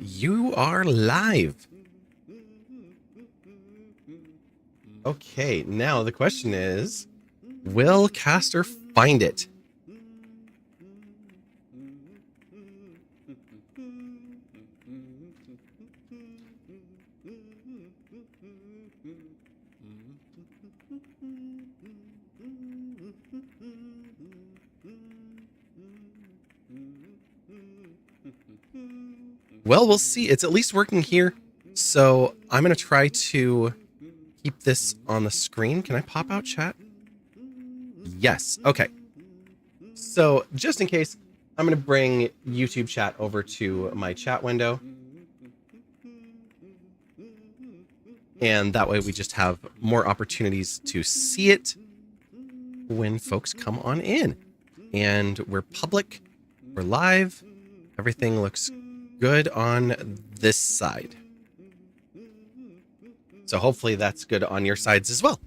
You are live. Okay, now the question is, will Caster find it? Well, we'll see. It's at least working here. So I'm going to try to keep this on the screen. Can I pop out chat? Yes. Okay. So just in case, I'm going to bring YouTube chat over to my chat window. And that way we just have more opportunities to see it when folks come on in. And we're public, we're live, everything looks good on this side. So hopefully that's good on your sides as well.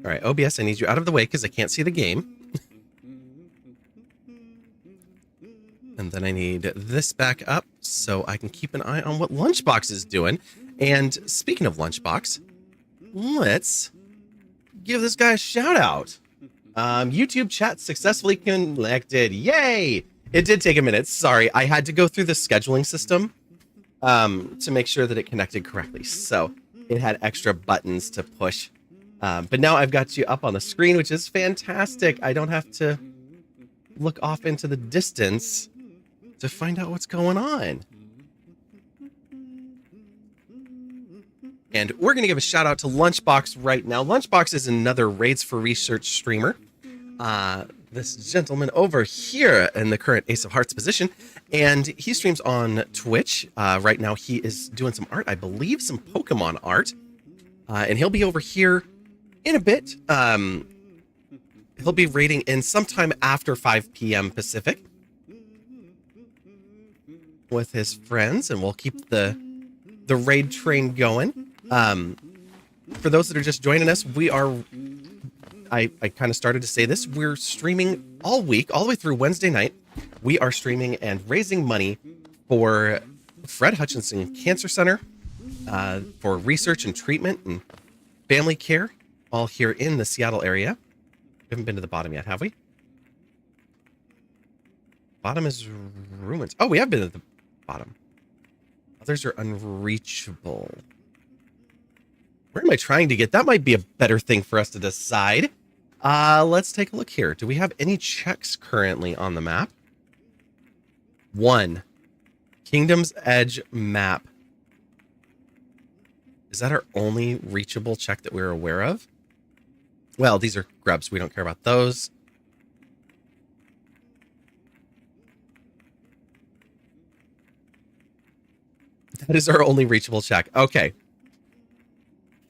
All right, OBS, I need you out of the way because I can't see the game. And then I need this back up so I can keep an eye on what Lunchbox is doing. And speaking of Lunchbox, let's give this guy a shout out. YouTube chat successfully connected. Yay! It did take a minute. Sorry, I had to go through the scheduling system to make sure that it connected correctly. So it had extra buttons to push. But now I've got you up on the screen, which is fantastic. I don't have to look off into the distance to find out what's going on. And we're going to give a shout out to Lunchbox right now. Lunchbox is another Raids for Research streamer. This gentleman over here in the current Ace of Hearts position. And he streams on Twitch. Right now he is doing some art, I believe some Pokemon art. And he'll be over here in a bit. He'll be raiding in sometime after 5 p.m. Pacific with his friends, and we'll keep the raid train going. For those that are just joining us, we are, I kind of started to say this, we're streaming all week, all the way through Wednesday night. We are streaming and raising money for Fred Hutchinson Cancer Center, for research and treatment and family care, all here in the Seattle area. We haven't been to the bottom yet, have we? Bottom is ruins. Oh, we have been at the bottom. Others are unreachable. Where am I trying to get? That might be a better thing for us to decide. Let's take a look here. Do we have any checks currently on the map? 1. Kingdom's Edge map. Is that our only reachable check that we're aware of? Well, these are grubs. We don't care about those. That is our only reachable check. Okay.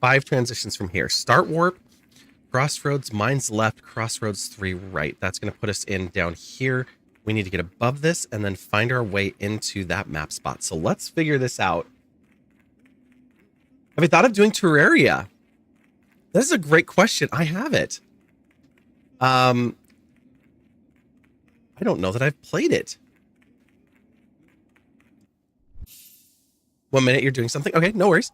5 transitions from here. Start warp, crossroads, mines left, crossroads 3 right. That's going to put us in down here. We need to get above this and then find our way into that map spot. So let's figure this out. Have you thought of doing Terraria? This is a great question. I have it. I don't know that I've played it. 1 minute, you're doing something? Okay, no worries.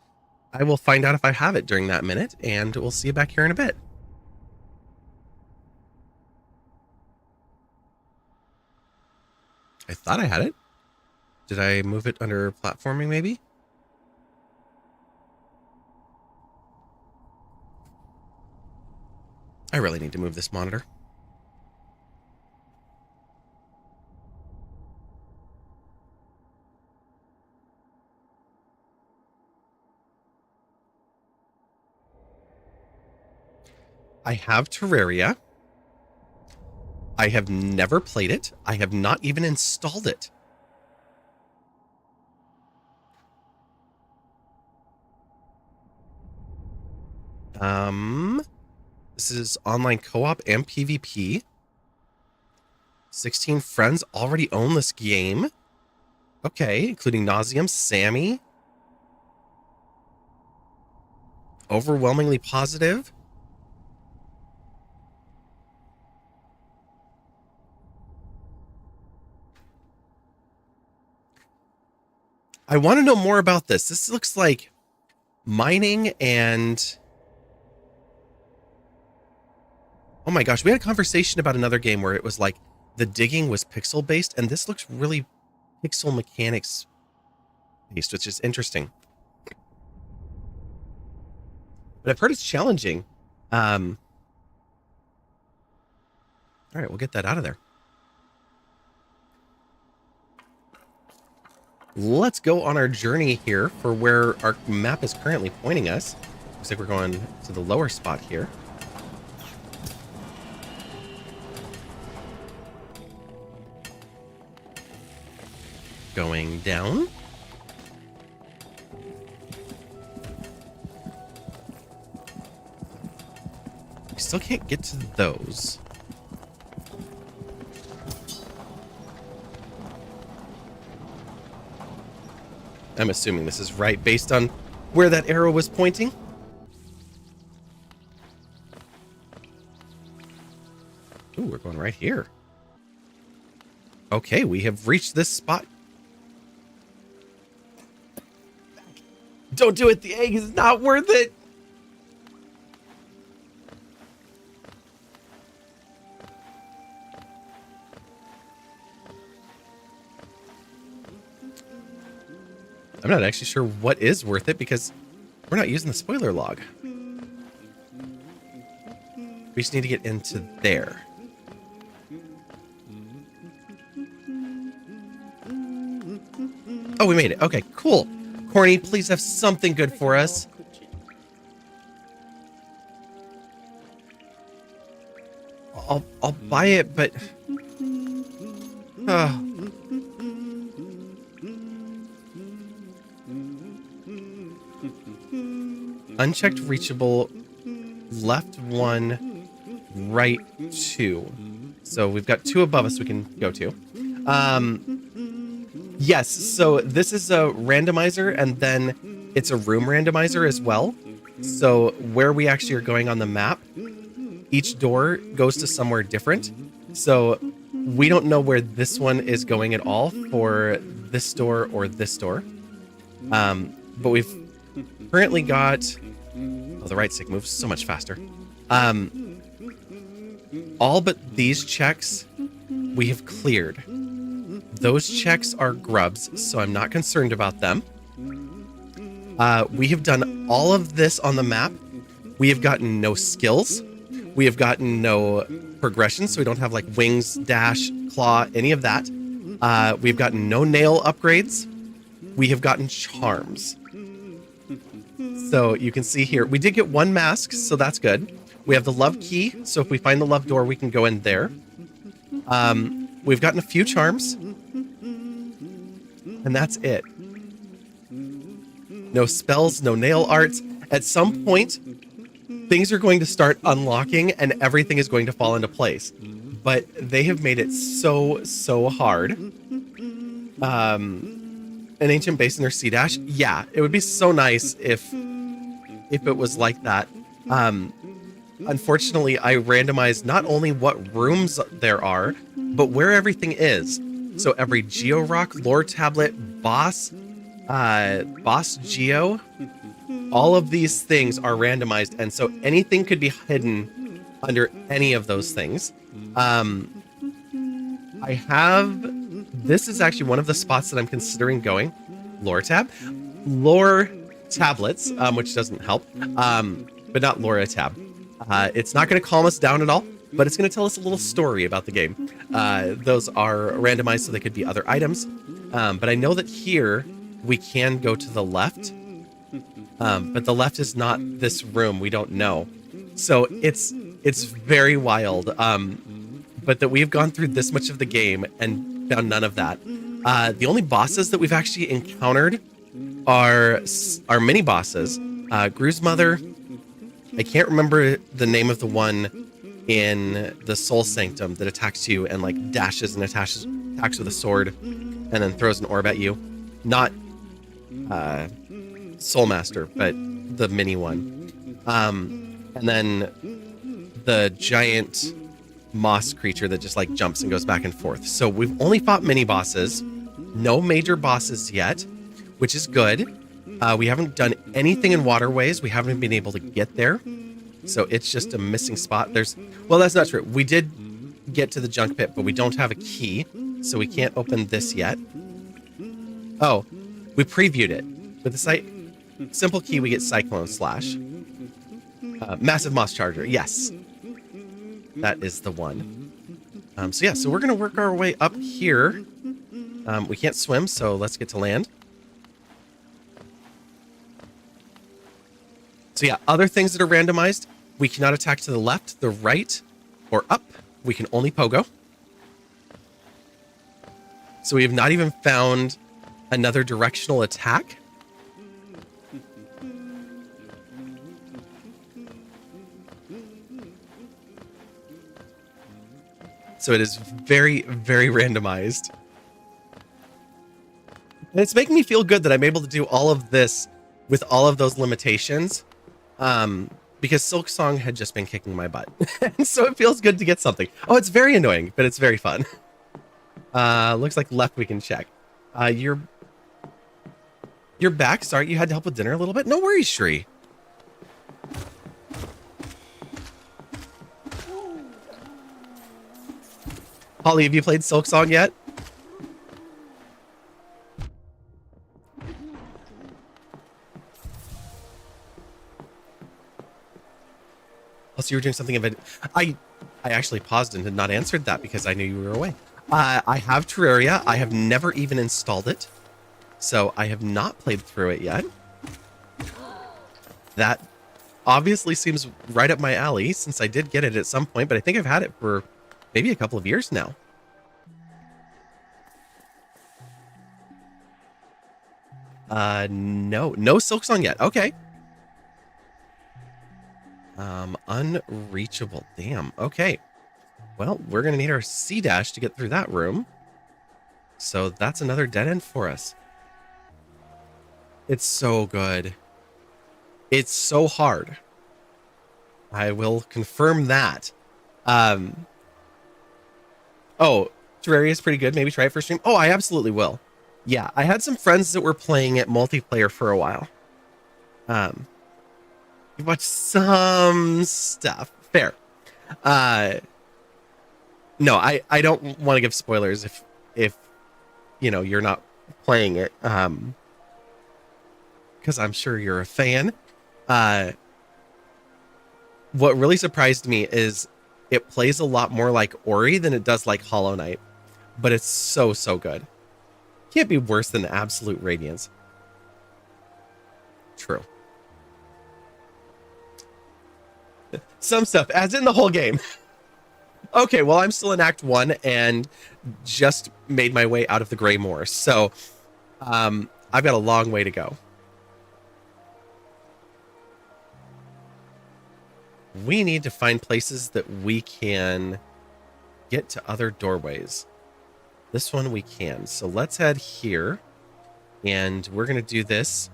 I will find out if I have it during that minute, and we'll see you back here in a bit. I thought I had it. Did I move it under platforming, maybe? I really need to move this monitor. I have Terraria. I have never played it. I have not even installed it. This is online co-op and PvP. 16 friends already own this game. Okay, including Nauseum, Sammy. Overwhelmingly positive. I want to know more about this. This looks like mining and... Oh my gosh, we had a conversation about another game where it was like the digging was pixel based, and this looks really pixel mechanics based, which is interesting. But I've heard it's challenging. All right, we'll get that out of there. Let's go on our journey here for where our map is currently pointing us. Looks like we're going to the lower spot here. Going down. We still can't get to those. I'm assuming this is right based on where that arrow was pointing. Ooh, we're going right here. Okay, we have reached this spot. Don't do it. The egg is not worth it. I'm not actually sure what is worth it because we're not using the spoiler log. We just need to get into there. Oh, we made it. Okay, cool. Corny, please have something good for us. I'll buy it, but... Unchecked reachable, left 1, right 2. So we've got 2 above us we can go to. Yes, so this is a randomizer, and then it's a room randomizer as well. So where we actually are going on the map, each door goes to somewhere different. So we don't know where this one is going at all for this door or this door. But we've currently got... Oh, the right stick moves so much faster. All but these checks we have cleared. Those checks are grubs, so I'm not concerned about them. We have done all of this on the map. We have gotten no skills. We have gotten no progression, so we don't have like wings, dash, claw, any of that. We've gotten no nail upgrades. We have gotten charms. So you can see here, we did get 1 mask, so that's good. We have the love key, so if we find the love door, we can go in there. We've gotten a few charms. And that's it. No spells, no nail arts. At some point, things are going to start unlocking and everything is going to fall into place. But they have made it so hard. An ancient basin or sea dash? Yeah, it would be so nice if it was like that. Unfortunately, I randomized not only what rooms there are, but where everything is. So every Geo Rock, Lore Tablet, Boss Geo, all of these things are randomized, and so anything could be hidden under any of those things. I have... This is actually one of the spots that I'm considering going. Lore Tablets, which doesn't help, but not Lore Tab. It's not going to calm us down at all, but it's going to tell us a little story about the game. Those are randomized so they could be other items. But I know that here we can go to the left, but the left is not this room. We don't know. So it's very wild. But that we've gone through this much of the game and found none of that. The only bosses that we've actually encountered are mini bosses. Gru's Mother. I can't remember the name of the one in the Soul Sanctum that attacks you and like dashes and attacks with a sword and then throws an orb at you. Not Soul Master, but the mini one. And then the giant moss creature that just like jumps and goes back and forth. So we've only fought mini bosses, no major bosses yet. which is good. We haven't done anything in waterways. We haven't been able to get there. So it's just a missing spot. Well, that's not true. We did get to the junk pit, but we don't have a key. So we can't open this yet. Oh, we previewed it. With the simple key, we get Cyclone Slash. Massive Moss Charger. Yes. That is the one. So yeah, so we're going to work our way up here. We can't swim, so let's get to land. So yeah, other things that are randomized. We cannot attack to the left, the right, or up. We can only pogo. So we have not even found another directional attack. So it is very, very randomized. And it's making me feel good that I'm able to do all of this with all of those limitations. Because Silksong had just been kicking my butt. And so it feels good to get something. Oh, it's very annoying, but it's very fun. Looks like left we can check. You're back. Sorry, you had to help with dinner a little bit. No worries, Shri. Holly, have you played Silksong yet? Oh, so you were doing something of it. I actually paused and had not answered that because I knew you were away. I have Terraria. I have never even installed it. So I have not played through it yet. That obviously seems right up my alley since I did get it at some point, but I think I've had it for maybe a couple of years now. No Silksong yet. Okay. Unreachable. Damn. Okay. Well, we're going to need our C dash to get through that room. So that's another dead end for us. It's so good. It's so hard. I will confirm that. Oh, Terraria is pretty good. Maybe try it for stream. Oh, I absolutely will. Yeah, I had some friends that were playing it multiplayer for a while. You watched some stuff. Fair. No, I don't want to give spoilers if you know you're not playing it. Because I'm sure you're a fan. What really surprised me is it plays a lot more like Ori than it does like Hollow Knight. But it's so good. Can't be worse than Absolute Radiance. True. Some stuff, as in the whole game. Okay, well, I'm still in Act 1 and just made my way out of the Grey Moor. So, I've got a long way to go. We need to find places that we can get to other doorways. This one we can. So let's head here. And we're going to do this.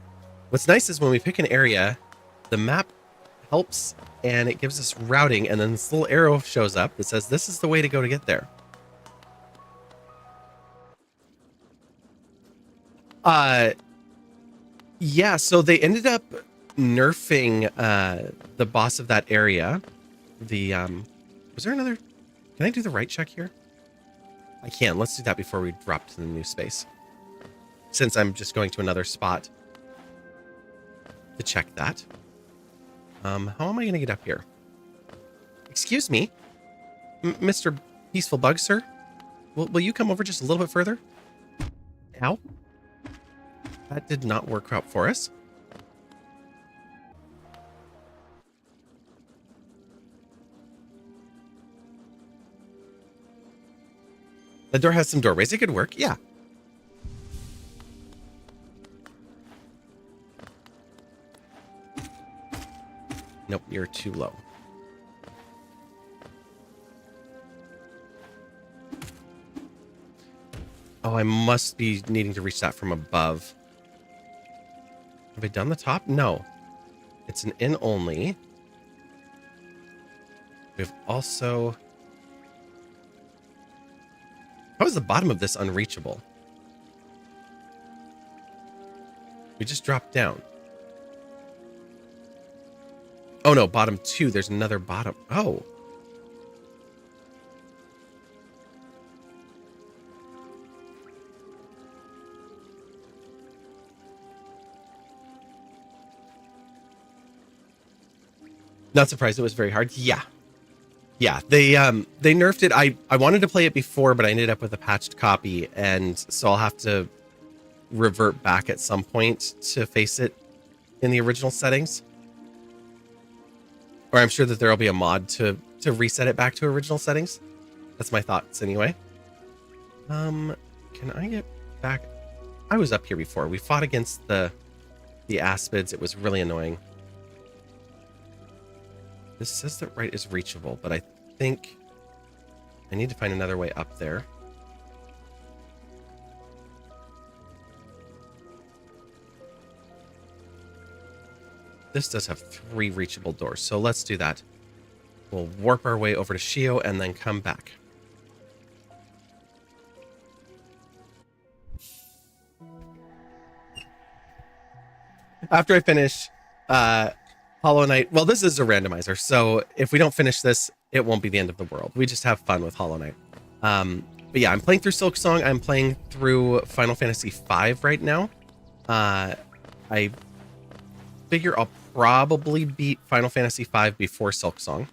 What's nice is when we pick an area, the map helps and it gives us routing. And then this little arrow shows up that says this is the way to go to get there. Yeah, so they ended up nerfing the boss of that area. Was there another? Can I do the right check here? I can. Let's do that before we drop to the new space. Since I'm just going to another spot to check that. How am I going to get up here? Excuse me, Mr. Peaceful Bug, sir. Will you come over just a little bit further? Ow. That did not work out for us. The door has some doorways. It could work. Yeah. Nope, you're too low. Oh, I must be needing to reach that from above. Have I done the top? No. It's an in only. We've also... How is the bottom of this unreachable? We just dropped down. Oh no, bottom 2. There's another bottom. Oh. Not surprised it was very hard. Yeah. Yeah, they nerfed it. I wanted to play it before, but I ended up with a patched copy, and so I'll have to revert back at some point to face it in the original settings. Or I'm sure that there'll be a mod to reset it back to original settings. That's my thoughts anyway. Can I get back? I was up here before. We fought against the aspids. It was really annoying. This says that right is reachable, but I think I need to find another way up there. This does have 3 reachable doors, so let's do that. We'll warp our way over to Shio and then come back. After I finish Hollow Knight, well, this is a randomizer, so if we don't finish this, it won't be the end of the world. We just have fun with Hollow Knight. But yeah, I'm playing through Silksong. I'm playing through Final Fantasy V right now. I figure I'll probably beat Final Fantasy V before Silksong.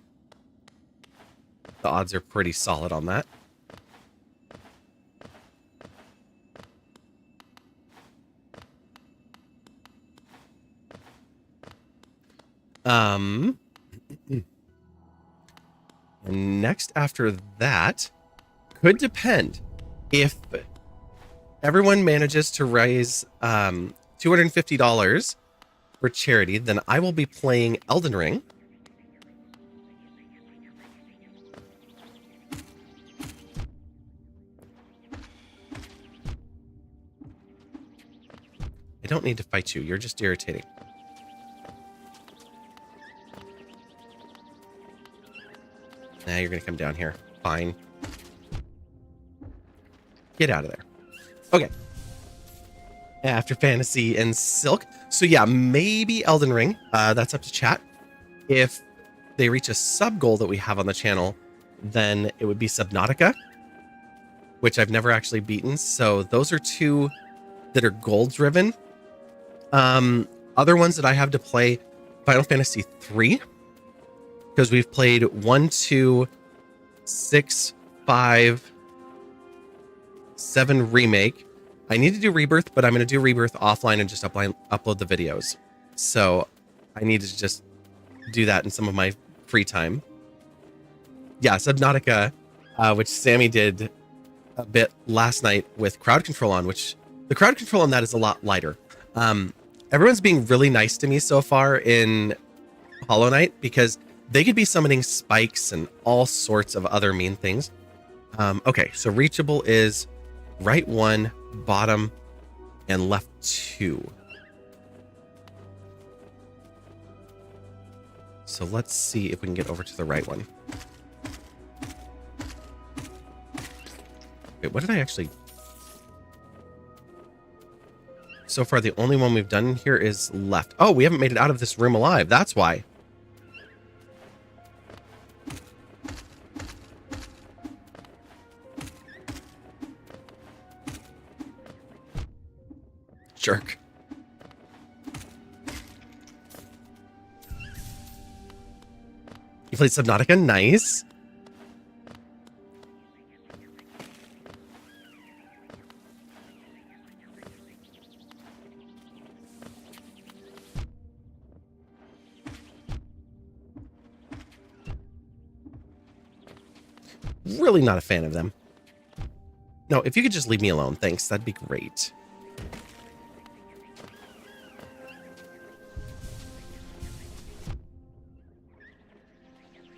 The odds are pretty solid on that. And next after that could depend if everyone manages to raise $250 for charity, then I will be playing Elden Ring. I don't need to fight you. You're just irritating. Nah, you're going to come down here. Fine. Get out of there. Okay. After Fantasy and Silk. So yeah, maybe Elden Ring. That's up to chat. If they reach a sub goal that we have on the channel, then it would be Subnautica, which I've never actually beaten. So those are 2 that are goal driven. Other ones that I have to play, Final Fantasy 3. Because we've played 1, 2, 6, 5, 7 remake. I need to do Rebirth, but I'm going to do Rebirth offline and just upload the videos. So I need to just do that in some of my free time. Yeah, Subnautica, which Sammy did a bit last night with crowd control on, which the crowd control on that is a lot lighter. Everyone's being really nice to me so far in Hollow Knight because they could be summoning spikes and all sorts of other mean things. Okay, so reachable is right 1, bottom, and left 2. So let's see if we can get over to the right one. Wait, what did I actually... So far, the only one we've done here is left. Oh, we haven't made it out of this room alive. That's why. Jerk. You played Subnautica? Nice. Really not a fan of them. No, if you could just leave me alone, thanks. That'd be great.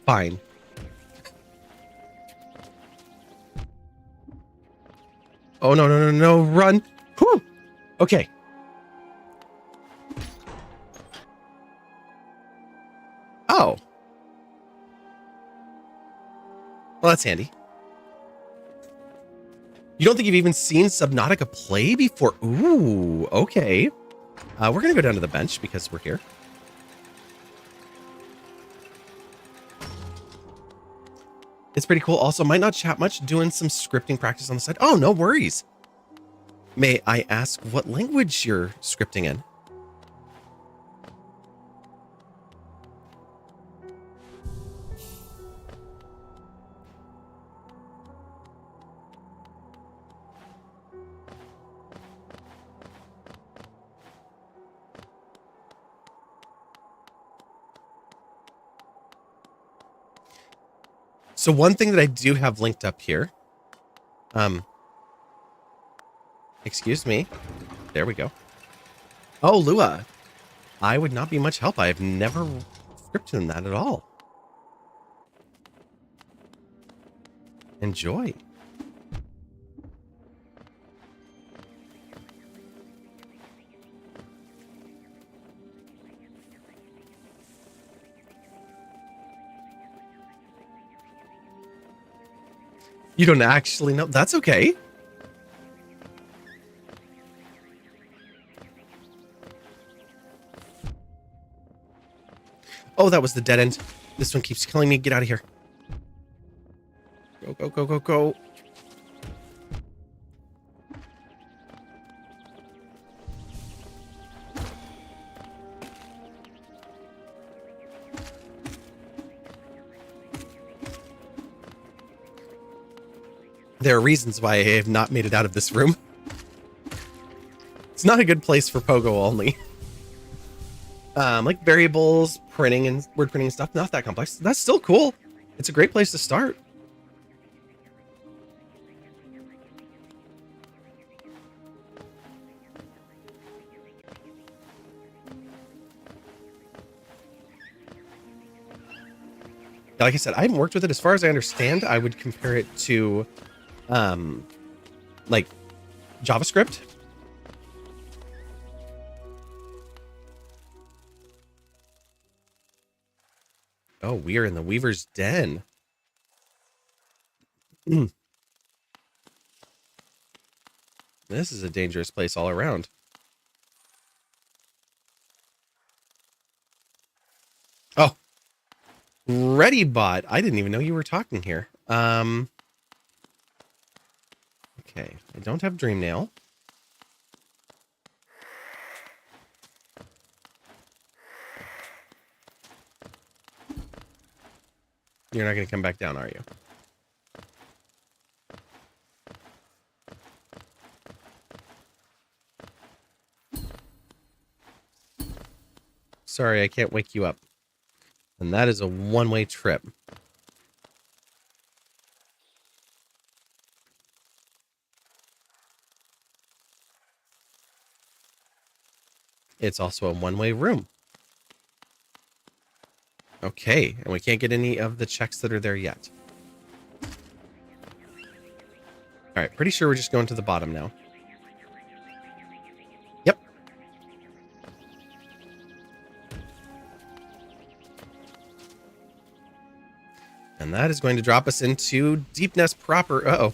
Fine. Oh, no, no, no, no, run. Whew. Okay. Oh. Well, that's handy. You don't think you've even seen Subnautica play before? Ooh, okay. We're going to go down to the bench because we're here. It's pretty cool. Also, might not chat much, doing some scripting practice on the side. Oh, no worries. May I ask what language you're scripting in? So one thing that I do have linked up here, excuse me. There we go. Oh, Lua. I would not be much help. I've never scripted in that at all. Enjoy. You don't actually know? That's okay. Oh, that was the dead end. This one keeps killing me. Get out of here. Go, go, go, go, go. There are reasons why I have not made it out of this room. It's not a good place for Pogo only. Like variables, printing and word printing and stuff, not that complex. That's still cool. It's a great place to start. Like I said, I haven't worked with it. As far as I understand, I would compare it to like JavaScript. Oh, we are in the Weaver's Den. This is a dangerous place all around. Oh, ReadyBot. I didn't even know you were talking here. Okay, I don't have Dreamnail. You're not going to come back down, are you? Sorry, I can't wake you up. And that is a one-way trip. It's also a one-way room. Okay, and we can't get any of the checks that are there yet. All right, pretty sure we're just going to the bottom now. Yep. And that is going to drop us into Deep Nest proper. Uh-oh.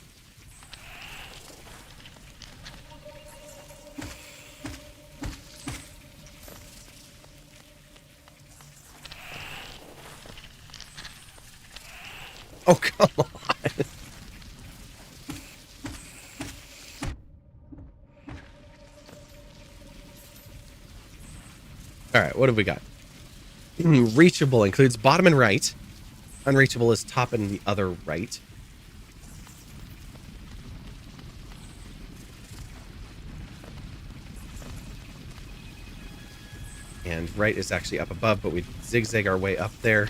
Oh, come on. All right, what have we got? Reachable includes bottom and right. Unreachable is top and the other right. And right is actually up above, but we zigzag our way up there.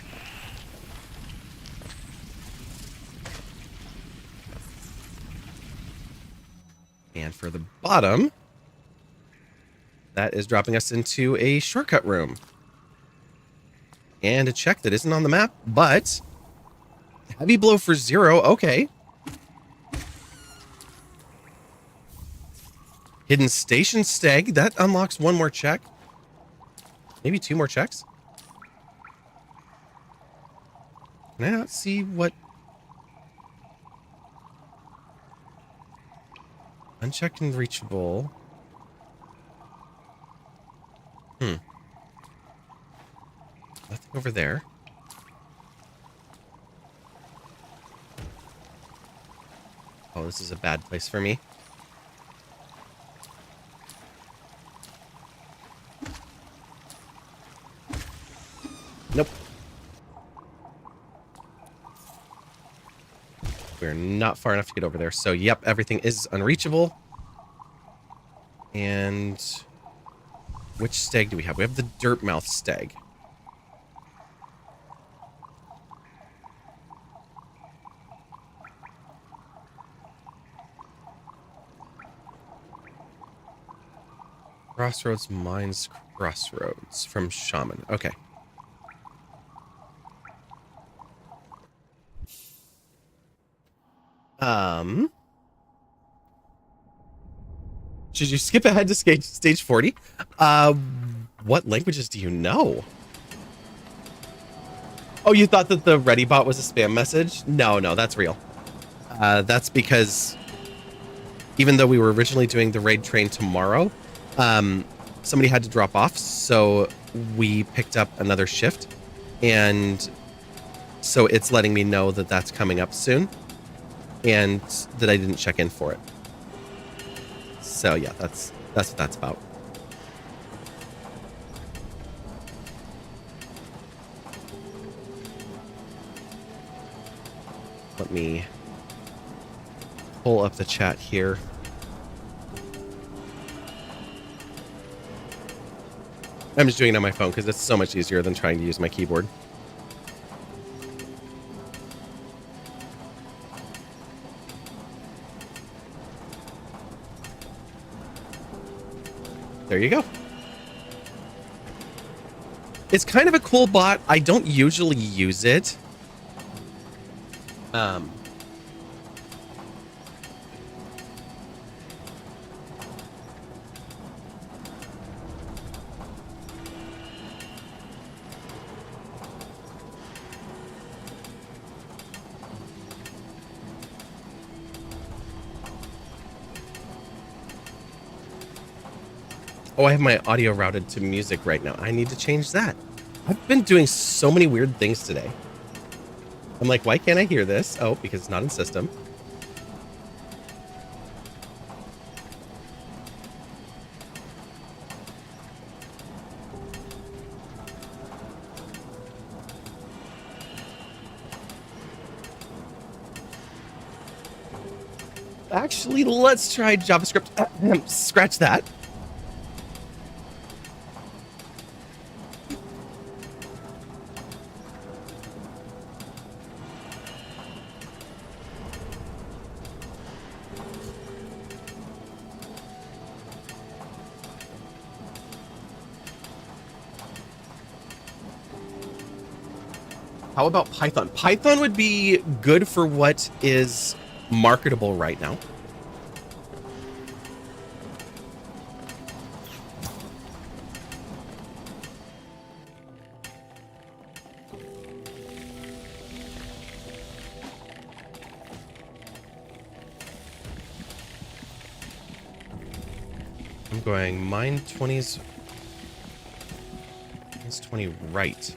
And for the bottom, that is dropping us into a shortcut room. And a check that isn't on the map, but heavy blow for 0. Okay. Hidden station stag. That unlocks one more check. Maybe 2 more checks. Can I not see what? Unchecked and reachable. over there. Oh, this is a bad place for me. Nope. We're not far enough to get over there. So, yep, everything is unreachable. And which stag do we have? We have the Dirtmouth stag. Crossroads Mines Crossroads from Shaman. Okay. Should you skip ahead to stage 40? What languages do you know? Oh, you thought that the ready bot was a spam message? No, that's real. That's because even though we were originally doing the raid train tomorrow, somebody had to drop off, so we picked up another shift, and so it's letting me know that that's coming up soon, and that I didn't check in for it. So yeah, that's what that's about. Let me pull up the chat here. I'm just doing it on my phone because it's so much easier than trying to use my keyboard. There you go. It's kind of a cool bot. I don't usually use it. Oh, I have my audio routed to music right now. I need to change that. I've been doing so many weird things today. I'm like, why can't I hear this? Oh, because it's not in system. Actually, let's try JavaScript. Scratch that. How about Python? Python would be good for what is marketable right now. I'm going mine 20s. It's 20 right.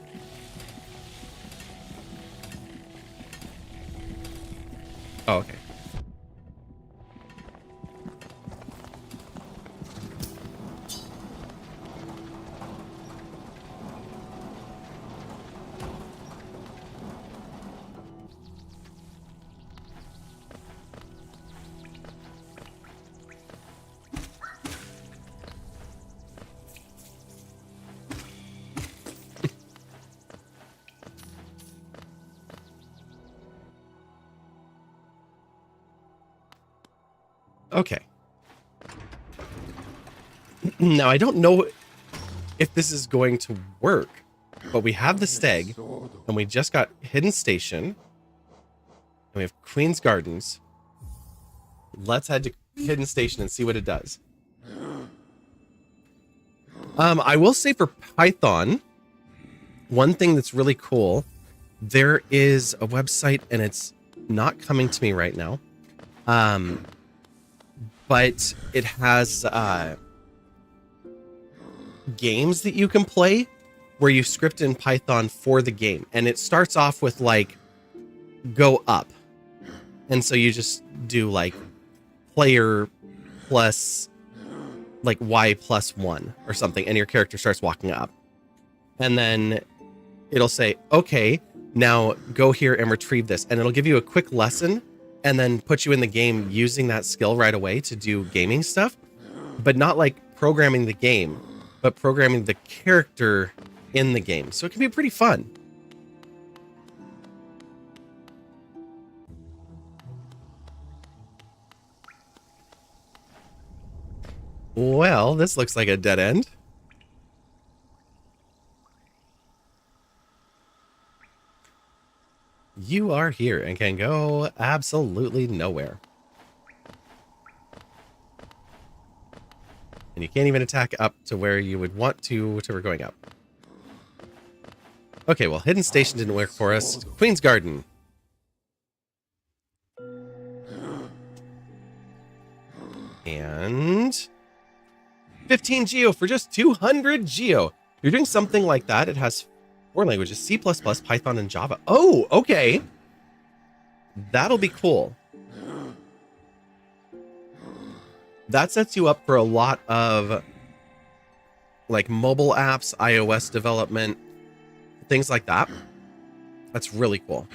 Oh, okay. Okay. Now, I don't know if this is going to work, but we have the stag, and we just got Hidden Station, and we have Queen's Gardens. Let's head to Hidden Station and see what it does. I will say for Python, one thing that's really cool, there is a website, and it's not coming to me right now. But it has games that you can play where you script in Python for the game. And it starts off with like, go up. And so you just do like player plus like Y plus 1 or something. And your character starts walking up. And then it'll say, okay, now go here and retrieve this. And it'll give you a quick lesson and then put you in the game using that skill right away to do gaming stuff, but not like programming the game, but programming the character in the game. So it can be pretty fun. Well, this looks like a dead end. You are here and can go absolutely nowhere. And you can't even attack up to where you would want to we're going up. Okay, well, Hidden Station didn't work for us. Queen's Garden. And 15 Geo for just 200 Geo. You're doing something like that. It has 4 languages, C++, Python, and Java. Oh, okay. That'll be cool. That sets you up for a lot of like mobile apps, iOS development, things like that. That's really cool.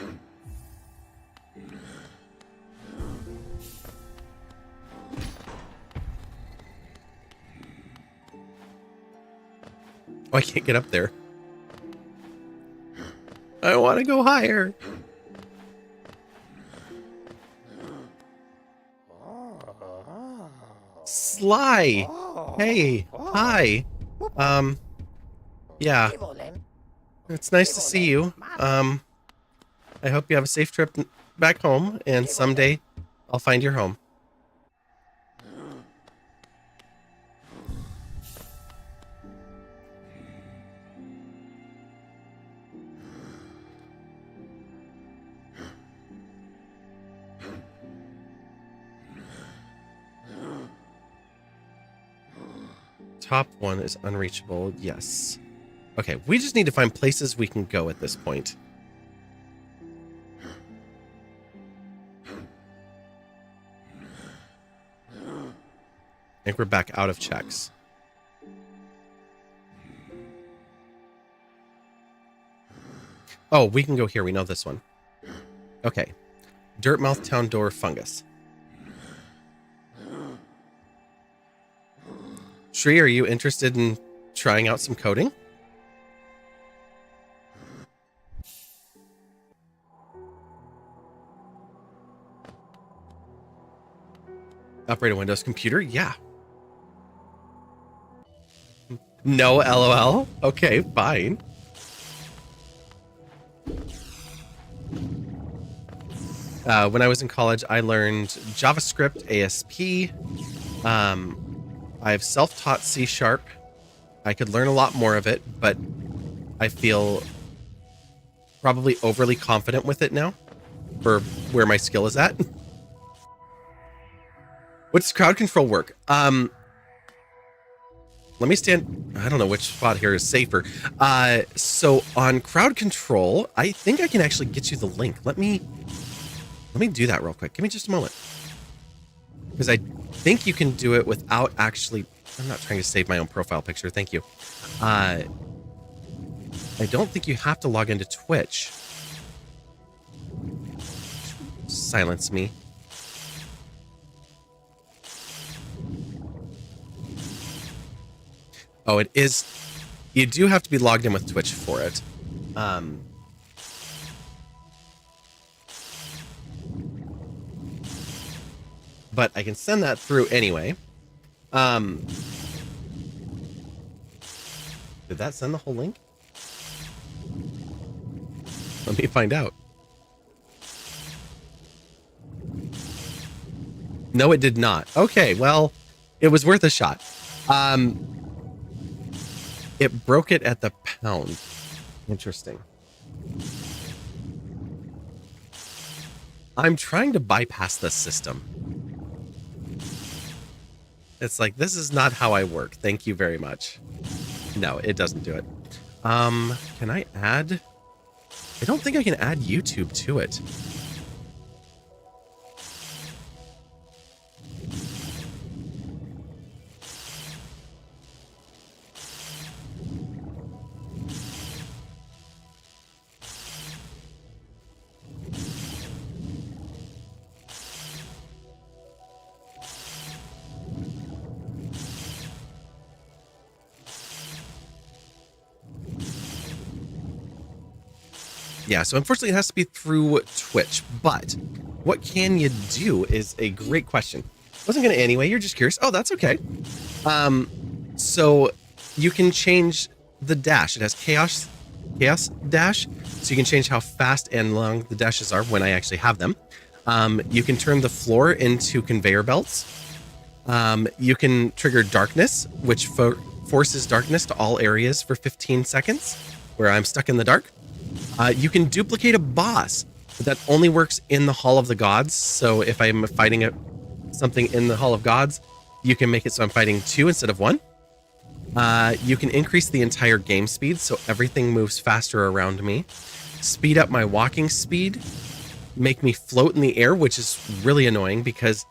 Oh, I can't get up there. I want to go higher. Sly. Hey. Hi. Yeah. It's nice to see you. I hope you have a safe trip back home, and someday I'll find your home. Top one is unreachable. Yes. Okay, we just need to find places we can go at this point. I think we're back out of checks. Oh, we can go here. We know this one. Okay. Dirtmouth Town Door Fungus. Shri, are you interested in trying out some coding? Operate a Windows computer? Yeah. No LOL? Okay, fine. When I was in college, I learned JavaScript, ASP. I've self-taught C#. I could learn a lot more of it, but I feel probably overly confident with it now for where my skill is at. What's crowd control work? Let me stand. I don't know which spot here is safer. So on crowd control, I think I can actually get you the link. Let me do that real quick. Give me just a moment. Because I think you can do it without actually... I'm not trying to save my own profile picture. Thank you. I don't think you have to log into Twitch. Silence me. Oh, it is... You do have to be logged in with Twitch for it. But I can send that through anyway. Did that send the whole link? Let me find out. No, it did not. Okay, well, it was worth a shot. It broke it at the pound. Interesting. I'm trying to bypass this system. It's like, this is not how I work. Thank you very much. No, it doesn't do it. Can I add? I don't think I can add YouTube to it. Yeah, so unfortunately it has to be through Twitch, but what can you do is a great question. Wasn't going to anyway, you're just curious. Oh, that's okay. So you can change the dash. It has chaos dash, so you can change how fast and long the dashes are when I actually have them. You can turn the floor into conveyor belts. You can trigger darkness, which forces darkness to all areas for 15 seconds, where I'm stuck in the dark. You can duplicate a boss, but that only works in the Hall of the Gods. So if I'm fighting something in the Hall of Gods, you can make it so I'm fighting 2 instead of 1. You can increase the entire game speed, so everything moves faster around me. Speed up my walking speed, make me float in the air, which is really annoying because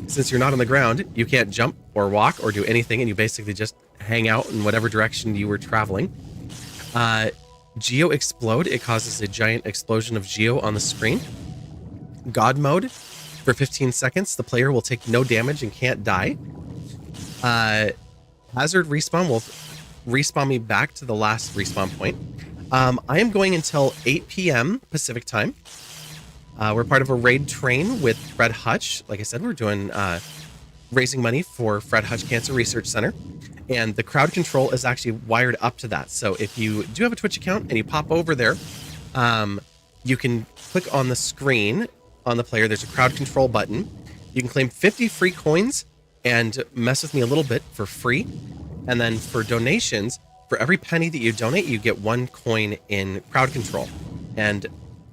since you're not on the ground, you can't jump or walk or do anything, and you basically just hang out in whatever direction you were traveling. Geo Explode, it causes a giant explosion of Geo on the screen. God Mode, for 15 seconds, the player will take no damage and can't die. Hazard Respawn will respawn me back to the last respawn point. I am going until 8 p.m. Pacific time. We're part of a raid train with Fred Hutch. Like I said, we're doing raising money for Fred Hutch Cancer Research Center. And the crowd control is actually wired up to that. So if you do have a Twitch account and you pop over there, you can click on the screen on the player. There's a crowd control button. You can claim 50 free coins and mess with me a little bit for free. And then for donations, for every penny that you donate, you get 1 coin in crowd control. And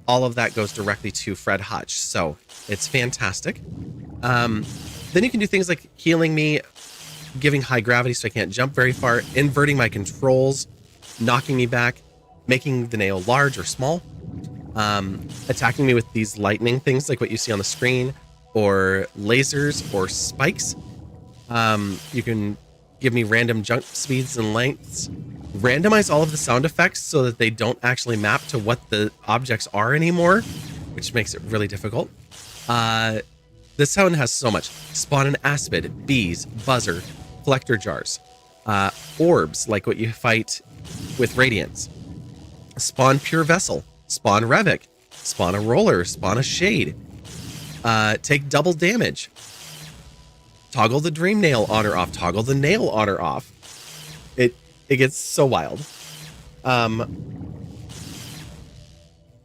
all of that goes directly to Fred Hutch. So it's fantastic. Then you can do things like healing me, giving high gravity so I can't jump very far, inverting my controls, knocking me back, making the nail large or small, attacking me with these lightning things like what you see on the screen, or lasers or spikes. You can give me random jump speeds and lengths, randomize all of the sound effects so that they don't actually map to what the objects are anymore, which makes it really difficult. This sound has so much. Spawn an aspid, bees, buzzer, collector jars, orbs like what you fight with Radiance. Spawn pure vessel, spawn Revok, spawn a roller, spawn a shade, take double damage, toggle the dream nail on or off, toggle the nail on or off. It gets so wild.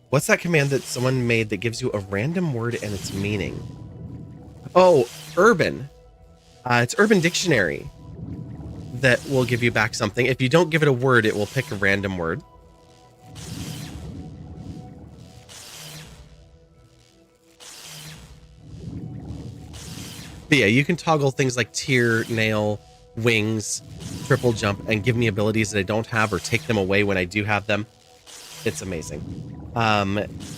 What's that command that someone made that gives you a random word and its meaning? Oh, Urban. It's Urban Dictionary that will give you back something. If you don't give it a word, it will pick a random word. But yeah, you can toggle things like tier, nail, wings, triple jump, and give me abilities that I don't have or take them away when I do have them. It's amazing.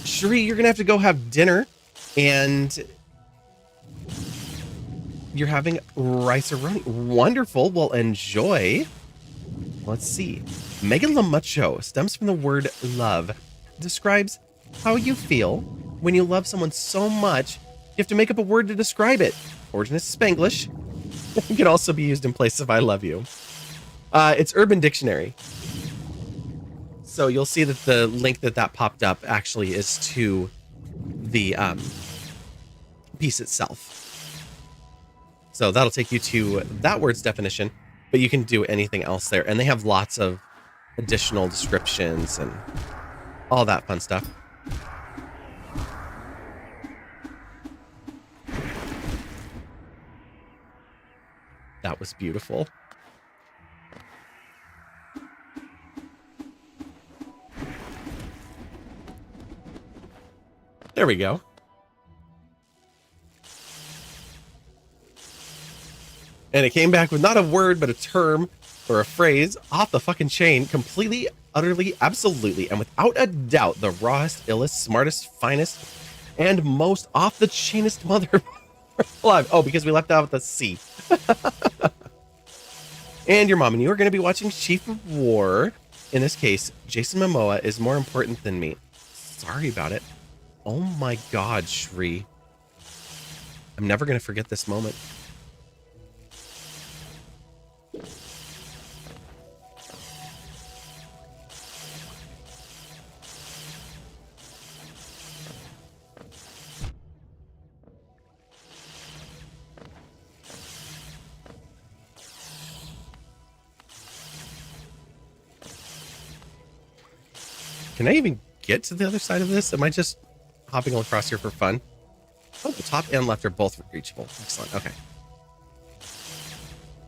Cherie, you're gonna have to go have dinner, and you're having rice-a-roni. Wonderful. Well, enjoy. Let's see. Megalamucho stems from the word love. Describes how you feel when you love someone so much you have to make up a word to describe it. Origin is Spanglish. It can also be used in place of I love you. It's Urban Dictionary. So you'll see that the link that popped up actually is to the piece itself. So that'll take you to that word's definition, but you can do anything else there. And they have lots of additional descriptions and all that fun stuff. That was beautiful. There we go. And it came back with not a word, but a term. or a phrase off the fucking chain, completely, utterly, absolutely, and without a doubt, the rawest, illest, smartest, finest, and most off the chainest mother alive. Oh, because we left out the C. And your mom and you are going to be watching Chief of War. In this case, Jason Momoa is more important than me. Sorry about it. Oh my God, Shri. I'm never going to forget this moment. Can I even get to the other side of this? Am I just hopping across here for fun? Oh, the top and left are both reachable. Excellent. Okay.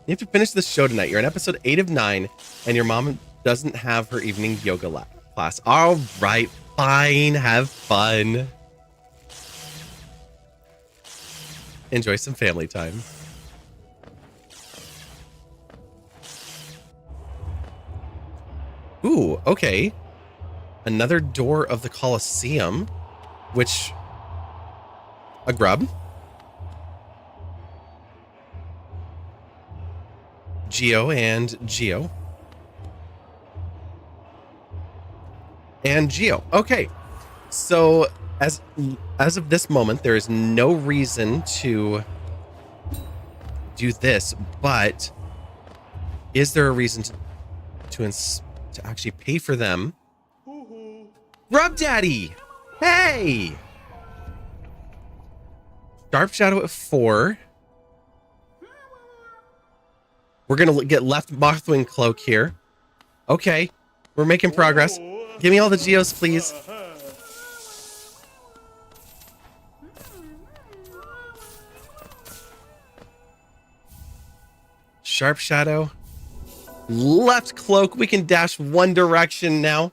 You have to finish this show tonight. You're in episode 8 of 9, and your mom doesn't have her evening yoga class. All right, fine. Have fun. Enjoy some family time. Ooh, okay. Another door of the Colosseum, which... a grub. Geo and Geo. And Geo. Okay. So as of this moment, there is no reason to do this, but is there a reason to actually pay for them? Grub Daddy! Hey! Sharp Shadow at 4. We're gonna get left Mothwing Cloak here. Okay, we're making progress. Give me all the Geos, please. Sharp Shadow. Left Cloak. We can dash one direction now.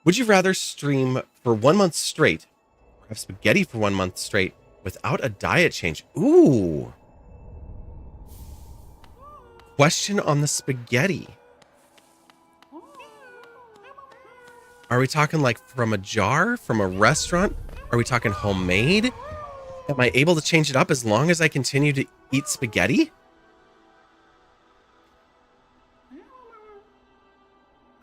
Would you rather stream for 1 month straight, or have spaghetti for 1 month straight without a diet change? Ooh. Question on the spaghetti. Are we talking like from a jar, from a restaurant? Are we talking homemade? Am I able to change it up as long as I continue to eat spaghetti?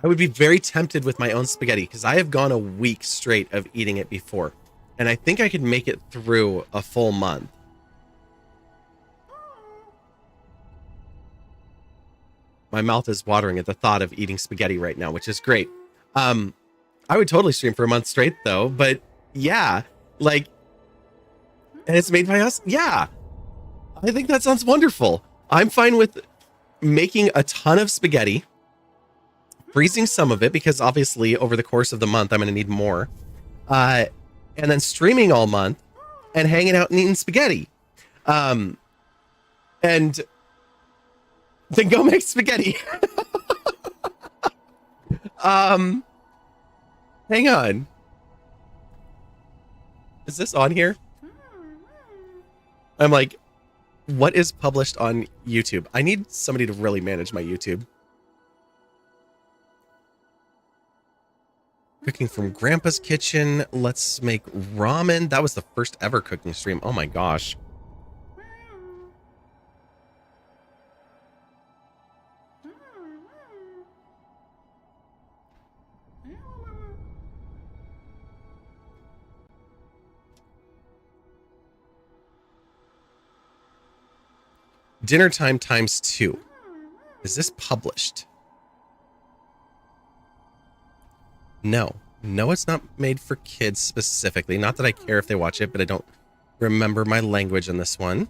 I would be very tempted with my own spaghetti because I have gone a week straight of eating it before. And I think I could make it through a full month. My mouth is watering at the thought of eating spaghetti right now, which is great. I would totally stream for a month straight though, but yeah, like, and it's made by us. Yeah, I think that sounds wonderful. I'm fine with making a ton of spaghetti, freezing some of it because obviously over the course of the month, I'm going to need more. And then streaming all month and hanging out and eating spaghetti. And then go make spaghetti. Hang on. Is this on here? I'm like, what is published on YouTube? I need somebody to really manage my YouTube. Cooking from Grandpa's Kitchen. Let's make ramen. That was the first ever cooking stream. Oh my gosh. Dinner time times 2. Is this published? No. No, it's not made for kids specifically. Not that I care if they watch it, but I don't remember my language on this one.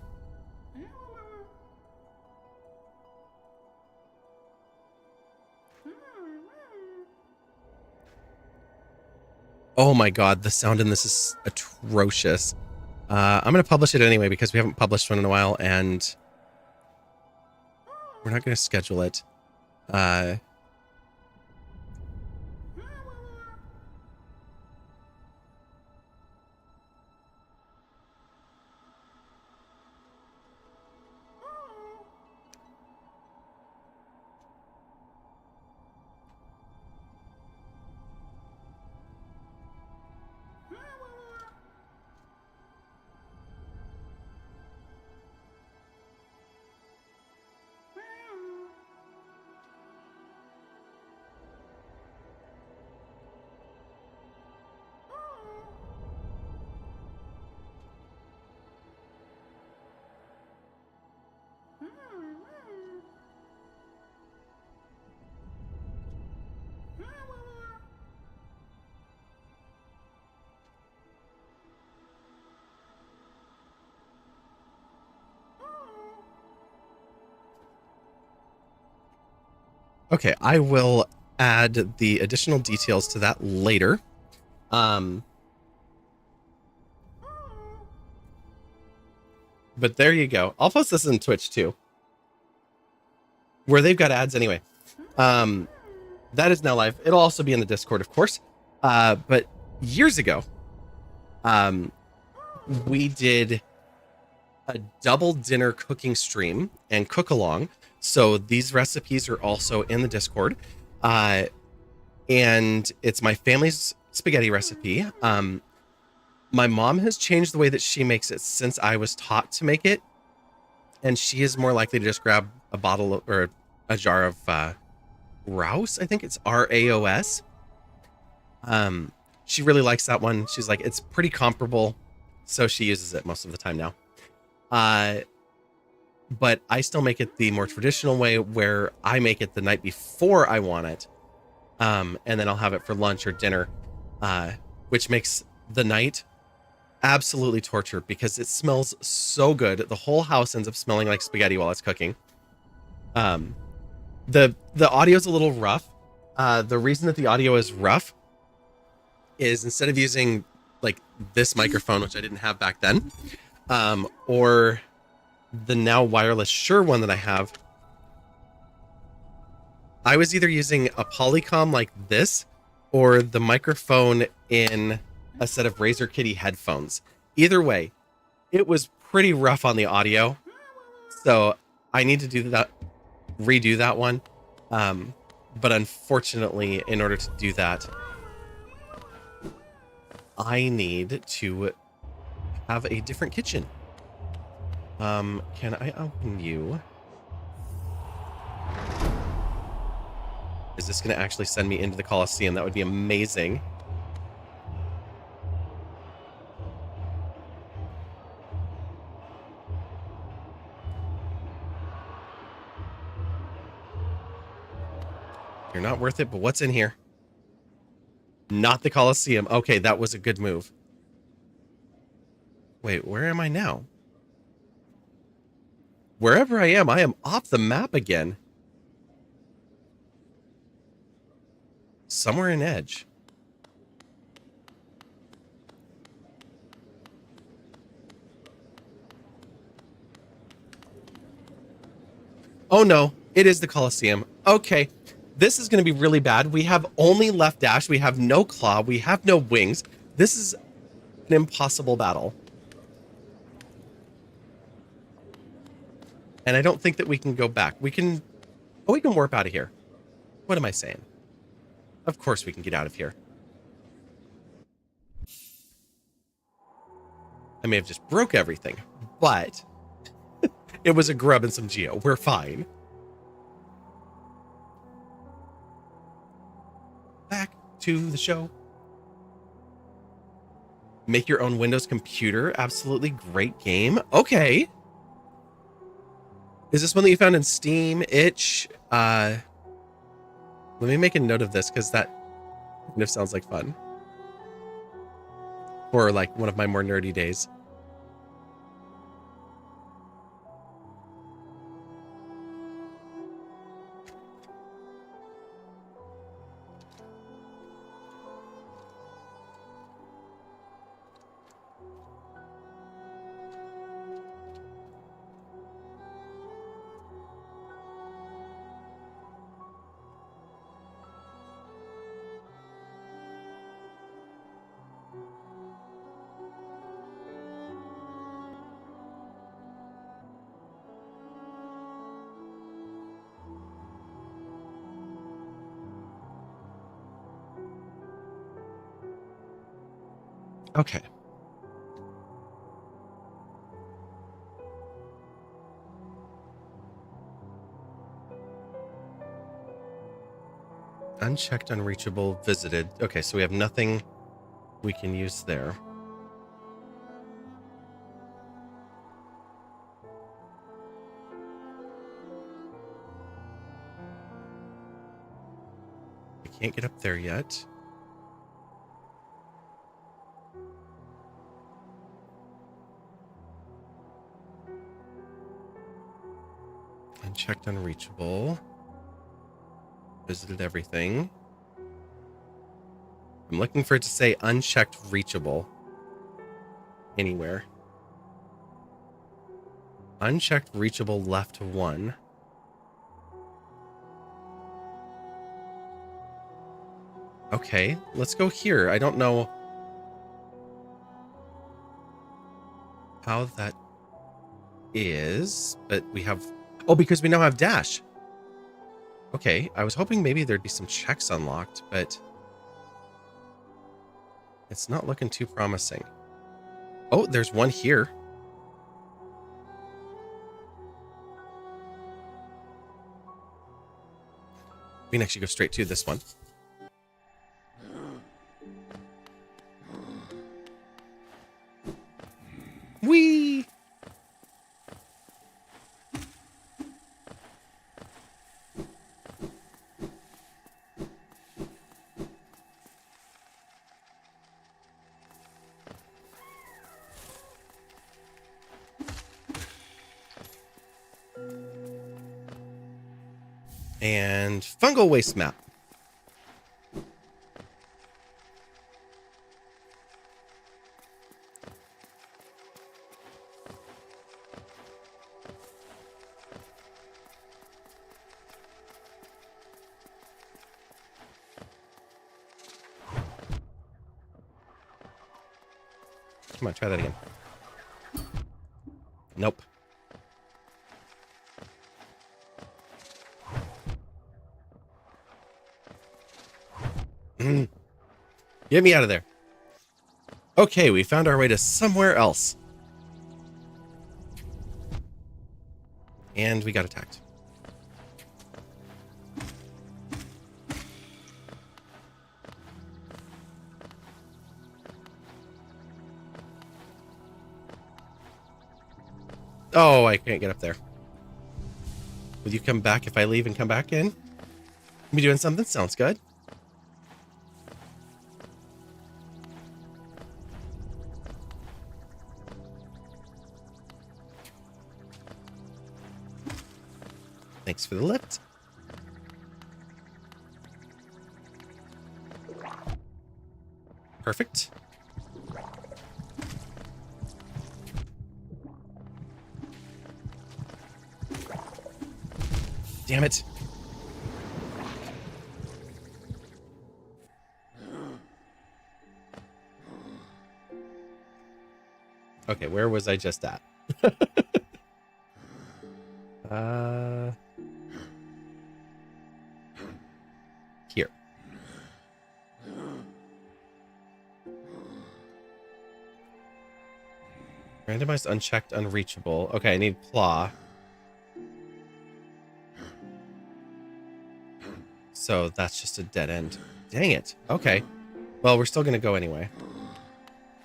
Oh my god, the sound in this is atrocious. I'm going to publish it anyway because we haven't published one in a while, and we're not going to schedule it. Okay, I will add the additional details to that later. But there you go. I'll post this in Twitch too, where they've got ads anyway. That is now live. It'll also be in the Discord, of course. But years ago, we did a double dinner cooking stream and cook along. So these recipes are also in the Discord. And it's my family's spaghetti recipe. My mom has changed the way that she makes it since I was taught to make it. And she is more likely to just grab a bottle of, or a jar of Rouse. I think it's RAOS. She really likes that one. She's like, it's pretty comparable. So she uses it most of the time now. But I still make it the more traditional way where I make it the night before I want it. And then I'll have it for lunch or dinner, which makes the night absolutely torture because it smells so good. The whole house ends up smelling like spaghetti while it's cooking. The audio is a little rough. The reason that the audio is rough is instead of using like this microphone, which I didn't have back then, or the now wireless Shure one that I have, I was either using a Polycom like this or the microphone in a set of Razer Kitty headphones. Either way, it was pretty rough on the audio. So I need to do that, redo that one. But unfortunately, in order to do that, I need to have a different kitchen. Can I open you? Is this going to actually send me into the Coliseum? That would be amazing. You're not worth it, but what's in here? Not the Coliseum. Okay, that was a good move. Wait, where am I now? Wherever I am off the map again. Somewhere in Edge. Oh no, it is the Coliseum. Okay, this is going to be really bad. We have only left dash. We have no claw. We have no wings. This is an impossible battle. And I don't think that we can go back. We can... Oh, we can warp out of here. What am I saying? Of course we can get out of here. I may have just broke everything, but it was a grub and some geo. We're fine. Back to the show. Make your own Windows computer. Absolutely great game. Okay. Is this one that you found in Steam, Itch? Let me make a note of this because that kind of sounds like fun. Or like one of my more nerdy days. Okay. Unchecked, unreachable, visited. Okay, so we have nothing we can use there. I can't get up there yet. Unchecked, unreachable. visited everything. I'm looking for it to say unchecked reachable anywhere. Unchecked reachable left 1. Okay, let's go here. I don't know how that is, but we have... Oh, because we now have dash. Okay, I was hoping maybe there'd be some checks unlocked, but it's not looking too promising. Oh, there's one here. We can actually go straight to this one. Whee! And fungal waste map. Come on, try that again. Nope. Get me out of there. Okay, we found our way to somewhere else. And we got attacked. Oh, I can't get up there. Will you come back if I leave and come back in? Be doing something? Sounds good. Thanks for the lift. Perfect. Damn it. Okay, where was I just at? Here. Randomized, unchecked, unreachable. Okay, I need claw. So that's just a dead end. Dang it. Okay. Well, we're still going to go anyway.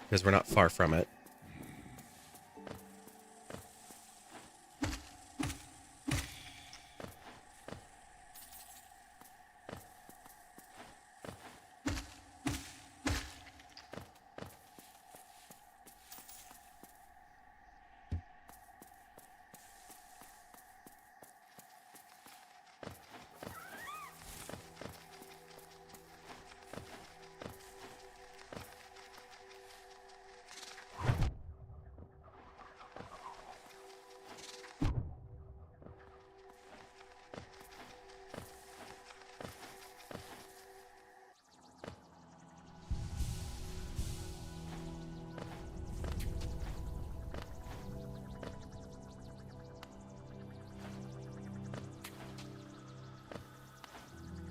Because we're not far from it.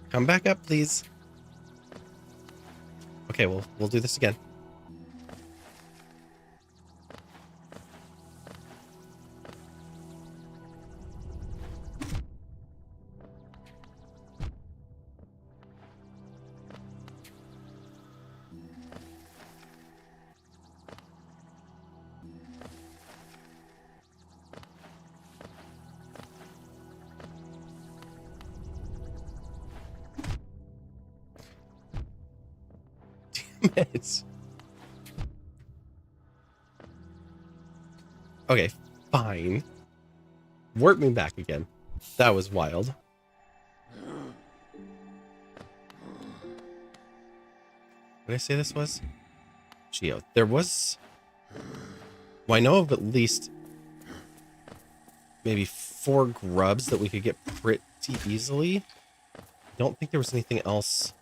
Come back up, please. Okay, we'll do this again. It. Okay, fine. Work me back again. That was wild. What did I say this was? Geo. There was... Well, I know of at least maybe 4 grubs that we could get pretty easily. I don't think there was anything else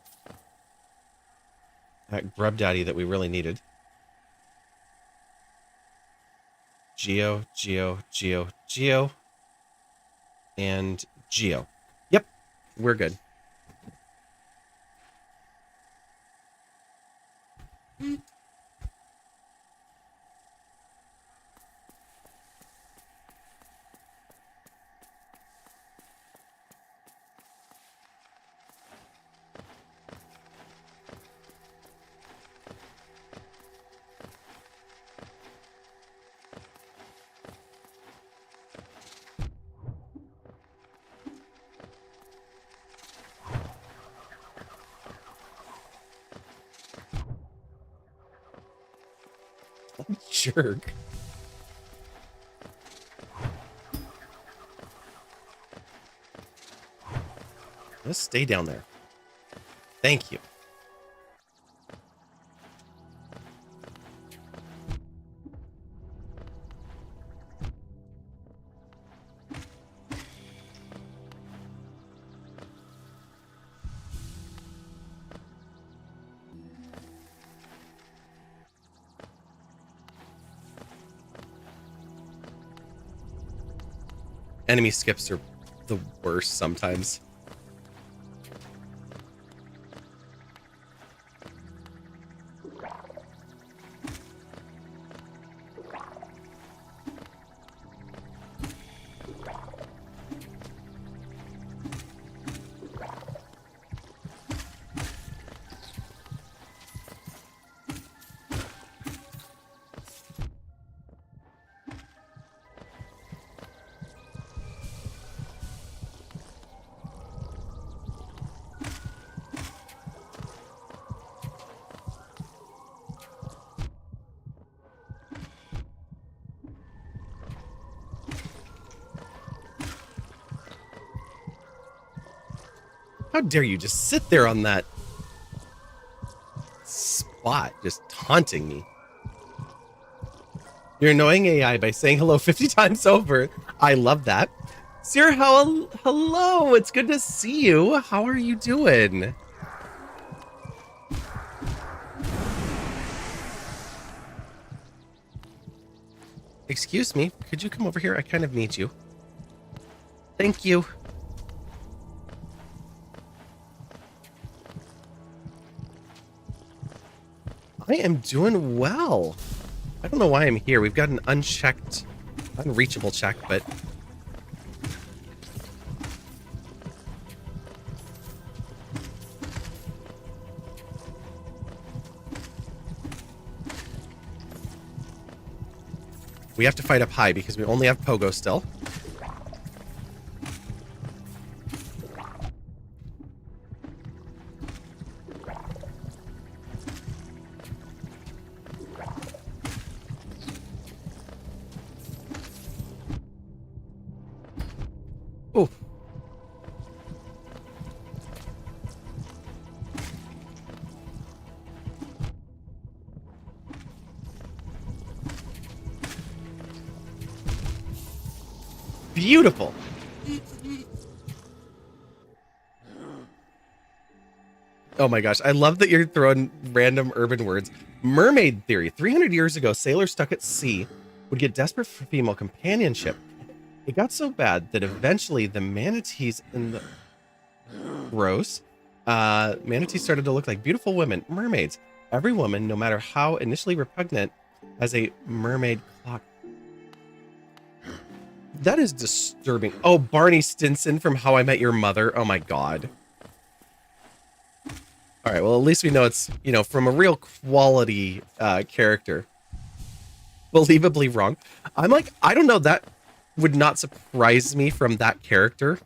at Grub Daddy that we really needed. Geo, Geo, Geo, Geo, and Geo. Yep, we're good. Jerk. Let's stay down there. Thank you. Enemy skips are the worst sometimes. How dare you just sit there on that spot, just taunting me. You're annoying AI by saying hello 50 times over. I love that. Sir, hello. It's good to see you. How are you doing? Excuse me. Could you come over here? I kind of need you. Thank you. I am doing well. I don't know why I'm here. We've got an unchecked, unreachable check, but... We have to fight up high because we only have Pogo still. Oh. Beautiful. Oh my gosh, I love that you're throwing random urban words. Mermaid theory. 300 years ago, sailors stuck at sea would get desperate for female companionship. It got so bad that eventually the manatees in the... Gross. Manatees started to look like beautiful women, mermaids. Every woman, no matter how initially repugnant, has a mermaid clock. That is disturbing. Oh, Barney Stinson from How I Met Your Mother. Oh my god. All right, well, at least we know it's, you know, from a real quality character. Believably wrong. I'm like, I don't know, that would not surprise me from that character.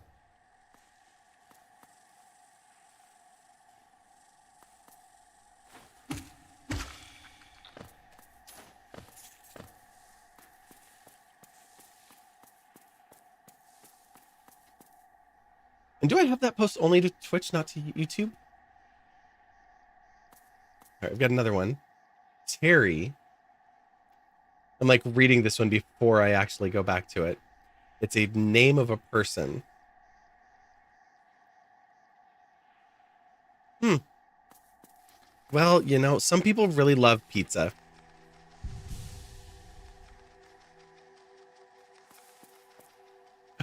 And do I have that post only to Twitch, not to YouTube? All right, I've got another one. Terry. I'm like reading this one before I actually go back to it. It's a name of a person. Well, you know, some people really love pizza.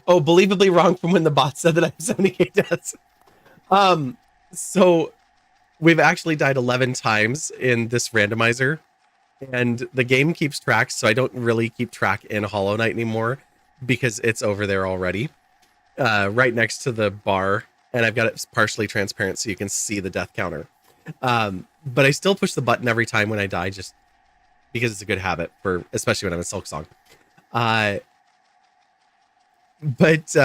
Oh, believably wrong from when the bot said that I have 70k deaths. So we've actually died 11 times in this randomizer, and the game keeps track, so I don't really keep track in Hollow Knight anymore because it's over there already, right next to the bar, and I've got it partially transparent so you can see the death counter. But I still push the button every time when I die, just because it's a good habit for, especially when I'm in Silksong. But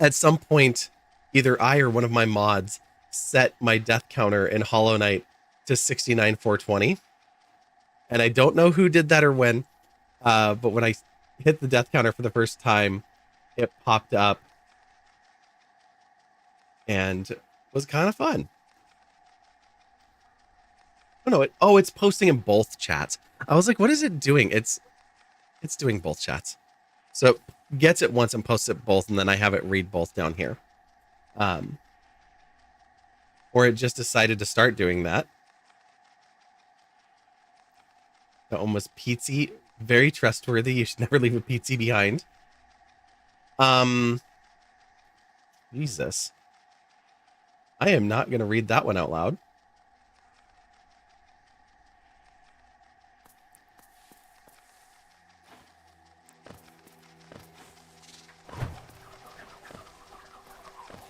at some point, either I or one of my mods set my death counter in Hollow Knight to 69,420. And I don't know who did that or when, but when I hit the death counter for the first time, it popped up and was kind of fun. Oh no, it's posting in both chats. I was like, what is it doing? It's doing both chats. So it gets it once and posts it both, and then I have it read both down here. Or it just decided to start doing that. That one was Pizzy. Very trustworthy. You should never leave a Pizzy behind. Jesus. I am not going to read that one out loud.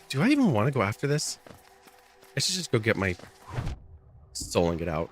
Do I even want to go after this? I should just go get my soul and get out.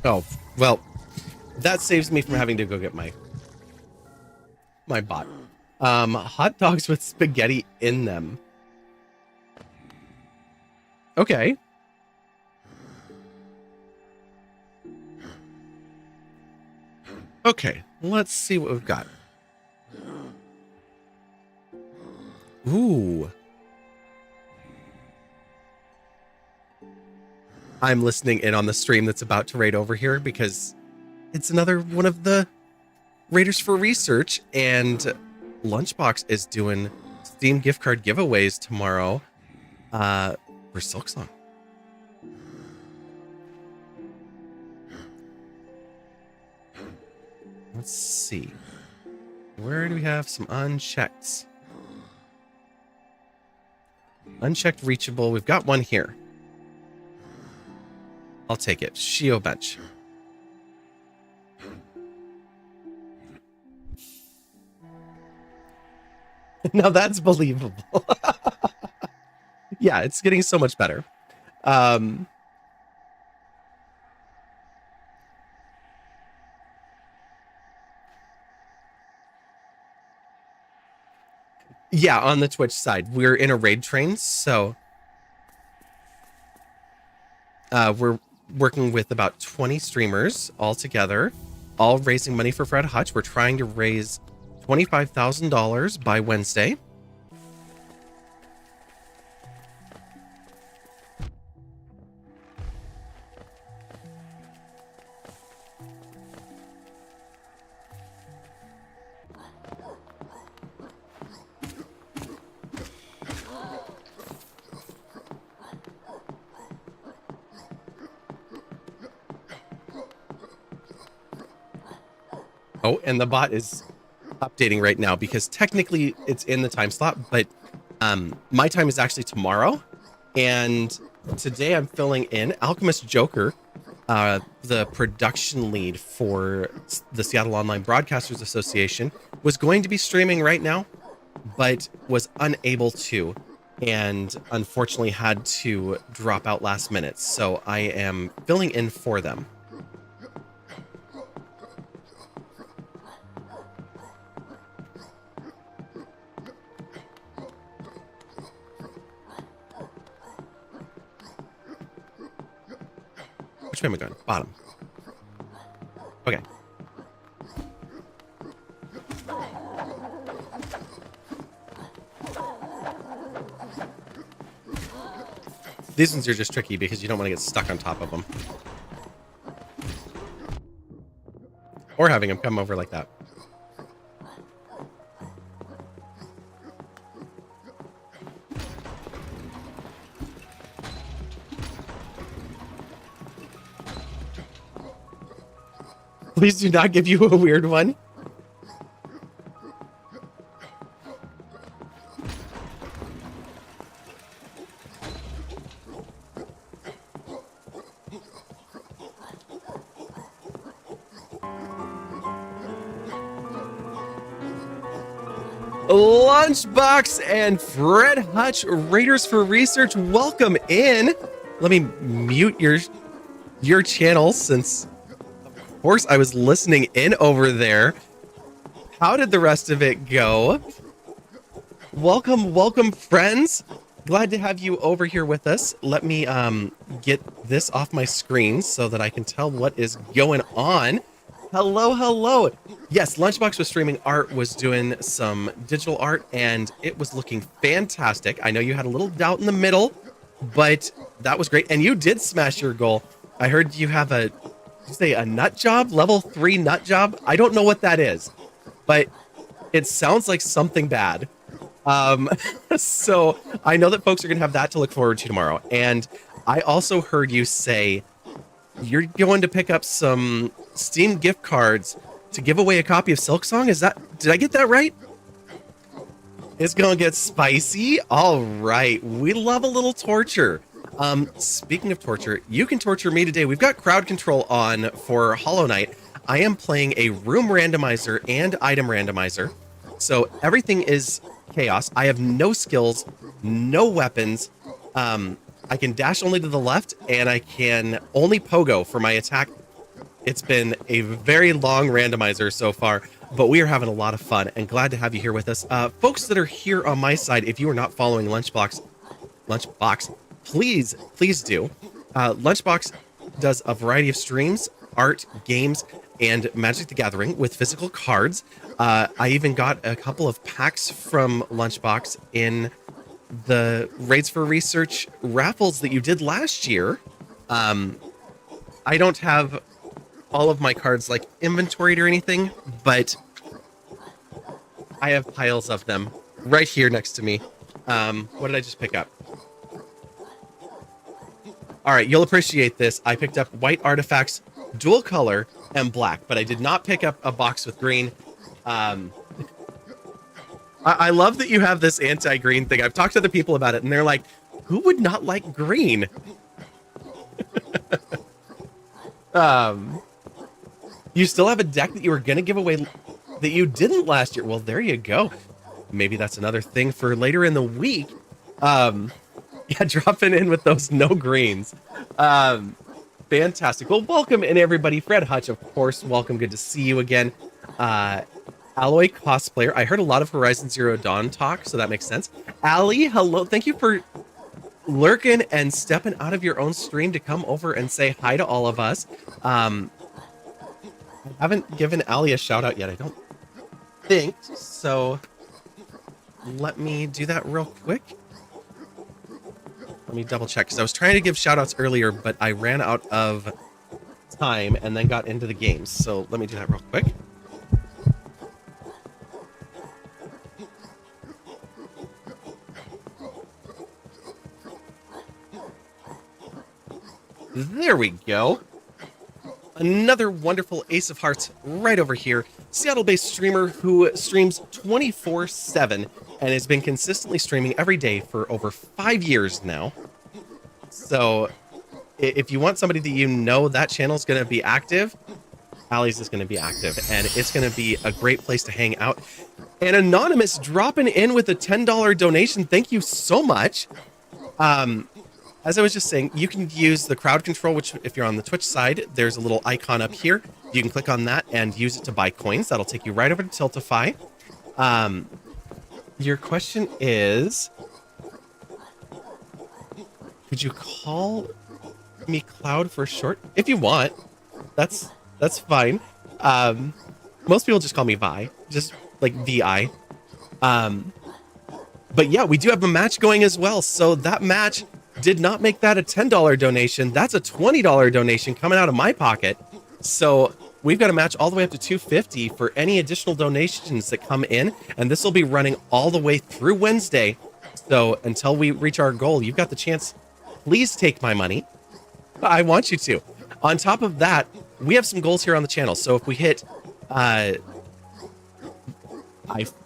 Oh, well, that saves me from having to go get my bot. Hot dogs with spaghetti in them. Okay. Okay, let's see what we've got. Ooh. I'm listening in on the stream that's about to raid over here because it's another one of the Raiders for Research, and Lunchbox is doing Steam gift card giveaways tomorrow for Silksong. Let's see. Where do we have some unchecked? Unchecked reachable. We've got one here. I'll take it. Shio Bench. Now that's believable. Yeah, it's getting so much better. Yeah, on the Twitch side, we're in a raid train, so we're working with about 20 streamers all together, all raising money for Fred Hutch. We're trying to raise $25,000 by Wednesday. Oh, and the bot is updating right now because technically it's in the time slot, but my time is actually tomorrow. And today I'm filling in Alchemist Joker, the production lead for the Seattle Online Broadcasters Association, was going to be streaming right now, but was unable to, and unfortunately had to drop out last minute. So I am filling in for them. Which way am I going? Bottom. Okay. These ones are just tricky because you don't want to get stuck on top of them. Or having them come over like that. Please do not give you a weird one. Lunchbox and Fred Hutch, Raiders for Research, welcome in. Let me mute your channel since, of course, I was listening in over there. How did the rest of it go? Welcome, welcome, friends. Glad to have you over here with us. Let me get this off my screen so that I can tell what is going on. Hello, hello. Yes, Lunchbox was streaming art, was doing some digital art, and it was looking fantastic. I know you had a little doubt in the middle, but that was great. And you did smash your goal. I heard you have did you say a nut job? Level 3 nut job? I don't know what that is, but it sounds like something bad. So I know that folks are going to have that to look forward to tomorrow. And I also heard you say you're going to pick up some Steam gift cards to give away a copy of Silksong. Did I get that right? It's gonna get spicy. All right, we love a little torture. Speaking of torture, you can torture me today. We've got crowd control on for Hollow Knight. I am playing a room randomizer and item randomizer, so everything is chaos. I have no skills, no weapons. I can dash only to the left, and I can only pogo for my attack. It's been a very long randomizer so far, but we are having a lot of fun and glad to have you here with us. Folks that are here on my side, if you are not following Lunchbox, please do. Lunchbox does a variety of streams, art, games, and Magic the Gathering with physical cards. I even got a couple of packs from Lunchbox in the Raids for Research raffles that you did last year. I don't have all of my cards like inventoried or anything, but I have piles of them right here next to me. What did I just pick up? All right, you'll appreciate this. I picked up white artifacts, dual color, and black, but I did not pick up a box with green. I love that you have this anti-green thing. I've talked to other people about it, and they're like, who would not like green? You still have a deck that you were going to give away that you didn't last year. Well, there you go. Maybe that's another thing for later in the week. Yeah, dropping in with those no greens. Fantastic. Well, welcome in, everybody. Fred Hutch, of course. Welcome. Good to see you again. Alloy Cosplayer. I heard a lot of Horizon Zero Dawn talk, so that makes sense. Ali, hello. Thank you for lurking and stepping out of your own stream to come over and say hi to all of us. I haven't given Ali a shout out yet, I don't think, so let me do that real quick. Let me double check, because I was trying to give shout outs earlier, but I ran out of time and then got into the games, so let me do that real quick. There we go. Another wonderful Ace of Hearts right over here. Seattle-based streamer who streams 24/7 and has been consistently streaming every day for over 5 years now. So if you want somebody that you know that channel's going to be active, Allie's is going to be active, and it's going to be a great place to hang out. And Anonymous dropping in with a $10 donation. Thank you so much. As I was just saying, you can use the crowd control, which if you're on the Twitch side, there's a little icon up here. You can click on that and use it to buy coins. That'll take you right over to Tiltify. Your question is, could you call me Cloud for short? If you want, that's fine. Most people just call me Vi, just like VI. But yeah, we do have a match going as well. So that match did not make that a $10 donation. That's a $20 donation coming out of my pocket. So we've got a match all the way up to $250 for any additional donations that come in. And this will be running all the way through Wednesday. So until we reach our goal, you've got the chance. Please take my money. I want you to. On top of that, we have some goals here on the channel. So if we hit, I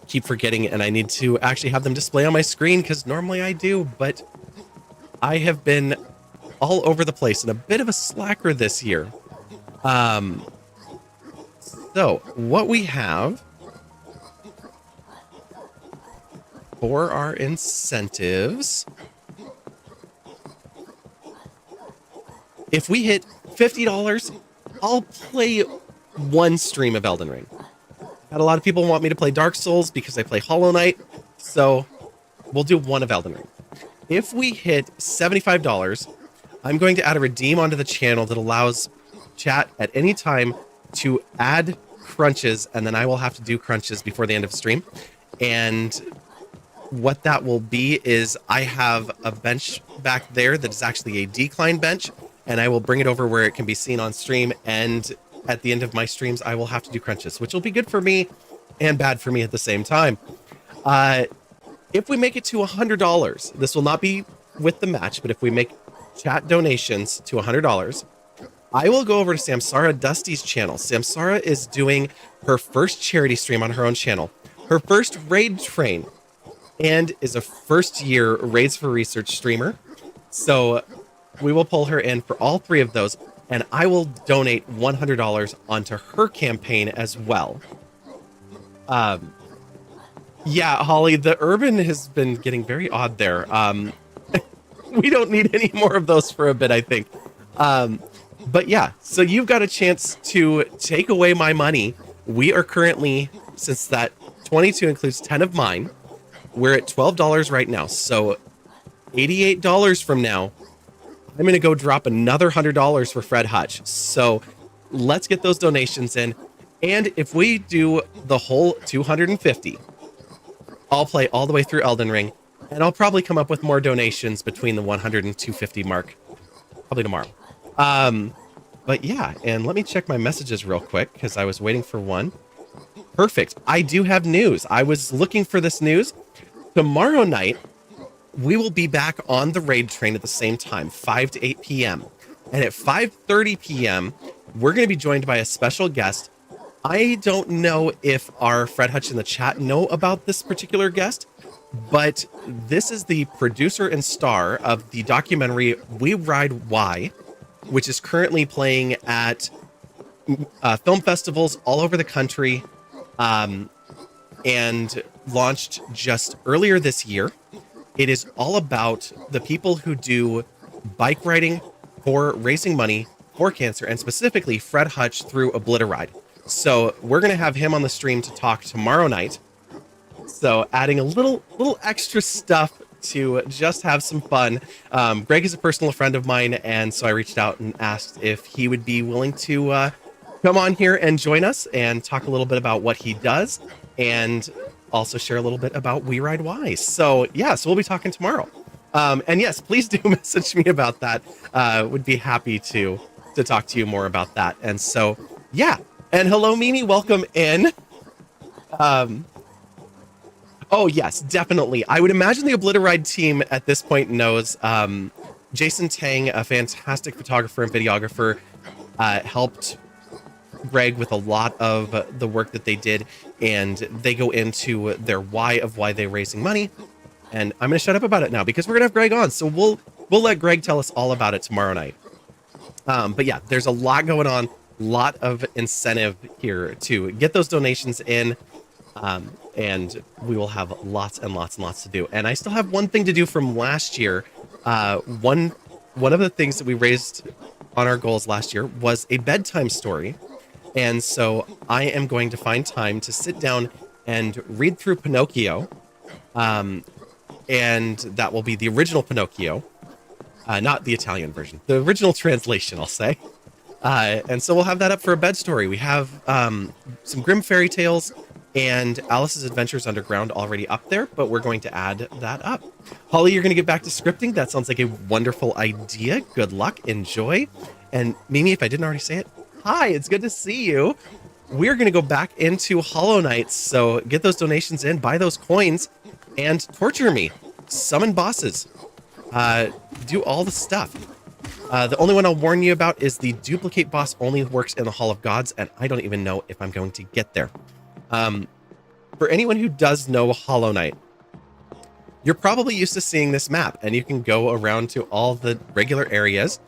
keep forgetting, and I need to actually have them display on my screen because normally I do, but I have been all over the place and a bit of a slacker this year. So what we have for our incentives, if we hit $50, I'll play one stream of Elden Ring. Had a lot of people want me to play Dark Souls because I play Hollow Knight, so we'll do one of Elden Ring. If we hit $75, I'm going to add a redeem onto the channel that allows chat at any time to add crunches, and then I will have to do crunches before the end of stream. And what that will be is I have a bench back there that is actually a decline bench, and I will bring it over where it can be seen on stream, and at the end of my streams, I will have to do crunches, which will be good for me and bad for me at the same time. If we make it to $100, this will not be with the match, but if we make chat donations to $100, I will go over to Samsara Dusty's channel. Samsara is doing her first charity stream on her own channel, her first raid train, and is a first-year Raids for Research streamer. So we will pull her in for all three of those, and I will donate $100 onto her campaign as well. Yeah, Holly, the urban has been getting very odd there. We don't need any more of those for a bit, I think. But yeah, so you've got a chance to take away my money. We are currently, since that 22 includes 10 of mine, we're at $12 right now. So $88 from now, I'm going to go drop another $100 for Fred Hutch. So let's get those donations in. And if we do the whole 250, I'll play all the way through Elden Ring, and I'll probably come up with more donations between the 100 and 250 mark, probably tomorrow. But yeah, and let me check my messages real quick because I was waiting for one. Perfect. I do have news. I was looking for this news. Tomorrow night, we will be back on the raid train at the same time, 5 to 8 p.m. And at 5:30 p.m., we're going to be joined by a special guest. I don't know if our Fred Hutch in the chat know about this particular guest, but this is the producer and star of the documentary We Ride Why, which is currently playing at film festivals all over the country, and launched just earlier this year. It is all about the people who do bike riding for raising money for cancer, and specifically Fred Hutch through Obliteride. So we're going to have him on the stream to talk tomorrow night. So adding a little extra stuff to just have some fun. Greg is a personal friend of mine, and so I reached out and asked if he would be willing to come on here and join us and talk a little bit about what he does, and also share a little bit about We Ride Why. So yeah, so we'll be talking tomorrow. And yes, please do message me about that. Would be happy to talk to you more about that. And so yeah. And hello, Mimi, welcome in. Oh, yes, definitely. I would imagine the Obliteride team at this point knows. Jason Tang, a fantastic photographer and videographer, helped Greg with a lot of the work that they did, and they go into their why of why they're raising money. And I'm going to shut up about it now because we're going to have Greg on. So we'll let Greg tell us all about it tomorrow night. But yeah, there's a lot going on, lot of incentive here to get those donations in. And we will have lots and lots and lots to do. And I still have one thing to do from last year. One of the things that we raised on our goals last year was a bedtime story. And so I am going to find time to sit down and read through Pinocchio. And that will be the original Pinocchio, not the Italian version, the original translation, I'll say. And so we'll have that up for a bed story. We have some Grimm fairy tales and Alice's Adventures Underground already up there, but we're going to add that up. Holly, you're going to get back to scripting. That sounds like a wonderful idea. Good luck. Enjoy. And Mimi, if I didn't already say it, hi, it's good to see you. We're going to go back into Hollow Knight, so get those donations in, buy those coins, and torture me. Summon bosses. Do all the stuff. The only one I'll warn you about is the duplicate boss only works in the Hall of Gods, and I don't even know if I'm going to get there. For anyone who does know Hollow Knight, you're probably used to seeing this map, and you can go around to all the regular areas.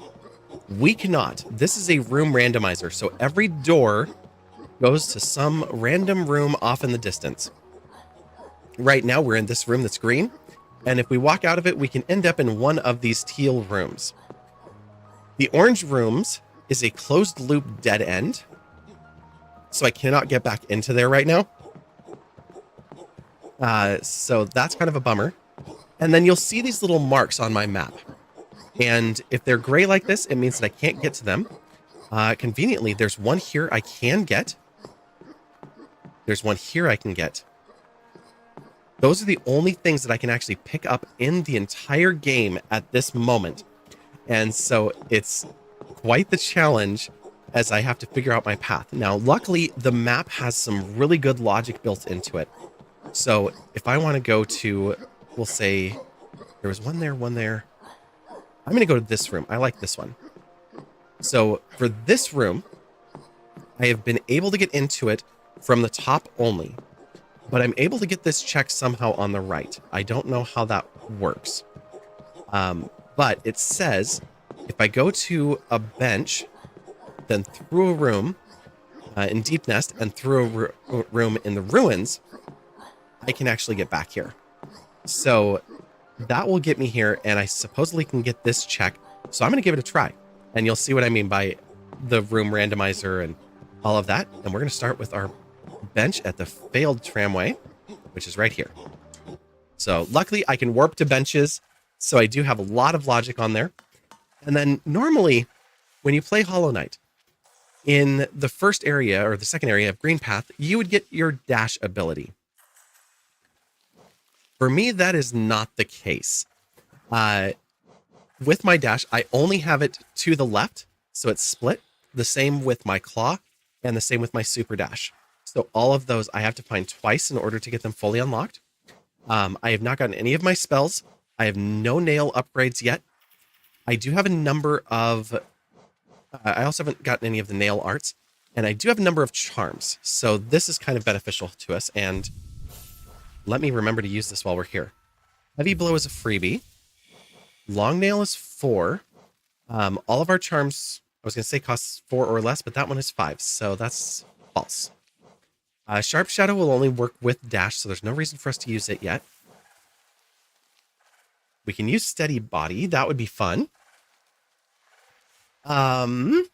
We cannot. This is a room randomizer, so every door goes to some random room off in the distance. Right now, we're in this room that's green, and if we walk out of it, we can end up in one of these teal rooms. The orange rooms is a closed loop dead end, so I cannot get back into there right now. So that's kind of a bummer. And then you'll see these little marks on my map. And if they're gray like this, it means that I can't get to them. Conveniently, there's one here I can get. There's one here I can get. Those are the only things that I can actually pick up in the entire game at this moment. And so it's quite the challenge as I have to figure out my path. Now, luckily, the map has some really good logic built into it. So if I want to go to, we'll say, there was one there, one there. I'm going to go to this room. I like this one. So for this room, I have been able to get into it from the top only. But I'm able to get this check somehow on the right. I don't know how that works. But it says if I go to a bench, then through a room in Deep Nest and through a room in the ruins, I can actually get back here. So that will get me here, and I supposedly can get this check. So I'm going to give it a try, and you'll see what I mean by the room randomizer and all of that. And we're going to start with our bench at the failed tramway, which is right here. So luckily I can warp to benches, so I do have a lot of logic on there. And then normally when you play Hollow Knight, in the first area or the second area of Green Path, you would get your dash ability. For me, that is not the case. With my dash, I only have it to the left, so it's split. The same with my claw and the same with my super dash. So all of those I have to find twice in order to get them fully unlocked. I have not gotten any of my spells. I have no nail upgrades yet. I do have a number of... I also haven't gotten any of the nail arts. And I do have a number of charms. So this is kind of beneficial to us. And let me remember to use this while we're here. Heavy Blow is a freebie. Long Nail is 4. All of our charms, I was going to say costs 4 or less, but that one is 5. So that's false. Sharp Shadow will only work with dash, so there's no reason for us to use it yet. We can use Steady Body. That would be fun. Thud,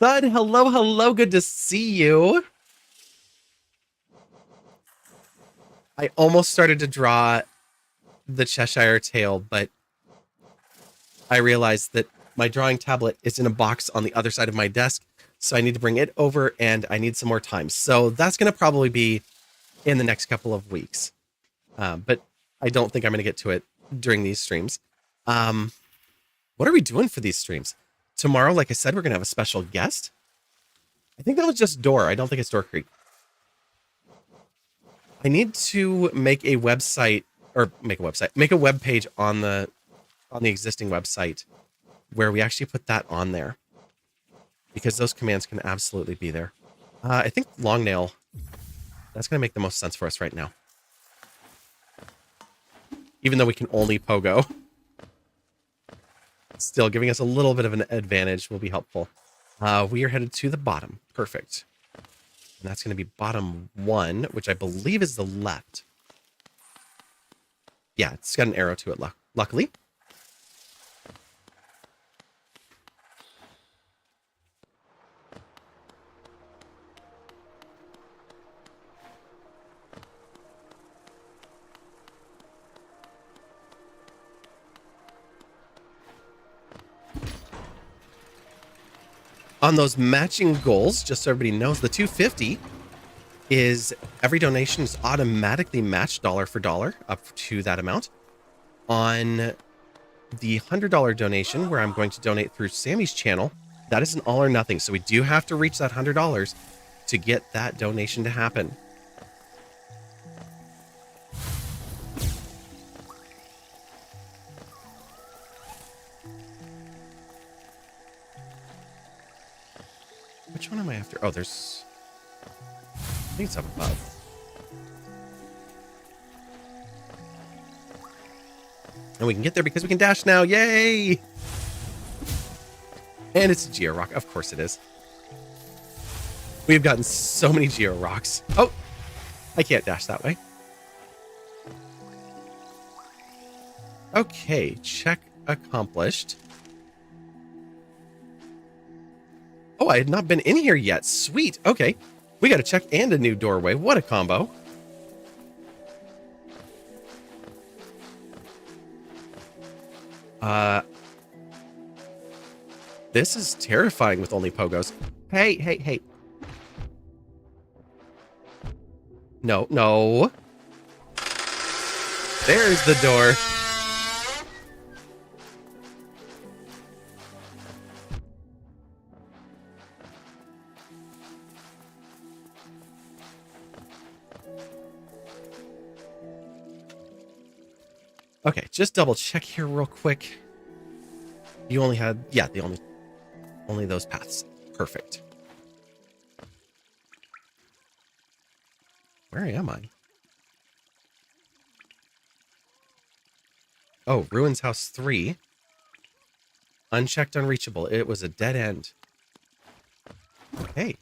hello, hello. Good to see you. I almost started to draw the Cheshire Tail, but I realized that my drawing tablet is in a box on the other side of my desk, so I need to bring it over, and I need some more time. So that's going to probably be in the next couple of weeks. But I don't think I'm going to get to it during these streams. What are we doing for these streams? Tomorrow, like I said, we're going to have a special guest. I think that was just Door. I don't think it's Door Creek. I need to make a website, or make a web page on the existing website where we actually put that on there, because those commands can absolutely be there. I think long nail. That's going to make the most sense for us right now. Even though we can only pogo. Still, giving us a little bit of an advantage will be helpful. We are headed to the bottom. Perfect. And that's going to be bottom 1, which I believe is the left. Yeah, it's got an arrow to it, luckily. On those matching goals, just so everybody knows, the 250 is every donation is automatically matched dollar for dollar up to that amount. On the $100 donation, where I'm going to donate through Sammy's channel, that is an all or nothing. So we do have to reach that $100 to get that donation to happen. Which one am I after? Oh, there's... I think it's up above. And we can get there because we can dash now. Yay! And it's a Geo Rock. Of course it is. We've gotten so many Geo Rocks. Oh! I can't dash that way. Okay, check accomplished. Oh, I had not been in here yet. Sweet. Okay. We got a check and a new doorway. What a combo. This is terrifying with only pogos. Hey, hey, hey. No, no. There's the door. Okay, just double check here real quick. You only had, yeah, only those paths. Perfect. Where am I? Oh, Ruins House 3. Unchecked, unreachable. It was a dead end. Okay.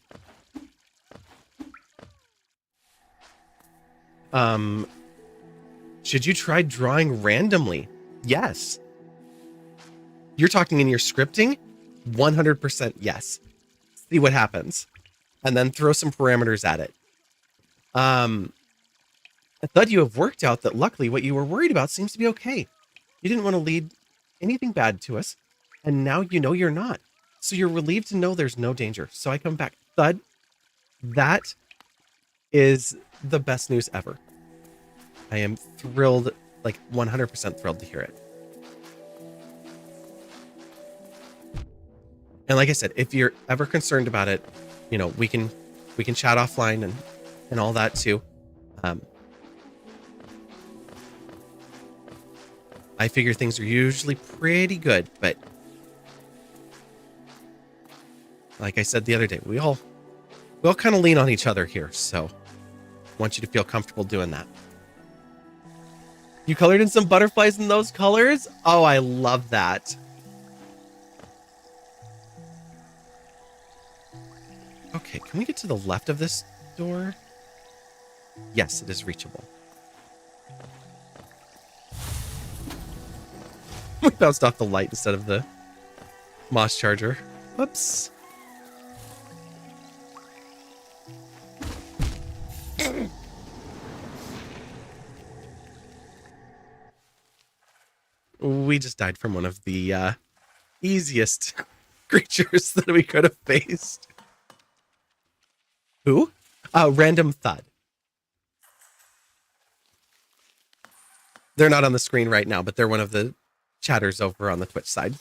Should you try drawing randomly? Yes. You're talking in your scripting? 100% yes. See what happens. And then throw some parameters at it. I thought you have worked out that luckily what you were worried about seems to be okay. You didn't want to lead anything bad to us. And now you know you're not. So you're relieved to know there's no danger. So I come back. Thud, that is the best news ever. I am thrilled, like 100% thrilled to hear it. And like I said, if you're ever concerned about it, you know, we can chat offline and all that too. I figure things are usually pretty good, but like I said the other day, we all kind of lean on each other here, so I want you to feel comfortable doing that. You colored in some butterflies in those colors? Oh, I love that. Okay, can we get to the left of this door? Yes, it is reachable. We bounced off the light instead of the moss charger. Whoops. We just died from one of the easiest creatures that we could have faced. Who? Random Thud. They're not on the screen right now, but they're one of the chatters over on the Twitch side.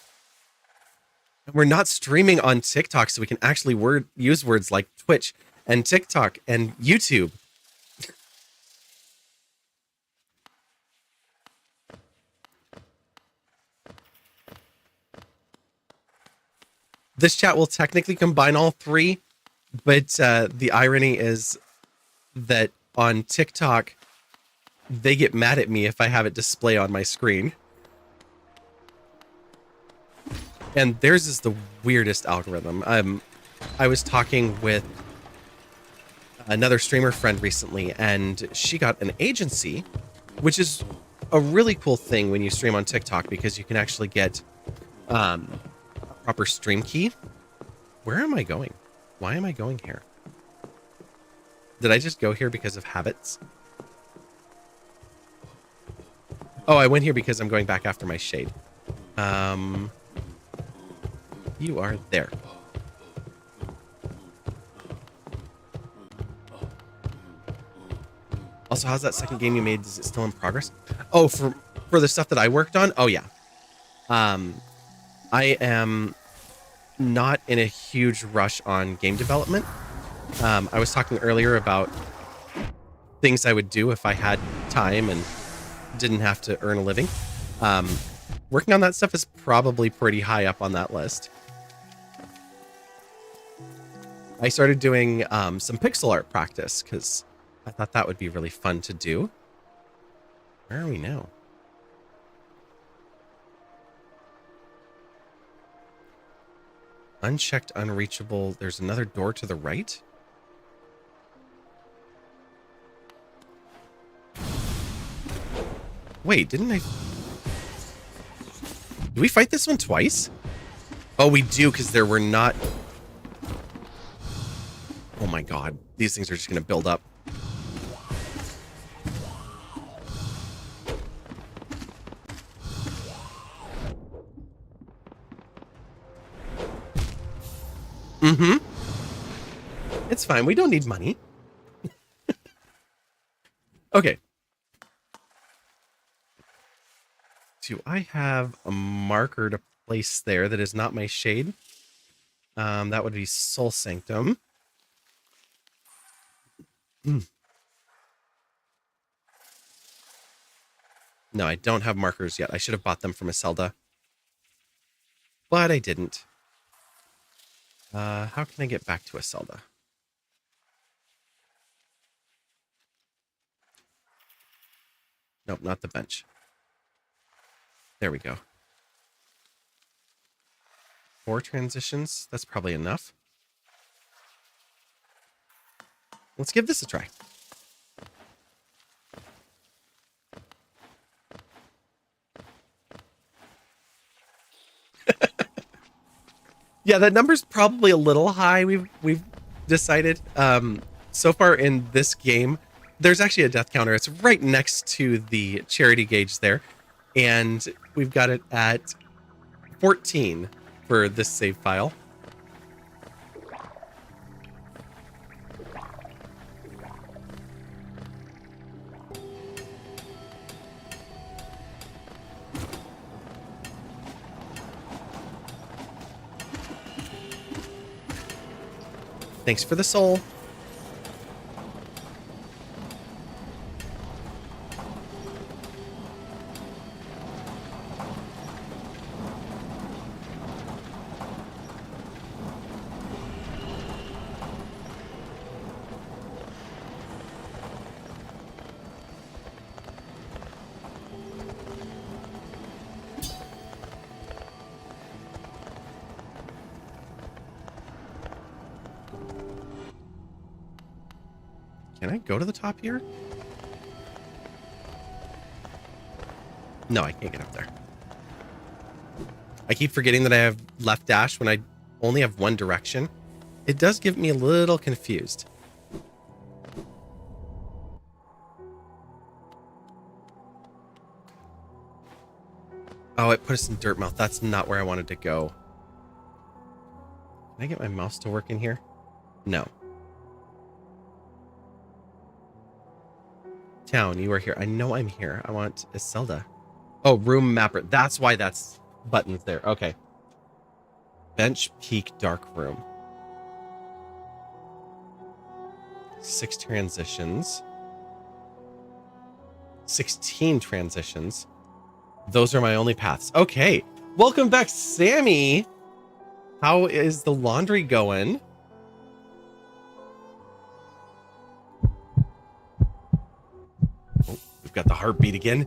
And we're not streaming on TikTok, so we can actually use words like Twitch and TikTok and YouTube. This chat will technically combine all three, But the irony is that on TikTok, they get mad at me if I have it display on my screen. And theirs is the weirdest algorithm. I was talking with another streamer friend recently, and she got an agency, which is a really cool thing when you stream on TikTok because you can actually get a proper stream key. Where am I going? Why am I going here? Did I just go here because of habits? Oh, I went here because I'm going back after my shade. You are there. Also, how's that second game you made? Is it still in progress? Oh, for the stuff that I worked on? Oh, yeah. I am not in a huge rush on game development. I was talking earlier about things I would do if I had time and didn't have to earn a living. Working on that stuff is probably pretty high up on that list. I started doing some pixel art practice because I thought that would be really fun to do. Where are we now? Unchecked, unreachable. There's another door to the right. Wait, didn't I... Did we fight this one twice? Oh, we do, because there were not... Oh my god. These things are just going to build up. Mm-hmm. It's fine. We don't need money. Okay. Do I have a marker to place there that is not my shade? That would be Soul Sanctum. No, I don't have markers yet. I should have bought them from Iselda. But I didn't. How can I get back to Iselda? Nope, not the bench. There we go. 4 transitions. That's probably enough. Let's give this a try. Yeah, that number's probably a little high. We've decided. So far in this game, there's actually a death counter. It's right next to the charity gauge there, and we've got it at 14 for this save file. Thanks for the soul. Can I go to the top here? No, I can't get up there. I keep forgetting that I have left dash when I only have one direction. It does get me a little confused. Oh, it put us in Dirtmouth. That's not where I wanted to go. Can I get my mouse to work in here? No. Town, you are here. I know I'm here. I want Iselda. Oh, room mapper. That's why that's buttons there. Okay. Bench, peak, dark room. 6 transitions. 16 transitions. Those are my only paths. Okay. Welcome back, Sammy. How is the laundry going? We've got the heartbeat again.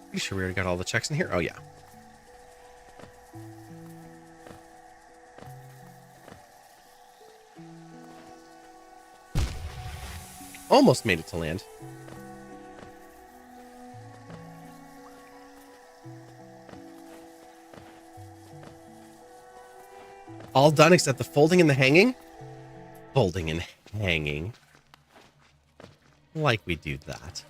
Pretty sure we already got all the checks in here. Oh, yeah. Almost made it to land. All done except the folding and the hanging? Folding and hanging. Like we do that.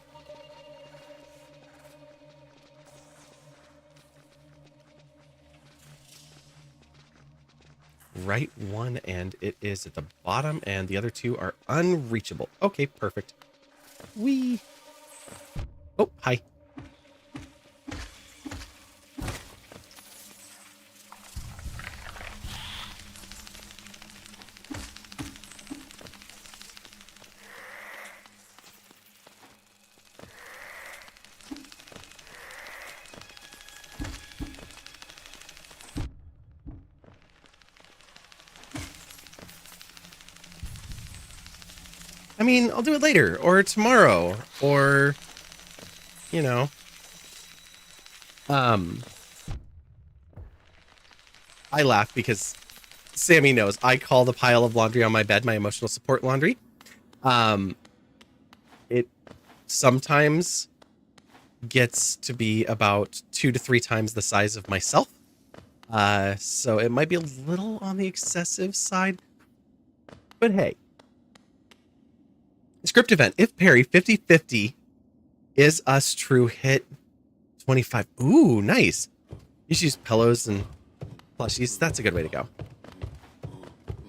Right one, and it is at the bottom, and the other two are unreachable. Okay, perfect. Whee! Oh, hi. I mean, I'll do it later, or tomorrow, or, you know. I laugh because Sammy knows I call the pile of laundry on my bed my emotional support laundry. It sometimes gets to be about 2 to 3 times the size of myself. So it might be a little on the excessive side, but hey. Script event. If parry 50-50 is us true hit 25. Ooh, nice. You should use pillows and plushies. That's a good way to go.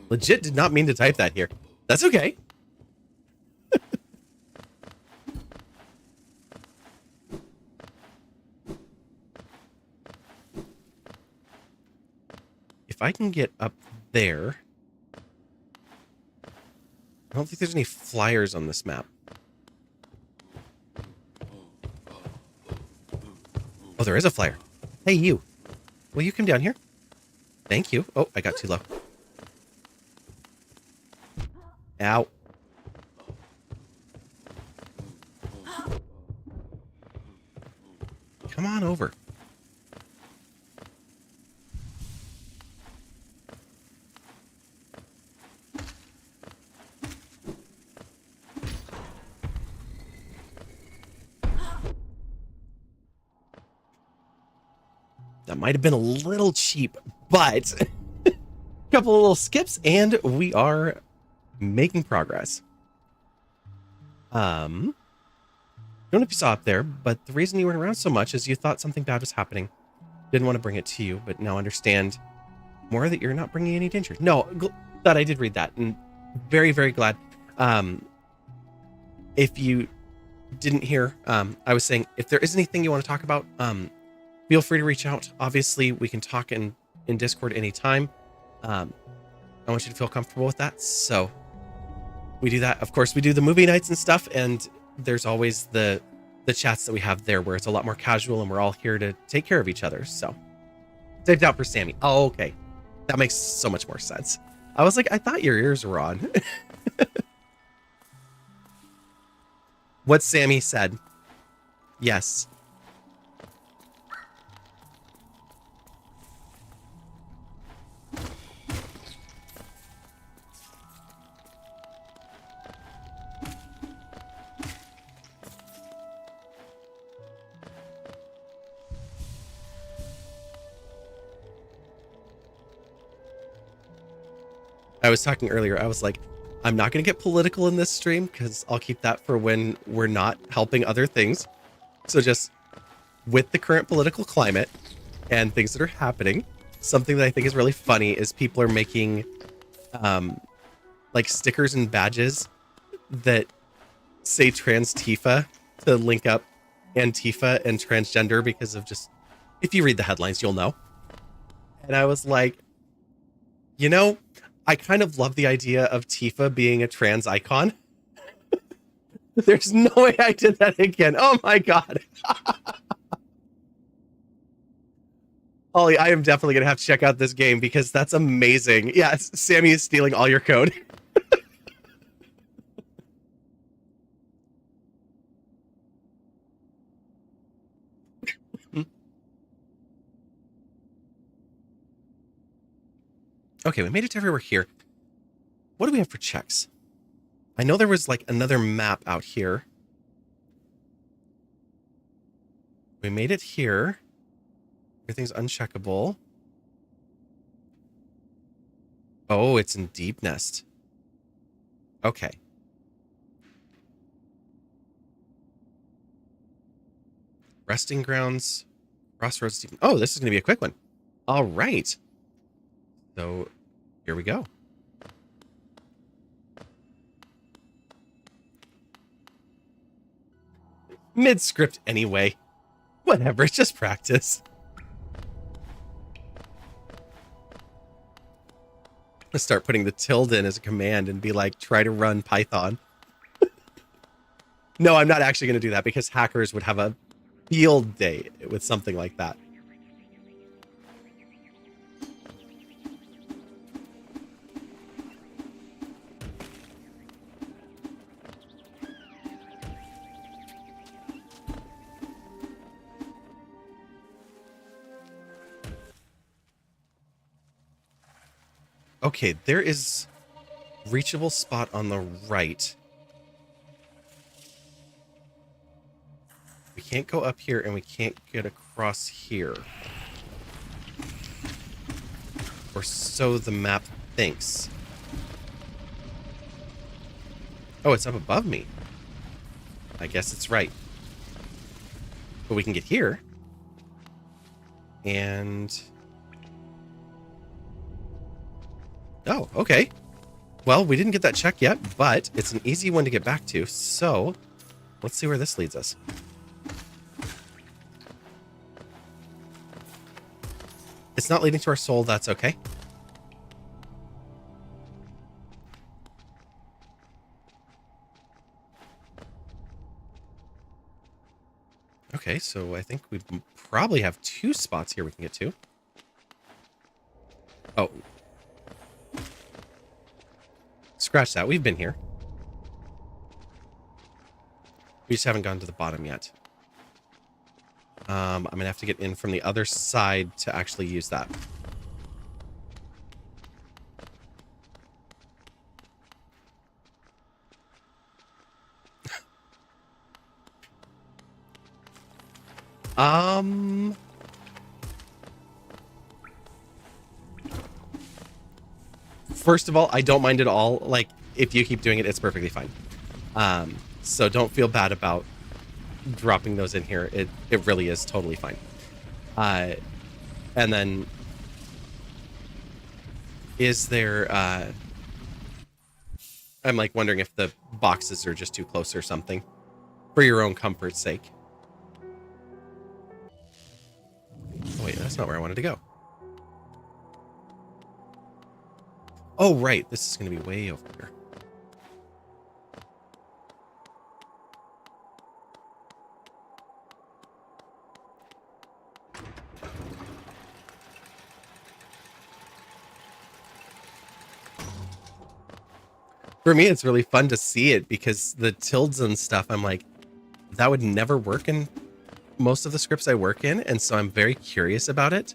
Legit did not mean to type that here. That's okay. If I can get up there. I don't think there's any flyers on this map. Oh, there is a flyer. Hey, you. Will you come down here? Thank you. Oh, I got too low. Ow. Come on over. That might have been a little cheap, but a couple of little skips and we are making progress. Don't know if you saw up there, but the reason you weren't around so much is you thought something bad was happening. Didn't want to bring it to you, but now understand more that you're not bringing any danger. No, glad I did read that, and very, very glad. If you didn't hear, I was saying, if there is anything you want to talk about, feel free to reach out. Obviously, we can talk in Discord anytime. I want you to feel comfortable with that. So we do that. Of course, we do the movie nights and stuff, and there's always the chats that we have there where it's a lot more casual and we're all here to take care of each other. So typed out for Sammy. Oh, okay. That makes so much more sense. I was like, I thought your ears were on. What Sammy said. Yes. I was talking earlier, I was like, I'm not going to get political in this stream because I'll keep that for when we're not helping other things. So just with the current political climate and things that are happening, something that I think is really funny is people are making like stickers and badges that say trans Tifa to link up Antifa and transgender because of just, if you read the headlines, you'll know. And I was like, you know, I kind of love the idea of Tifa being a trans icon. There's no way I did that again. Oh my god. Ollie, I am definitely going to have to check out this game because that's amazing. Yeah, Sammy is stealing all your code. Okay, we made it to everywhere here. What do we have for checks? I know there was like another map out here. We made it here. Everything's uncheckable. Oh, it's in Deep Nest. Okay. Resting grounds. Crossroads. Deep... Oh, this is going to be a quick one. All right. So, here we go. Mid-script anyway. Whatever, it's just practice. Let's start putting the tilde in as a command and be like, try to run Python. No, I'm not actually going to do that because hackers would have a field day with something like that. Okay, there is reachable spot on the right. We can't go up here and we can't get across here. Or so the map thinks. Oh, it's up above me. I guess it's right. But we can get here. And... oh, okay. Well, we didn't get that check yet, but it's an easy one to get back to. So, let's see where this leads us. It's not leading to our soul, that's okay. Okay, so I think we probably have 2 spots here we can get to. Oh. Scratch that, we've been here. We just haven't gone to the bottom yet. I'm gonna have to get in from the other side to actually use that. First of all, I don't mind at all. Like, if you keep doing it, it's perfectly fine. So don't feel bad about dropping those in here. It really is totally fine. And then is there I'm like wondering if the boxes are just too close or something for your own comfort's sake. Oh wait, that's not where I wanted to go. Oh right, this is going to be way over here. For me, it's really fun to see it because the tildes and stuff, I'm like, that would never work in most of the scripts I work in, and so I'm very curious about it.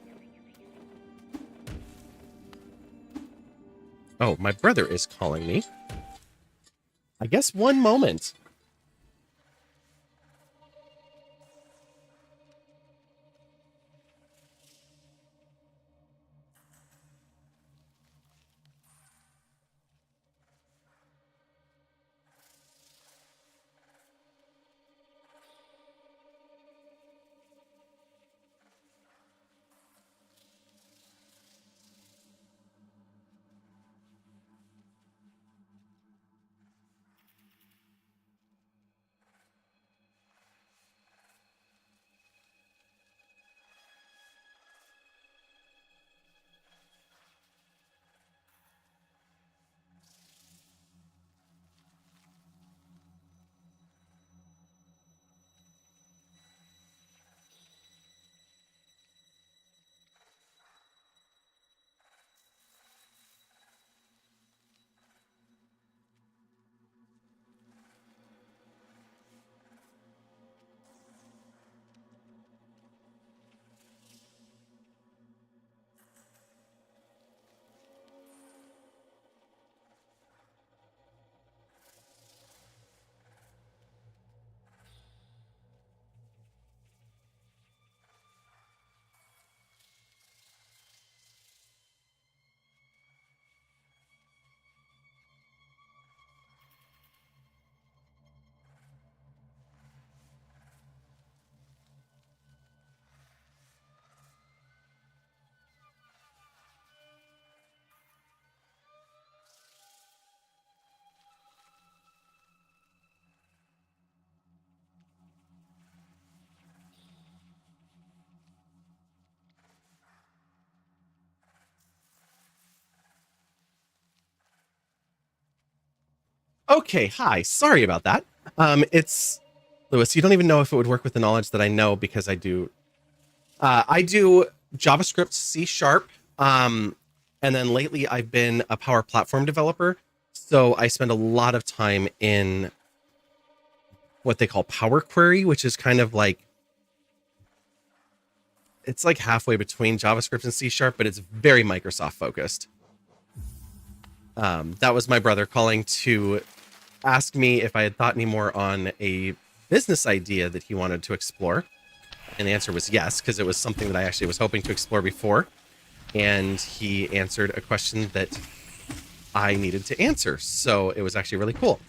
Oh, my brother is calling me. I guess one moment. Okay, hi. Sorry about that. It's Lewis. You don't even know if it would work with the knowledge that I know because I do JavaScript, C Sharp, and then lately I've been a Power Platform developer. So I spend a lot of time in what they call Power Query, which is kind of like it's like halfway between JavaScript and C Sharp, but it's very Microsoft focused. That was my brother calling to ask me if I had thought any more on a business idea that he wanted to explore. And the answer was yes, because it was something that I actually was hoping to explore before. And he answered a question that I needed to answer. So it was actually really cool.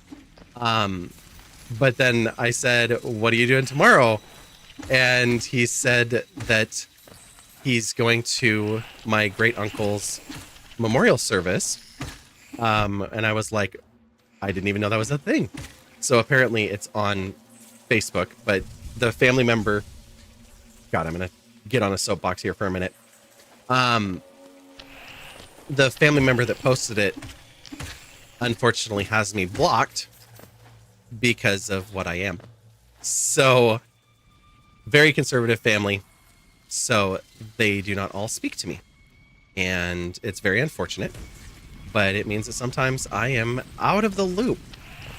But then I said, "What are you doing tomorrow?" And he said that he's going to my great uncle's memorial service. And I was like, I didn't even know that was a thing. So apparently it's on Facebook, but the family member, God, I'm going to get on a soapbox here for a minute. The family member that posted it, unfortunately, has me blocked because of what I am. So, very conservative family. So, they do not all speak to me. And it's very unfortunate. But it means that sometimes I am out of the loop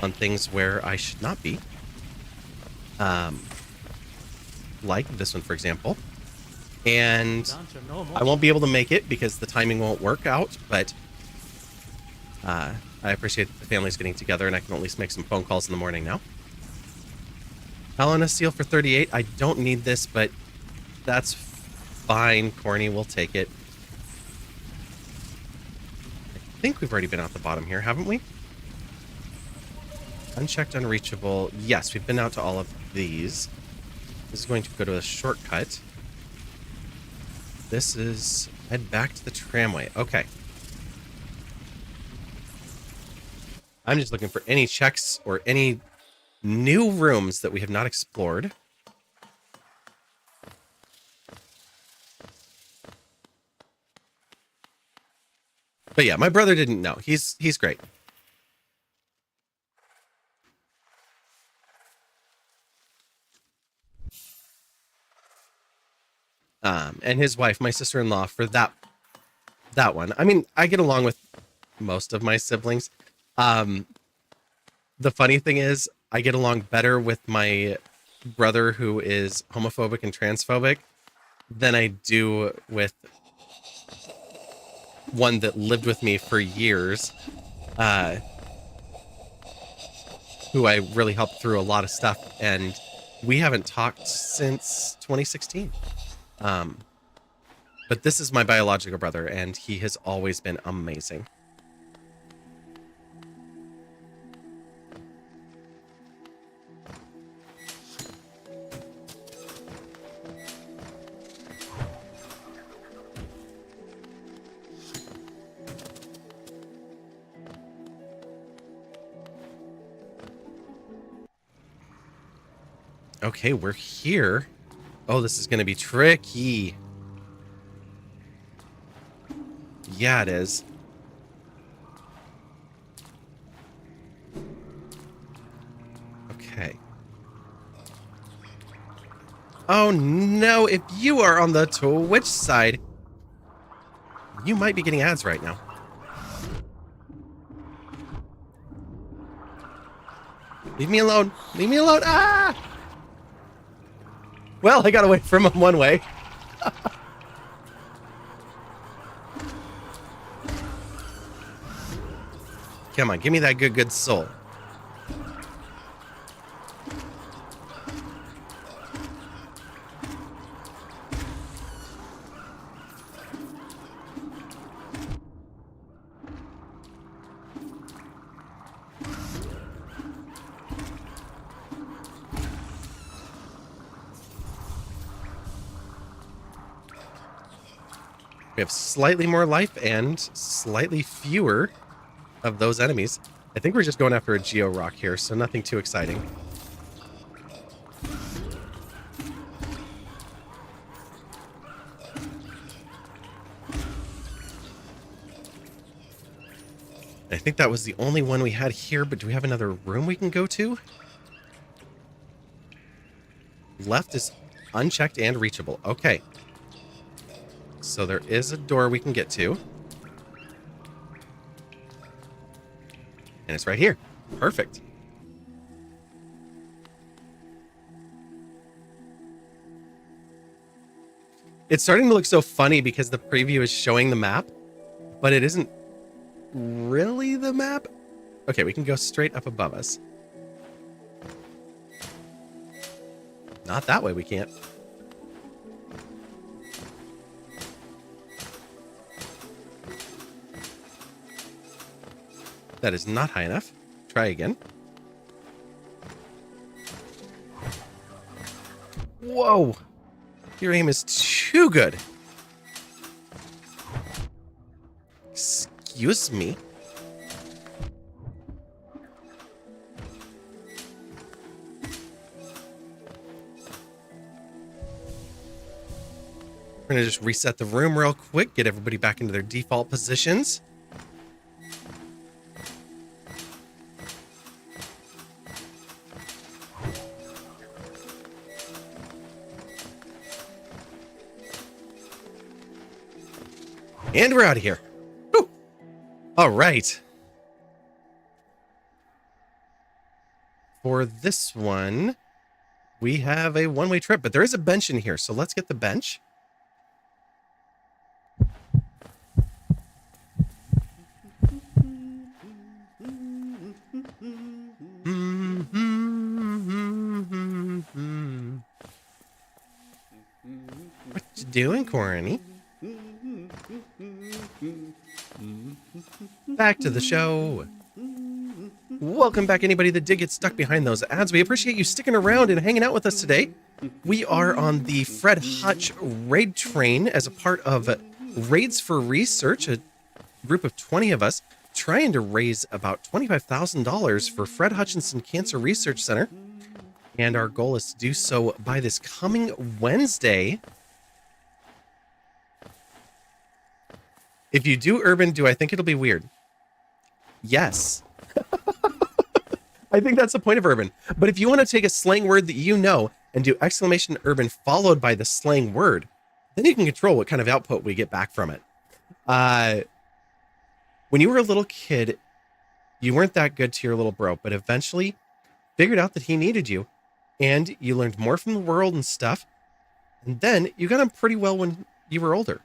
on things where I should not be. Like this one, for example. And I won't be able to make it because the timing won't work out, but I appreciate that the family's getting together and I can at least make some phone calls in the morning now. Helena Seal for 38. I don't need this, but that's fine. Corny, we'll take it. I think we've already been out the bottom here, haven't we? Unchecked, unreachable. Yes, we've been out to all of these. This is going to go to a shortcut. This is head back to the tramway. Okay. I'm just looking for any checks or any new rooms that we have not explored. But yeah, my brother didn't know. He's great. And his wife, my sister-in-law, for that one. I mean, I get along with most of my siblings. The funny thing is, I get along better with my brother who is homophobic and transphobic than I do with one that lived with me for years, who I really helped through a lot of stuff, and we haven't talked since 2016. But this is my biological brother, and he has always been amazing. Okay, we're here. Oh, this is going to be tricky. Yeah, it is. Okay. Oh no, if you are on the Twitch side, you might be getting ads right now. Leave me alone. Leave me alone. Ah! Well, I got away from him one way. Come on, give me that good soul. We have slightly more life and slightly fewer of those enemies. I think we're just going after a Geo Rock here, so nothing too exciting. I think that was the only one we had here, but do we have another room we can go to? Left is unchecked and reachable. Okay. So there is a door we can get to. And it's right here. Perfect. It's starting to look so funny because the preview is showing the map, but it isn't really the map. Okay, we can go straight up above us. Not that way, we can't. That is not high enough. Try again. Whoa! Your aim is too good. Excuse me. We're going to just reset the room real quick, get everybody back into their default positions. And we're out of here. Whew. All right. For this one, we have a one-way trip, but there is a bench in here, so let's get the bench. What you doing, Corny? Back to the show. Welcome back, anybody that did get stuck behind those ads. We appreciate you sticking around and hanging out with us today. We are on the Fred Hutch raid train as a part of Raids for Research, a group of 20 of us trying to raise about $25,000 for Fred Hutchinson Cancer Research Center. And our goal is to do so by this coming Wednesday. If you do Urban, do I think it'll be weird? Yes. I think that's the point of Urban. But if you want to take a slang word that you know and do exclamation Urban followed by the slang word, then you can control what kind of output we get back from it. When you were a little kid, you weren't that good to your little bro, but eventually figured out that he needed you, and you learned more from the world and stuff, and then you got him pretty well when you were older.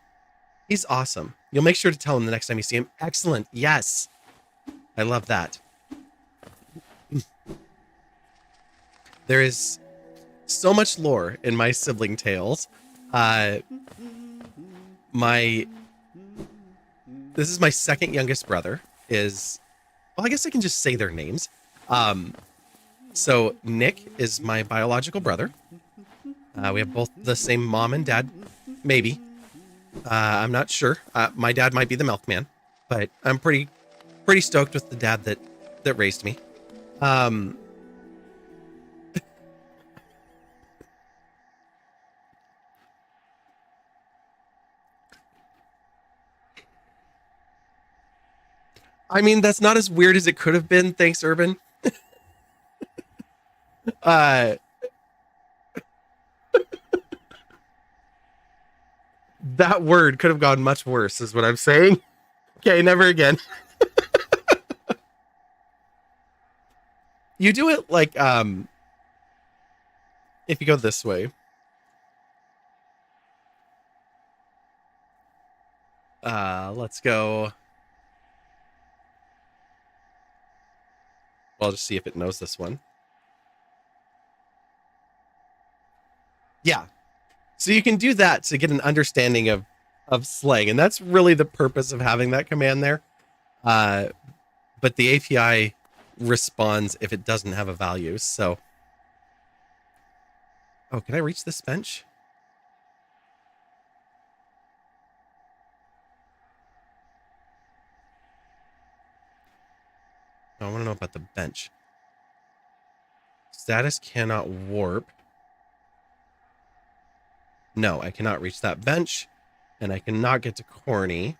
He's awesome. You'll make sure to tell him the next time you see him. Excellent. Yes. I love that. There is so much lore in my sibling tales. This is my second youngest brother. Well, I guess I can just say their names. So Nick is my biological brother. We have both the same mom and dad, maybe. I'm not sure. My dad might be the milkman, but I'm pretty stoked with the dad that raised me. I mean, that's not as weird as it could have been. Thanks, Urban. That word could have gone much worse, is what I'm saying. Okay, never again. You do it like, if you go this way. Let's go. I'll just see if it knows this one. Yeah. So you can do that to get an understanding of slang, and that's really the purpose of having that command there. But the API responds if it doesn't have a value. So, oh, can I reach this bench? I want to know about the bench. Status cannot warp. No, I cannot reach that bench, and I cannot get to Corny.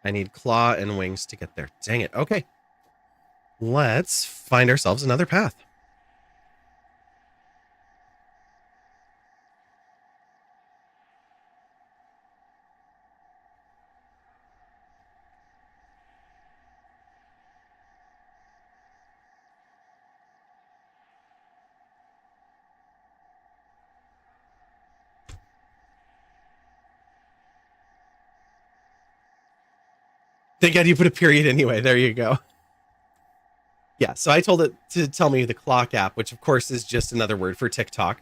I need claw and wings to get there. Dang it. Okay. Let's find ourselves another path. Thank God you put a period anyway. There you go. Yeah, so I told it to tell me the clock app, which of course is just another word for TikTok.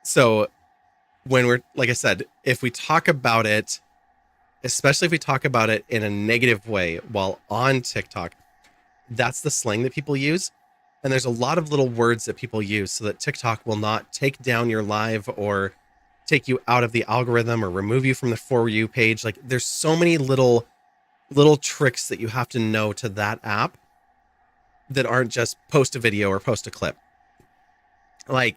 So when we're, like I said, if we talk about it, especially if we talk about it in a negative way while on TikTok, that's the slang that people use. And there's a lot of little words that people use so that TikTok will not take down your live or take you out of the algorithm or remove you from the For You page. Like there's so many little tricks that you have to know to that app that aren't just post a video or post a clip. Like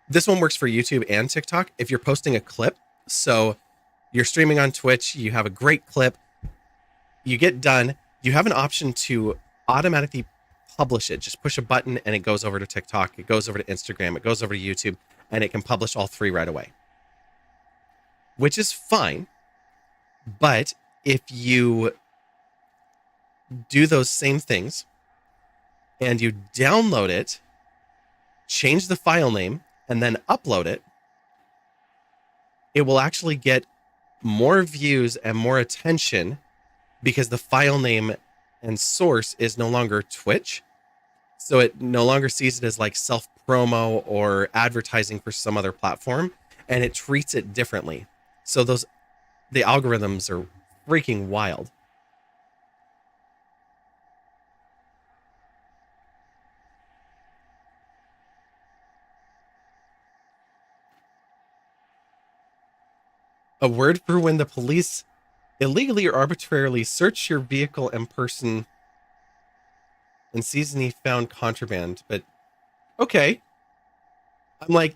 this one works for YouTube and TikTok. If you're posting a clip, so you're streaming on Twitch, you have a great clip, you get done, you have an option to automatically publish it. Just push a button and it goes over to TikTok, it goes over to Instagram, it goes over to YouTube, and it can publish all three right away, which is fine. But if you do those same things and you download it, change the file name, and then upload it, it will actually get more views and more attention because the file name and source is no longer Twitch. So it no longer sees it as like self promo or advertising for some other platform, and it treats it differently. So the algorithms are freaking wild. A word for when the police illegally or arbitrarily search your vehicle and person and sees any found contraband. But okay. I'm like,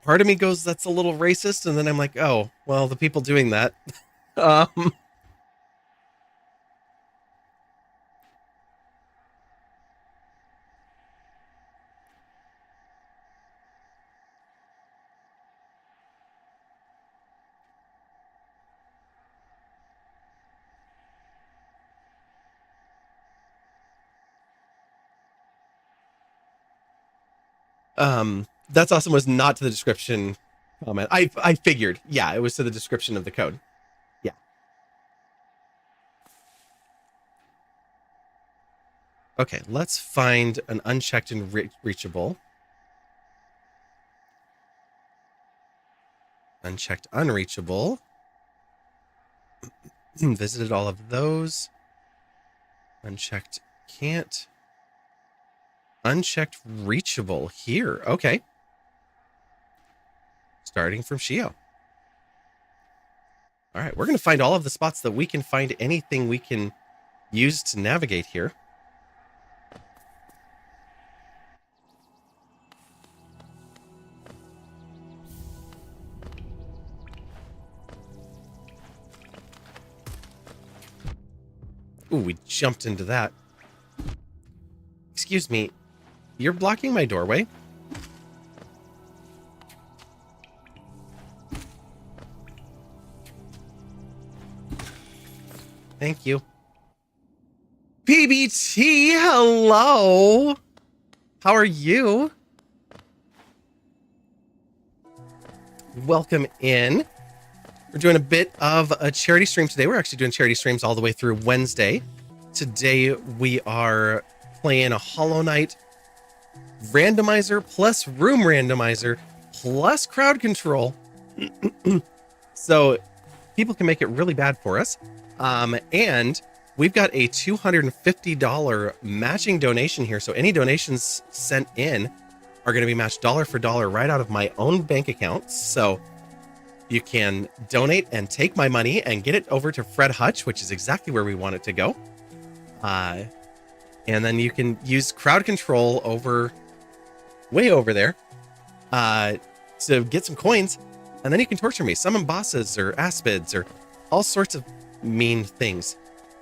part of me goes, that's a little racist. And then I'm like, oh, well, the people doing that. That's awesome was not to the description comment. I figured. Yeah, it was to the description of the code. Yeah. Okay, let's find an unchecked and reachable. Unchecked, unreachable. Visited all of those. Unchecked, can't. Unchecked, reachable here. Okay. Starting from Shio. All right, we're going to find all of the spots that we can find anything we can use to navigate here. Ooh, we jumped into that. Excuse me, you're blocking my doorway? Thank you. PBT, hello! How are you? Welcome in. We're doing a bit of a charity stream today. We're actually doing charity streams all the way through Wednesday. Today we are playing a Hollow Knight randomizer plus room randomizer plus crowd control. So people can make it really bad for us. And we've got a $250 matching donation here. So any donations sent in are going to be matched dollar for dollar right out of my own bank account. So you can donate and take my money and get it over to Fred Hutch, which is exactly where we want it to go. And then you can use crowd control way over there to get some coins. And then you can torture me, summon bosses or aspids or all sorts of mean things,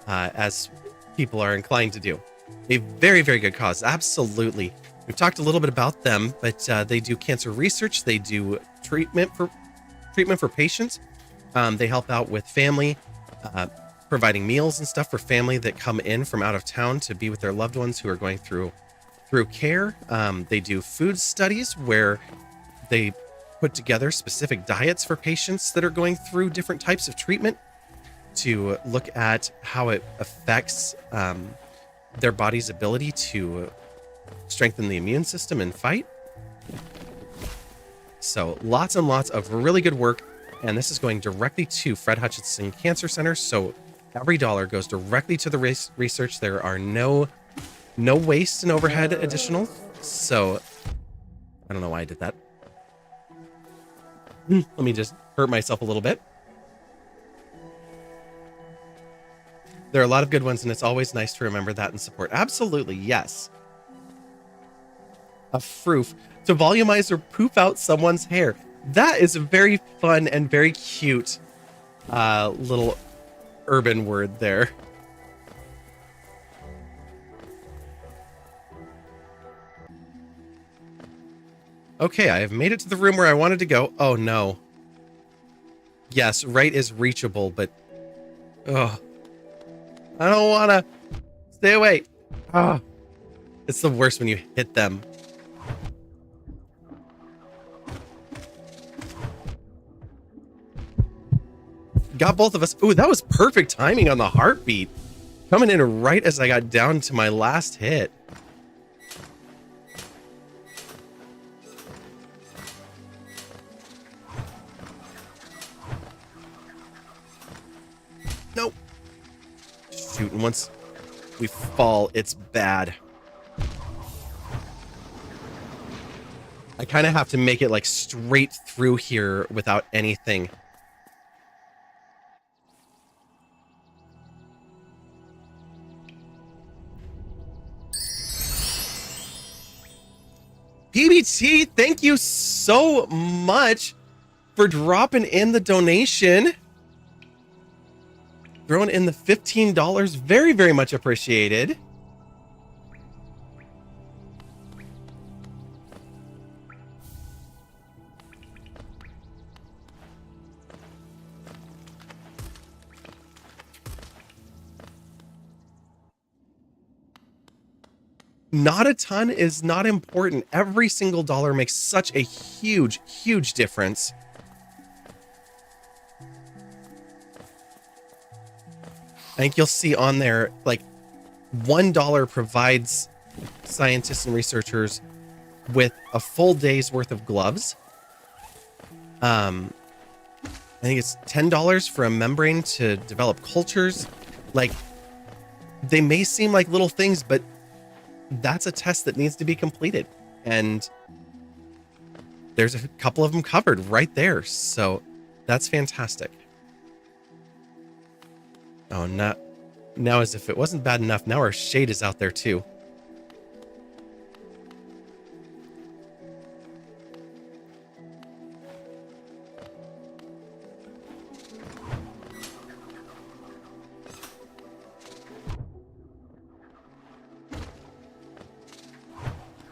as people are inclined to do. A very, very good cause. Absolutely. We've talked a little bit about them, but they do cancer research. They do treatment for patients. They help out with family, providing meals and stuff for family that come in from out of town to be with their loved ones who are going through care. They do food studies where they put together specific diets for patients that are going through different types of treatment to look at how it affects their body's ability to strengthen the immune system and fight. So lots and lots of really good work. And this is going directly to Fred Hutchinson Cancer Center. So every dollar goes directly to the research. There are no waste and overhead additional. So I don't know why I did that. Let me just hurt myself a little bit. There are a lot of good ones, and it's always nice to remember that and support. Absolutely, yes. A froof to volumize or poof out someone's hair. That is a very fun and very cute little urban word there. Okay, I have made it to the room where I wanted to go. Oh no. Yes, right is reachable, but oh, I don't want to. Stay away. Ah, it's the worst when you hit them. Got both of us. Ooh, that was perfect timing on the heartbeat. Coming in right as I got down to my last hit. Nope. Shoot, and once we fall, it's bad. I kind of have to make it like straight through here without anything. PBT, thank you so much for dropping in the donation. Throwing in the $15. Very, very much appreciated. Not a ton is not important. Every single dollar makes such a huge, huge difference. I think you'll see on there, like, $1 provides scientists and researchers with a full day's worth of gloves. I think it's $10 for a membrane to develop cultures. Like, they may seem like little things, but that's a test that needs to be completed. And there's a couple of them covered right there. So that's fantastic. Oh, now as if it wasn't bad enough, now our shade is out there too.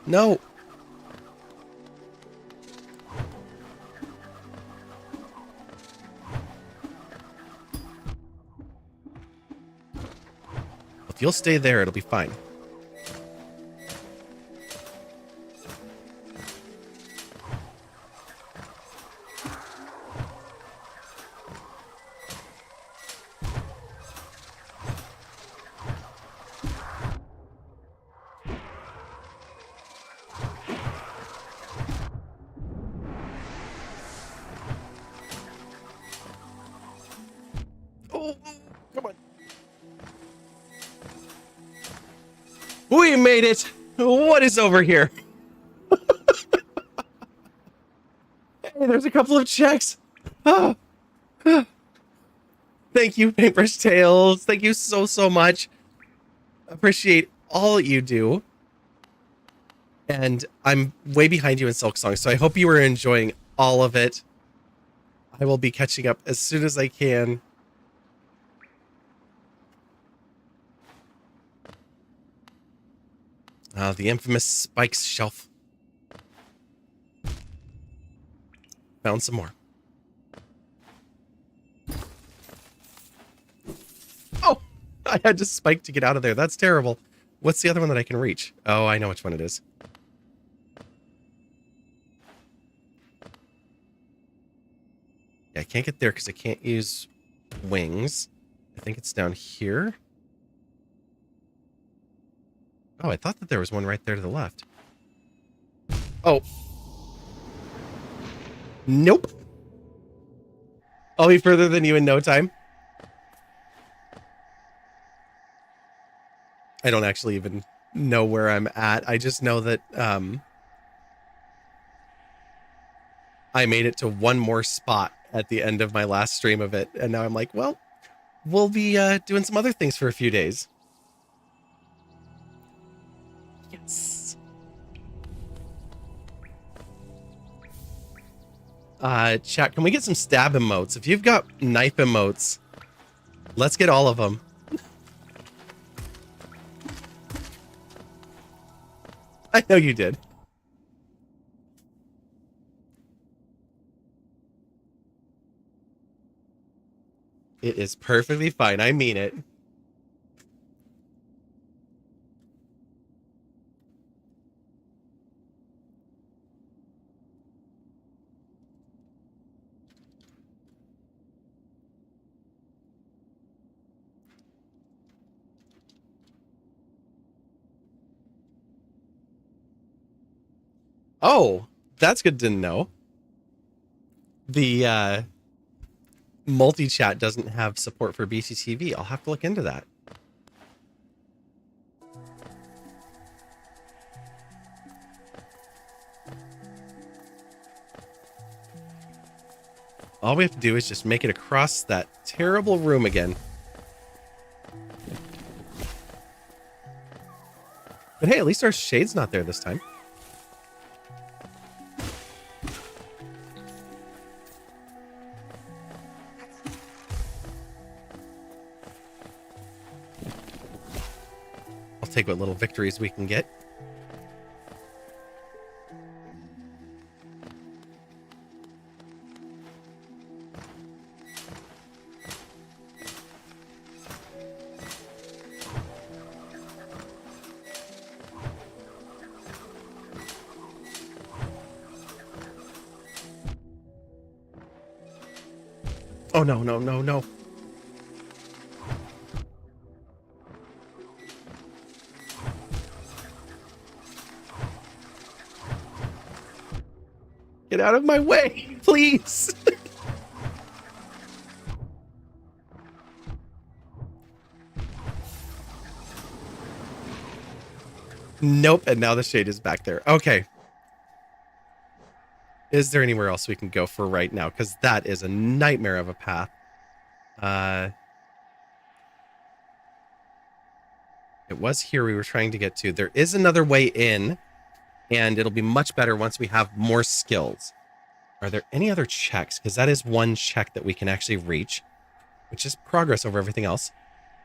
No. If you'll stay there, it'll be fine. Oh, come on. We made it. What is over here? Hey, there's a couple of checks. Oh. Thank you, Paintbrush Tales. Thank you so, so much. Appreciate all that you do. And I'm way behind you in Silk Song, so I hope you were enjoying all of it. I will be catching up as soon as I can. The infamous spikes shelf. Found some more. Oh, I had to spike to get out of there. That's terrible. What's the other one that I can reach? Oh, I know which one it is. Yeah, I can't get there because I can't use wings. I think it's down here. Oh, I thought that there was one right there to the left. Oh. Nope. I'll be further than you in no time. I don't actually even know where I'm at. I just know that I made it to one more spot at the end of my last stream of it. And now I'm like, well, we'll be doing some other things for a few days. Yes. Chat, can we get some stab emotes? If you've got knife emotes, let's get all of them. I know you did. It is perfectly fine. I mean it. Oh, that's good to know. The multi-chat doesn't have support for BCTV. I'll have to look into that. All we have to do is just make it across that terrible room again. But hey, at least our shade's not there this time. I'll take what little victories we can get. Oh, no, no, no, no. Get out of my way, please. Nope, and now the shade is back there. Okay. Is there anywhere else we can go for right now? Because that is a nightmare of a path. It was here we were trying to get to. There is another way in, and it'll be much better once we have more skills. Are there any other checks? Because that is one check that we can actually reach, which is progress over everything else.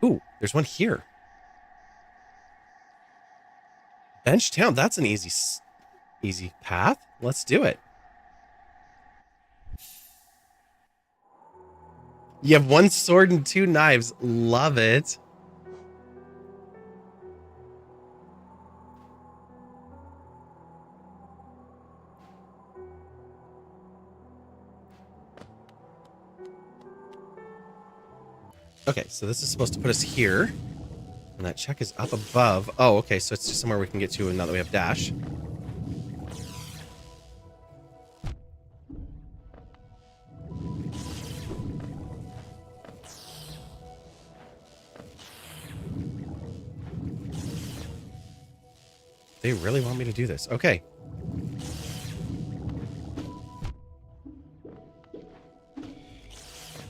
Ooh, there's one here. Bench Town. That's an easy path. Let's do it. You have one sword and two knives. Love it. Okay, so this is supposed to put us here. And that check is up above. Oh, okay, so it's just somewhere we can get to now that we have dash. They really want me to do this. Okay.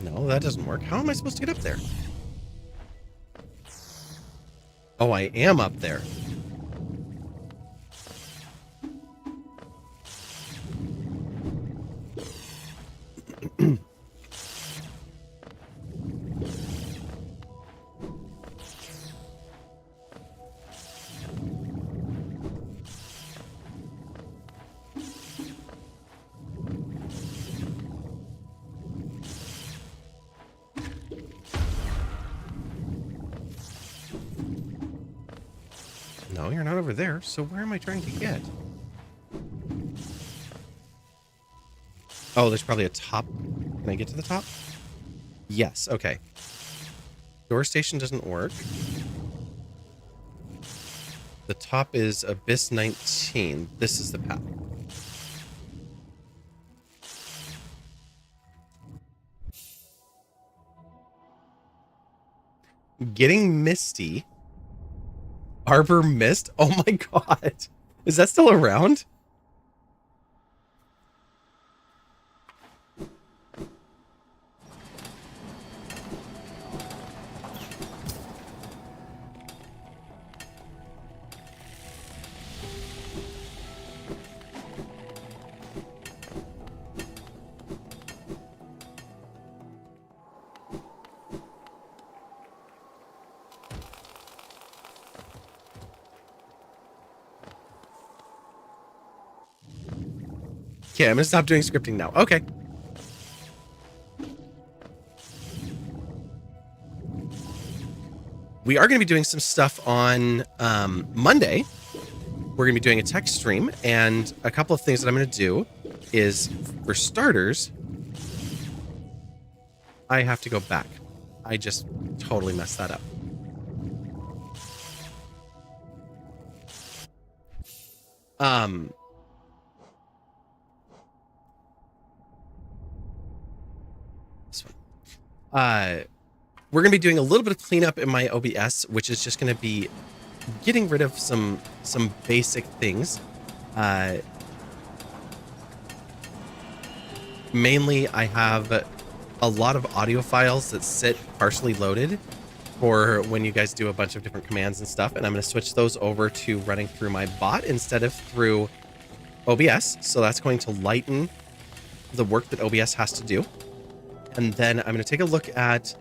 No, that doesn't work. How am I supposed to get up there? Oh, I am up there. No, you're not over there. So where am I trying to get? Oh, there's probably a top. Can I get to the top? Yes. Okay. Door station doesn't work. The top is Abyss 19. This is the path. Getting Misty. Arbor Mist? Oh my god. Is that still around? Okay, I'm gonna stop doing scripting now. Okay. We are going to be doing some stuff on Monday. We're going to be doing a tech stream, and a couple of things that I'm going to do is, for starters, I have to go back. I just totally messed that up. This one. We're going to be doing a little bit of cleanup in my OBS, which is just going to be getting rid of some basic things. Mainly, I have a lot of audio files that sit partially loaded for when you guys do a bunch of different commands and stuff, and I'm going to switch those over to running through my bot instead of through OBS. So that's going to lighten the work that OBS has to do. And then I'm going to take a look at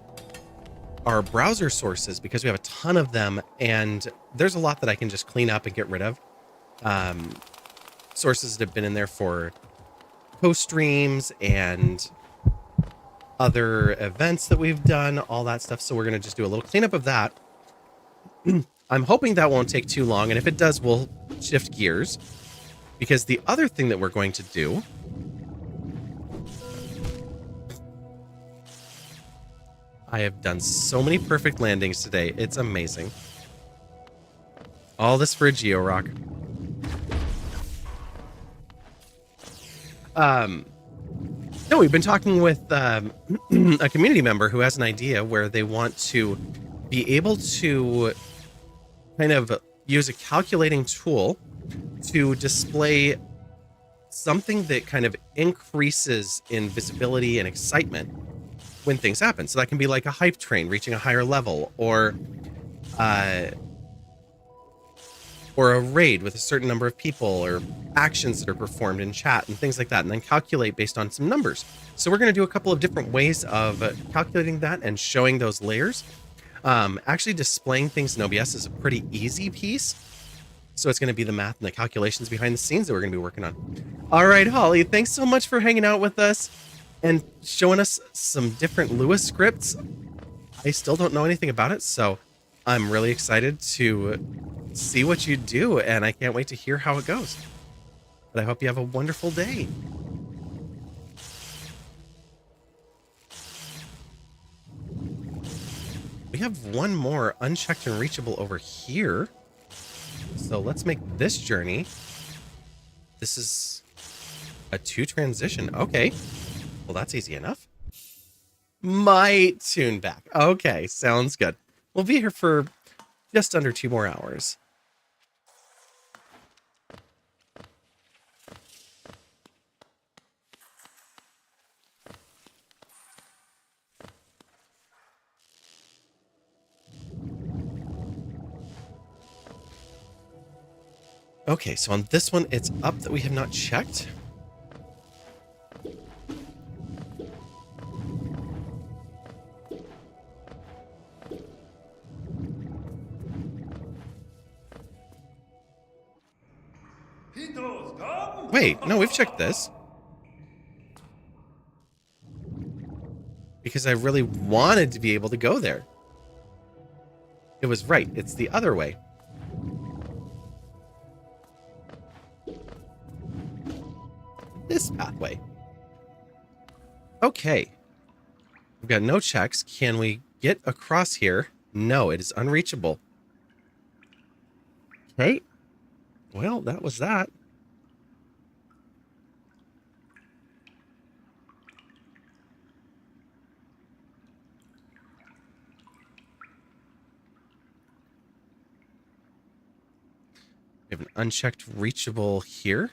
our browser sources, because we have a ton of them, and there's a lot that I can just clean up and get rid of. Sources that have been in there for post streams and other events that we've done, all that stuff. So we're going to just do a little cleanup of that. I'm hoping that won't take too long, and if it does, we'll shift gears, because the other thing that we're going to do I have done so many perfect landings today. It's amazing. All this for a Georock. No, we've been talking with a community member who has an idea where they want to be able to kind of use a calculating tool to display something that kind of increases in visibility and excitement when things happen. So that can be like a hype train reaching a higher level, or a raid with a certain number of people, or actions that are performed in chat and things like that, and then calculate based on some numbers. So we're going to do a couple of different ways of calculating that and showing those layers. Actually displaying things in OBS is a pretty easy piece. So it's going to be the math and the calculations behind the scenes that we're going to be working on. All right, Holly, thanks so much for hanging out with us and showing us some different Lua scripts. I still don't know anything about it, so I'm really excited to see what you do, and I can't wait to hear how it goes. But I hope you have a wonderful day. We have one more unchecked and reachable over here. So let's make this journey. This is a 2 transition. Okay. Well, that's easy enough. Might tune back. Okay, sounds good. We'll be here for just under 2 more hours. Okay, so on this one, it's up that we have not checked. Wait, no, we've checked this. Because I really wanted to be able to go there. It was right. It's the other way. way. Okay. We've got no checks. Can we get across here? No, it is unreachable. Okay. Well, that was that. We have an unchecked reachable here.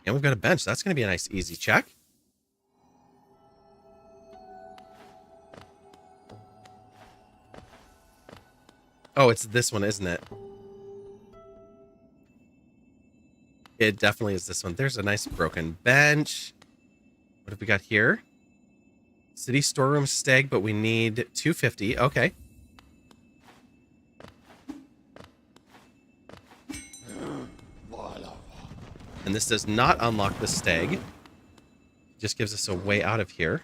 And we've got a bench. That's going to be a nice, easy check. Oh, it's this one, isn't it? It definitely is this one. There's a nice broken bench. What have we got here? City storeroom stag, but we need 250. Okay. And this does not unlock the stag. Just gives us a way out of here.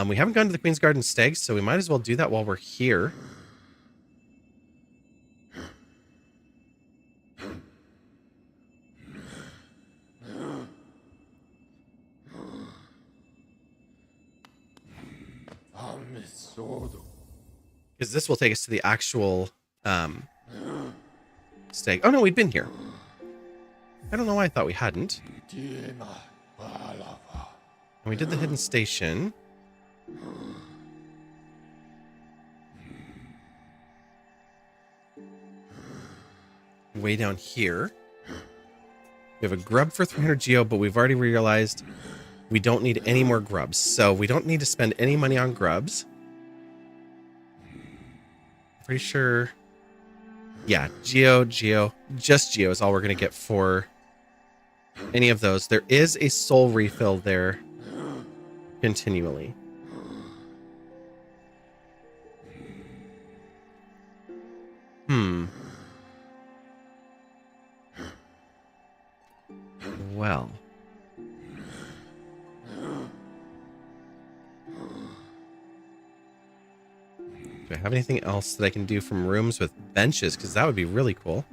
We haven't gone to the Queen's Garden stag, so we might as well do that while we're here. Because this will take us to the actual stag. Oh no, we'd been here. I don't know why I thought we hadn't. And we did the hidden station. Way down here. We have a grub for 300 geo, but we've already realized we don't need any more grubs. So we don't need to spend any money on grubs. Pretty sure. Yeah, geo. Just geo is all we're going to get for any of those. There is a soul refill there continually. Well. Do I have anything else that I can do from rooms with benches? Because that would be really cool.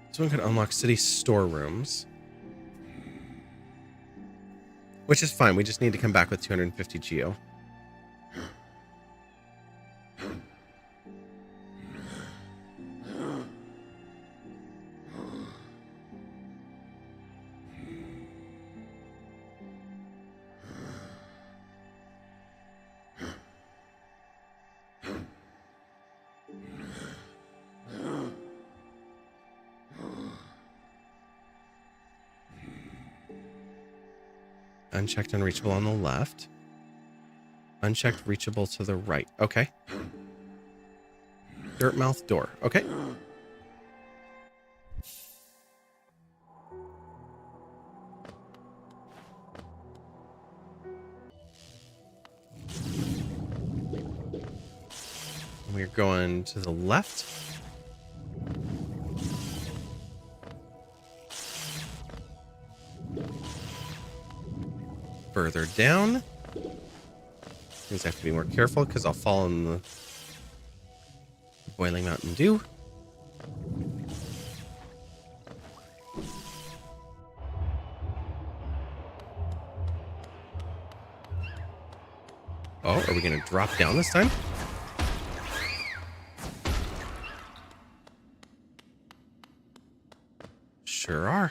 This one could unlock city storerooms. Which is fine. We just need to come back with 250 geo. Unchecked, unreachable on the left. Unchecked, reachable to the right. Okay. Dirtmouth door. Okay. We're going to the left. Further down. Means I have to be more careful because I'll fall in the boiling Mountain Dew. Oh, are we going to drop down this time? Sure are.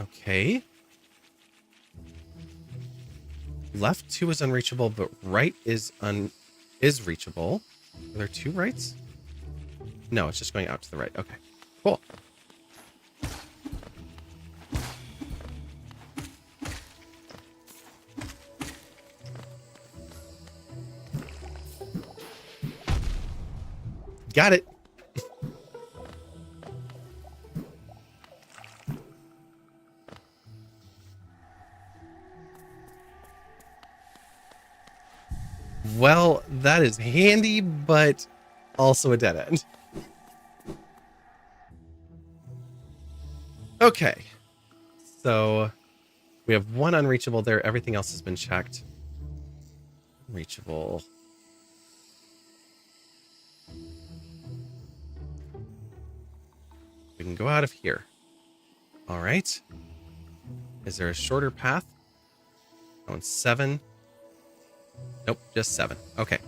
Okay. Left 2 is unreachable, but right is reachable. Are there 2 rights? No, it's just going out to the right. Okay. Cool. Got it. Well, that is handy, but also a dead end. Okay. So We have one unreachable there. Everything else has been checked. Unreachable. We can go out of here. All right. Is there a shorter path? That one's 7. Nope, just 7. Okay.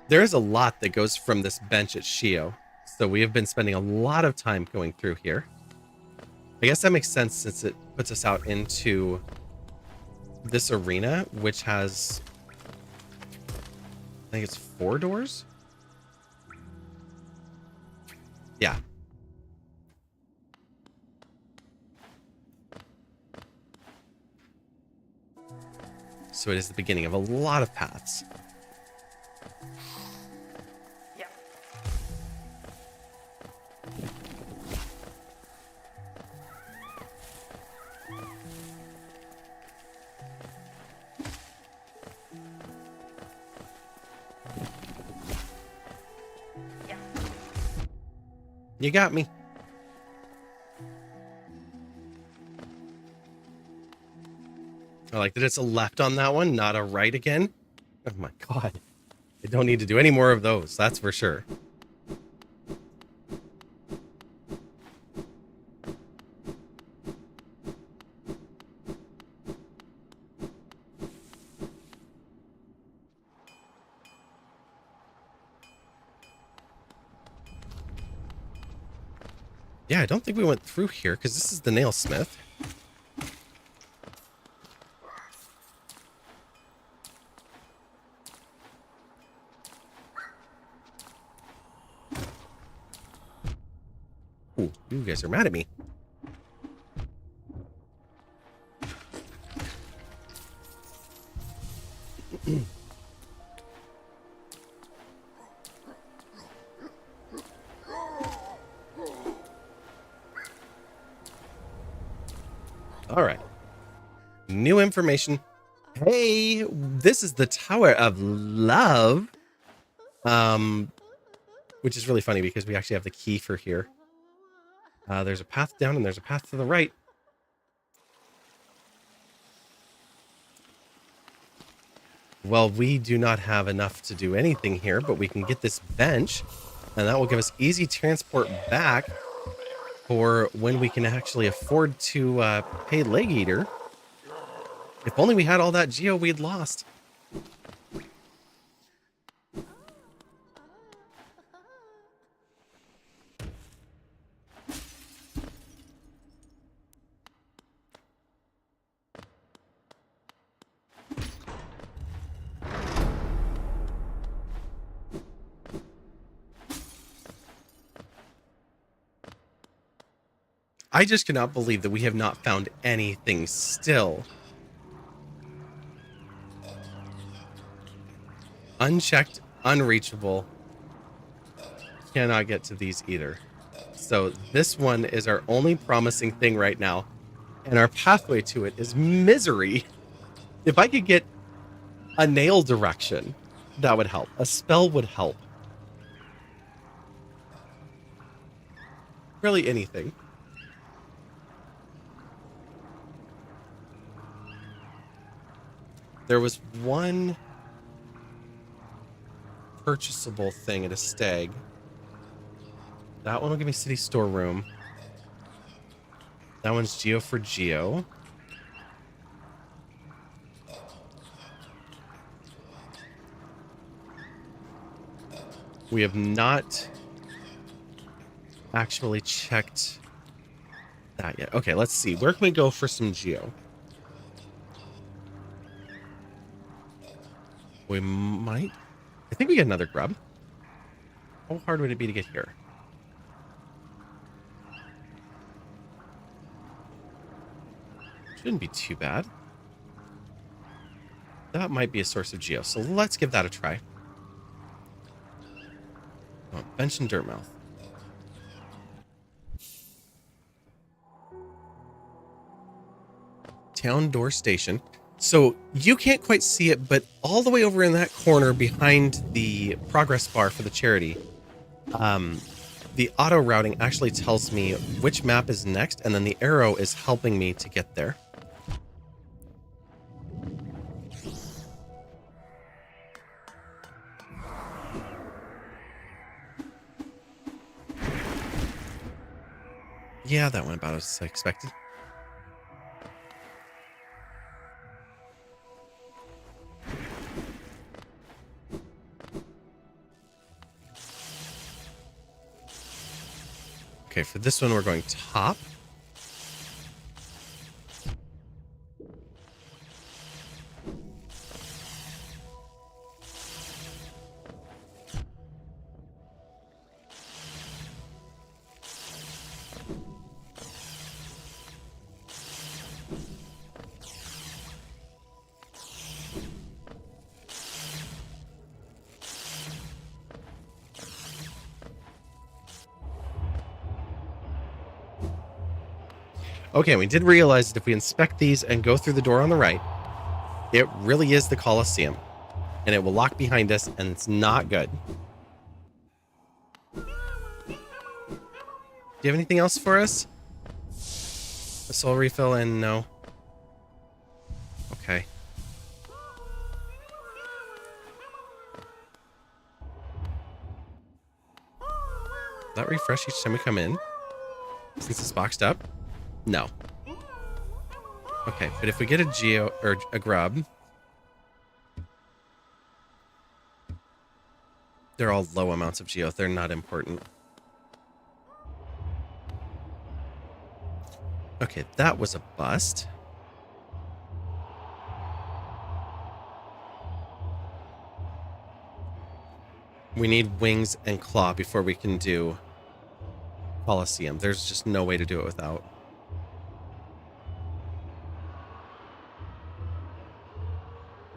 There is a lot that goes from this bench at Shio, so we have been spending a lot of time going through here. I guess that makes sense since it puts us out into this arena, which has, I think it's 4 doors? Yeah. So it is the beginning of a lot of paths. You got me. I like that it's a left on that one, not a right again. Oh my god. I don't need to do any more of those, that's for sure. Yeah, I don't think we went through here because this is the nailsmith. Ooh, you guys are mad at me. All right. New information. Hey, this is the Tower of Love. Which is really funny because we actually have the key for here. There's a path down and there's a path to the right. Well, we do not have enough to do anything here, but we can get this bench, and that will give us easy transport back for when we can actually afford to pay Leg Eater. If only we had all that geo we'd lost. I just cannot believe that we have not found anything still. Unchecked, unreachable. Cannot get to these either. So this one is our only promising thing right now. And our pathway to it is misery. If I could get a nail direction, that would help. A spell would help. Really anything. There was one purchasable thing at a stag. That one will give me city storeroom. That one's geo for geo. We have not actually checked that yet. Okay, let's see. Where can we go for some geo? We might. I think we get another grub. How hard would it be to get here? Shouldn't be too bad. That might be a source of geo, so let's give that a try. Oh, bench and Dirtmouth. Town Door Station. So you can't quite see it, but all the way over in that corner behind the progress bar for the charity, the auto routing actually tells me which map is next, and then the arrow is helping me to get there. Yeah, that went about as I expected. Okay, for this one, we're going top. Okay, we did realize that if we inspect these and go through the door on the right, it really is the Colosseum. And it will lock behind us, and it's not good. Do you have anything else for us? A soul refill and no. Okay. Does that refresh each time we come in? Since it's boxed up? No. Okay, but if we get a geo or a grub, they're all low amounts of geo. They're not important. Okay, that was a bust. We need wings and claw before we can do Colosseum. There's just no way to do it without.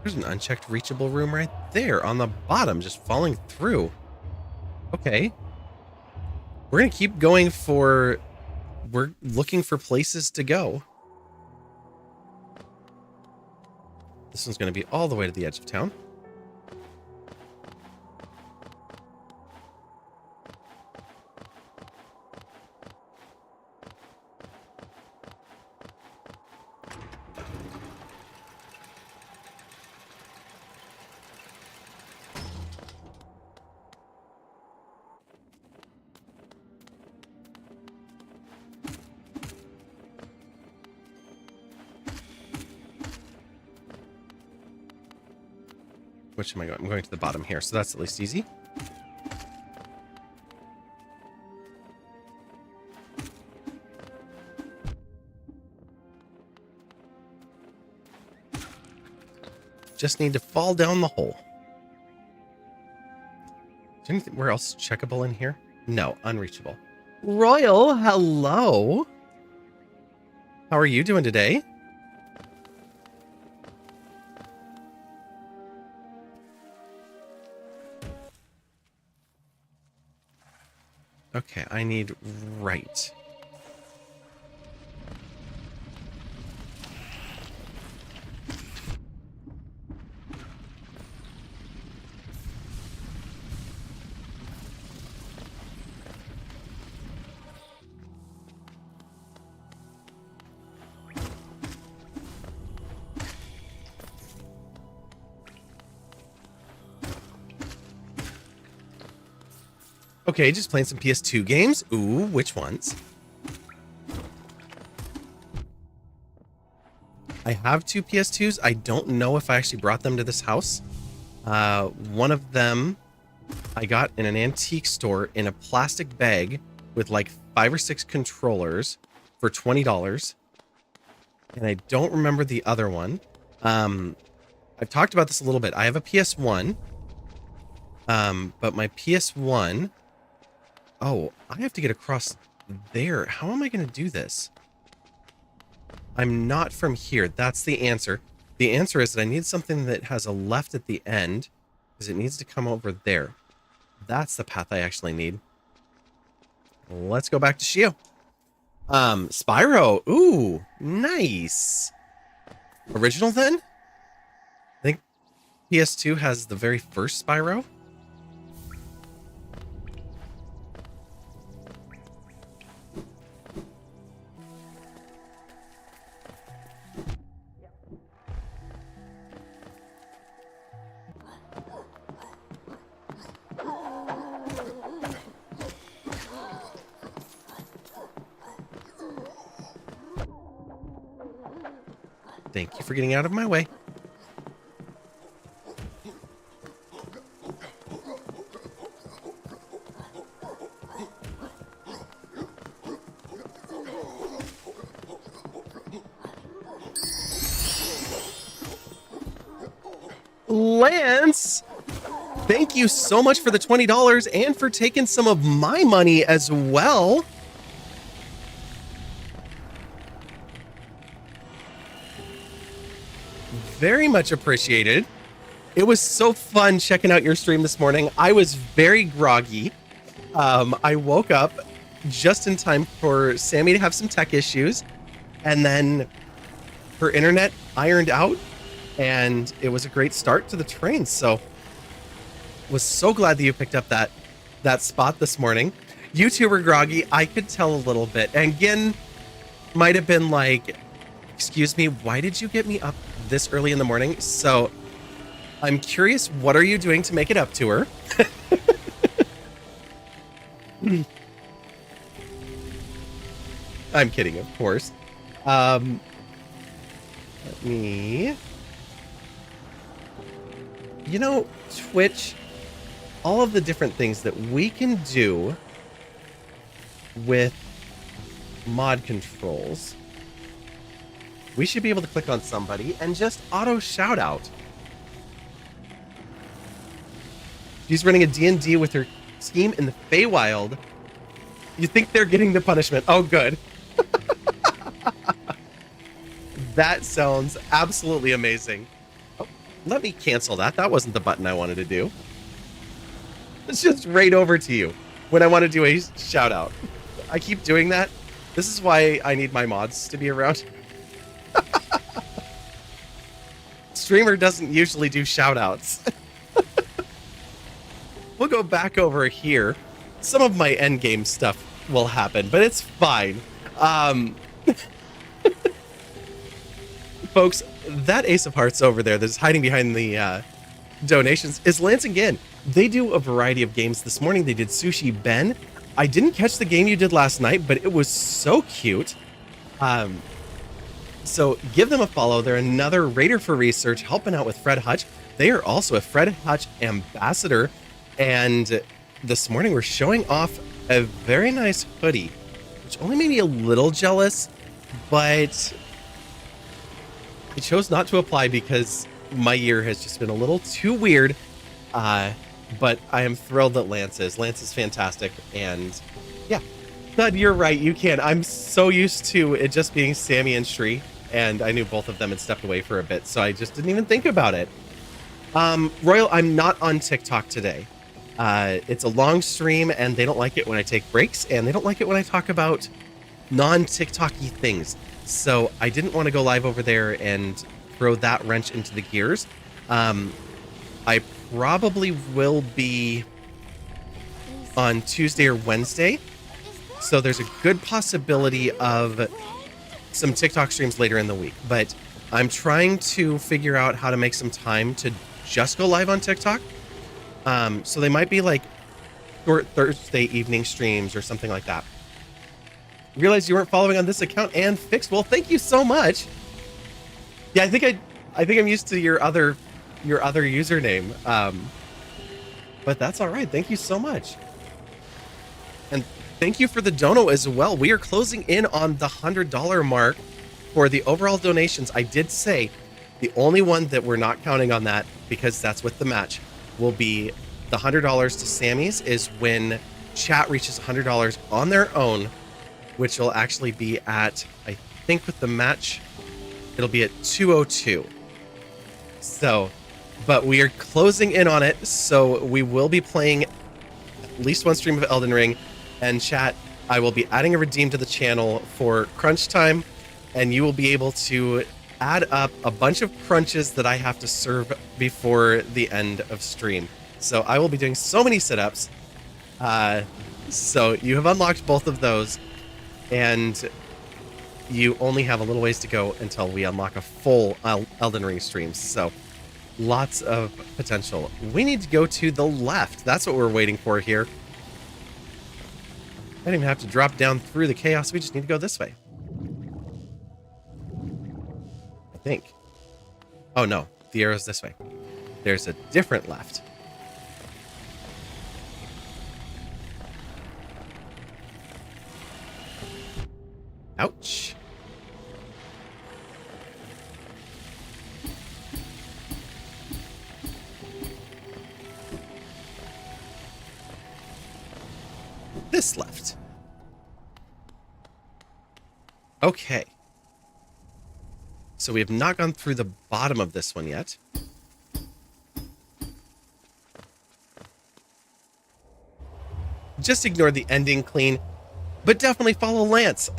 There's an unchecked reachable room right there on the bottom, just falling through. Okay. We're going to keep going for... We're looking for places to go. This one's going to be all the way to the edge of town. Which am I going? I'm going to the bottom here, so that's at least easy. Just need to fall down the hole. Is there anything where else checkable in here? No, unreachable. Royal, hello. How are you doing today? Okay, I need right. Okay, just playing some PS2 games. Ooh, which ones? I have two PS2s. I don't know if I actually brought them to this house. One of them I got in an antique store in a plastic bag with like 5 or 6 controllers for $20. And I don't remember the other one. I've talked about this a little bit. I have a PS1. But my PS1... Oh, I have to get across there. How am I going to do this? I'm not from here. That's the answer. The answer is that I need something that has a left at the end because it needs to come over there. That's the path I actually need. Let's go back to Shio. Spyro. Ooh, nice. Original then? I think PS2 has the very first Spyro. Thank you for getting out of my way. Lance, thank you so much for the $20 and for taking some of my money as well. Very much appreciated. It was so fun checking out your stream this morning. I was very groggy. I woke up just in time for Sammy to have some tech issues, and then her internet ironed out, and it was a great start to the train. So was so glad that you picked up that spot this morning. You two were groggy. I could tell a little bit. And Gin might have been like, excuse me, why did you get me up this early in the morning? So I'm curious, what are you doing to make it up to her? I'm kidding, of course. Let me... You know, Twitch, all of the different things that we can do with mod controls, we should be able to click on somebody and just auto shout out. She's running a D&D with her team in the Feywild. You think they're getting the punishment? Oh, good. That sounds absolutely amazing. Oh, let me cancel that. That wasn't the button I wanted to do. It's just right over to you when I want to do a shout out. I keep doing that. This is why I need my mods to be around. Streamer doesn't usually do shout outs. We'll go back over here. Some of my endgame stuff will happen, but it's fine. Folks, that Ace of Hearts over there that's hiding behind the donations is Lance and Gin. They do a variety of games. This morning they did Sushi Ben. I didn't catch the game you did last night, but it was so cute. So give them a follow. They're another Raider for Research helping out with Fred Hutch. They are also a Fred Hutch ambassador. And this morning we're showing off a very nice hoodie, which only made me a little jealous, but I chose not to apply because my year has just been a little too weird. But I am thrilled that Lance is. Lance is fantastic. And yeah, Thud, you're right. You can. I'm so used to it just being Sammy and Shri, and I knew both of them had stepped away for a bit, so I just didn't even think about it. Royal, I'm not on TikTok today. It's a long stream, and they don't like it when I take breaks, and they don't like it when I talk about non-TikTok-y things. So I didn't want to go live over there and throw that wrench into the gears. I probably will be on Tuesday or Wednesday. So there's a good possibility of some TikTok streams later in the week. But I'm trying to figure out how to make some time to just go live on TikTok. So they might be like short Thursday evening streams or something like that. Realized you weren't following on this account and fixed. Well, thank you so much. Yeah, I think I'm used to your other username. But that's all right. Thank you so much. And thank you for the dono as well. We are closing in on the $100 mark for the overall donations. I did say the only one that we're not counting on that, because that's with the match, will be the $100 to Sammy's is when chat reaches $100 on their own, which will actually be at, I think with the match, it'll be at 202. So, but we are closing in on it. So we will be playing at least one stream of Elden Ring, and chat, I will be adding a redeem to the channel for crunch time, and you will be able to add up a bunch of crunches that I have to serve before the end of stream. So I will be doing so many sit-ups. So you have unlocked both of those, and you only have a little ways to go until we unlock a full Elden Ring stream. So lots of potential. We need to go to the left. That's what we're waiting for here. I don't even have to drop down through the chaos. We just need to go this way. think. Oh no, the arrow's this way. There's a different left. Ouch. This left. Okay. So we have not gone through the bottom of this one yet. Just ignore the ending clean, but definitely follow Lance.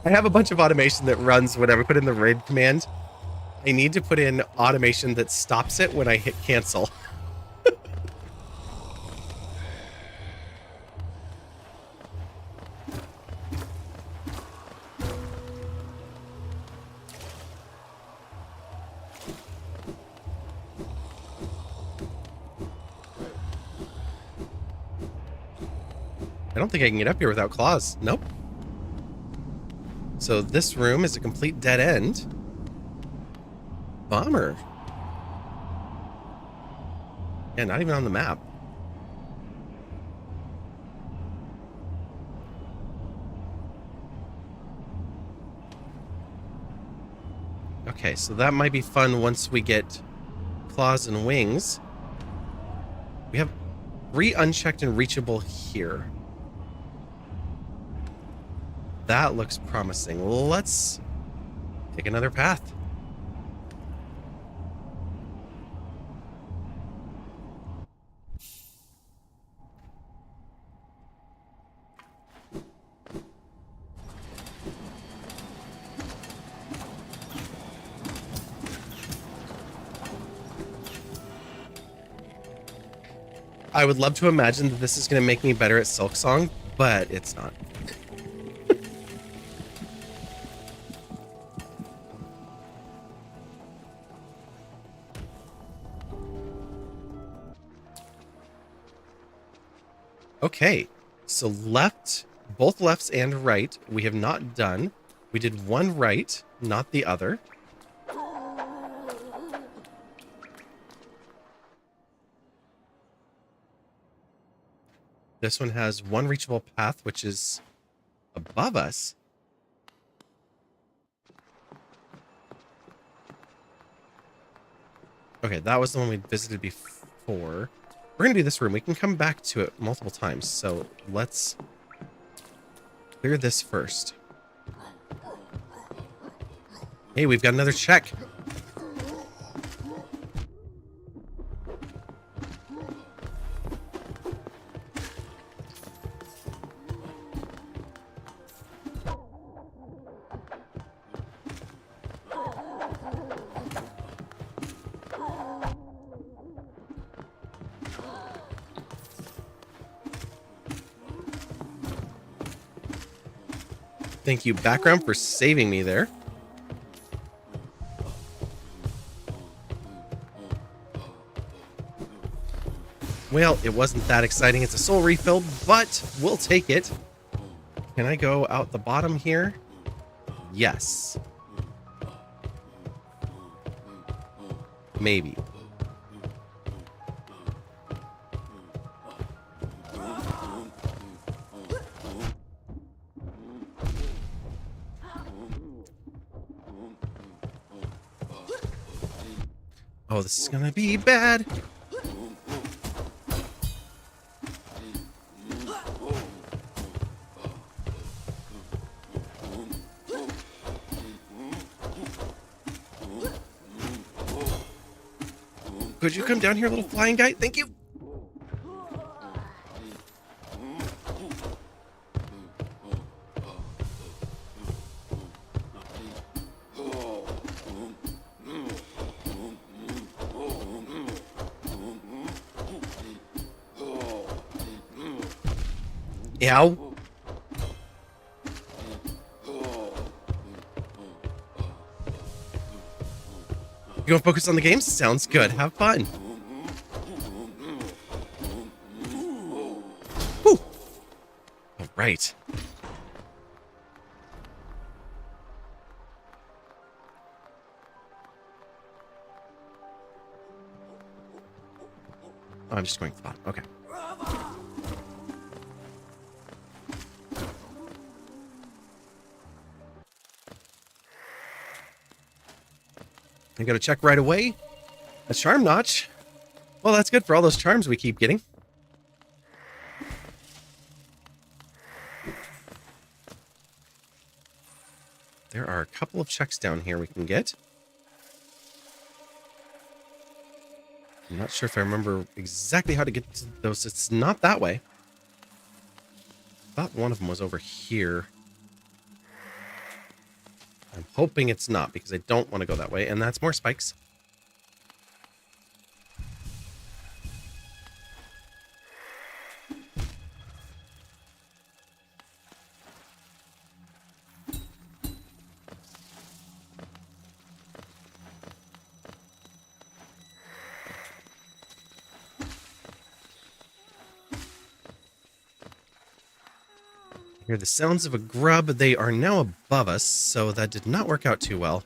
I have a bunch of automation that runs whenever I put in the raid command. I need to put in automation that stops it when I hit cancel. I don't think I can get up here without claws. Nope. So this room is a complete dead end. Bummer. Yeah, not even on the map. Okay, so that might be fun once we get claws and wings. We have 3 unchecked and reachable here. That looks promising. Let's take another path. I would love to imagine that this is going to make me better at Silksong, but it's not. Okay, so left, both lefts and right, we have not done. We did one right, not the other. This one has one reachable path, which is above us. Okay, that was the one we visited before. We're going to do this room. We can come back to it multiple times. So let's clear this first. Hey, we've got another check. Thank you, background, for saving me there. Well, it wasn't that exciting. It's a soul refill, but we'll take it. Can I go out the bottom here? Yes. Maybe. Oh, this is gonna be bad. Could you come down here, little flying guy? Thank you. Ow. You gonna focus on the games? Sounds good. Have fun. Whew. All right. Oh, I'm just going to the bottom. Okay. I got to check right away. A charm notch. Well, that's good for all those charms we keep getting. There are a couple of checks down here we can get. I'm not sure if I remember exactly how to get to those. It's not that way. I thought one of them was over here. I'm hoping it's not because I don't want to go that way. And that's more spikes. Hear the sounds of a grub. They are now above us, so that did not work out too well.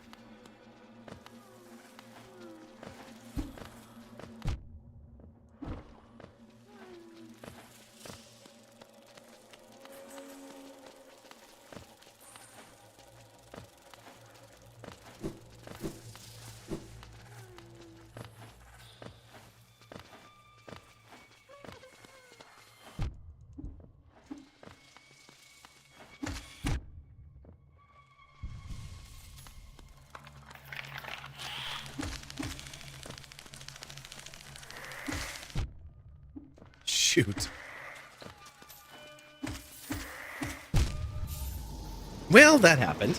Shoot. Well, that happened.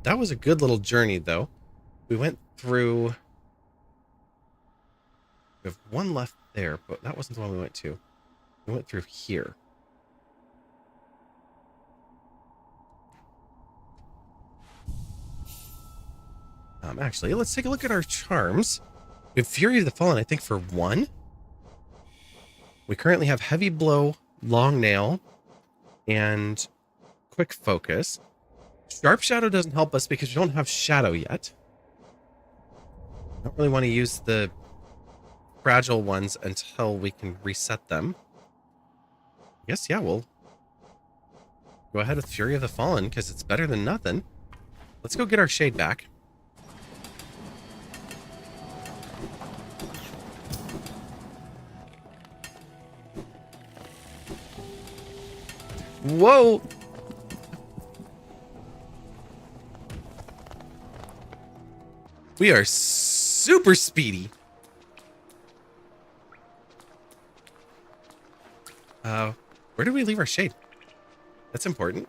That was a good little journey, though. We went through... We have one left there, but that wasn't the one we went to. We went through here. Actually, let's take a look at our charms. We have Fury of the Fallen, I think, for 1. We currently have Heavy Blow, Long Nail, and Quick Focus. Sharp Shadow doesn't help us because we don't have Shadow yet. I don't really want to use the fragile ones until we can reset them. I guess, yeah, we'll go ahead with Fury of the Fallen because it's better than nothing. Let's go get our Shade back. Whoa! We are super speedy. Where did we leave our Shade? That's important.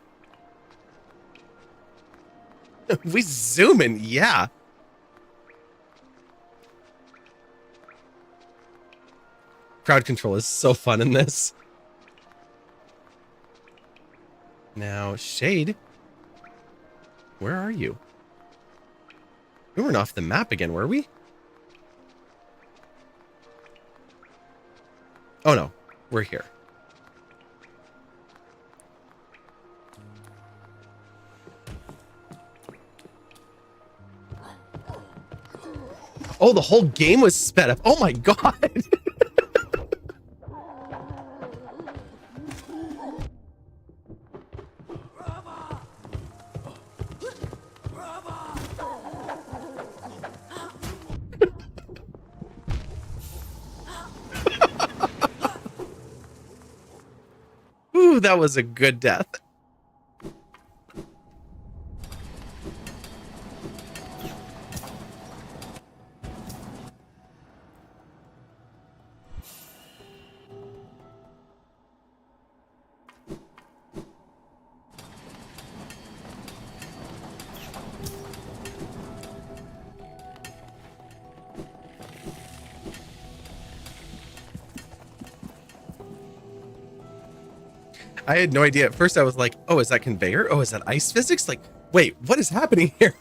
We zoom in, yeah. Crowd control is so fun in this. Now, Shade, where are you? We weren't off the map again, were we? Oh no, we're here. Oh, the whole game was sped up. Oh my god. Ooh, that was a good death. I had no idea. At first I was like, oh, is that conveyor? Oh, is that ice physics? Like, wait, what is happening here?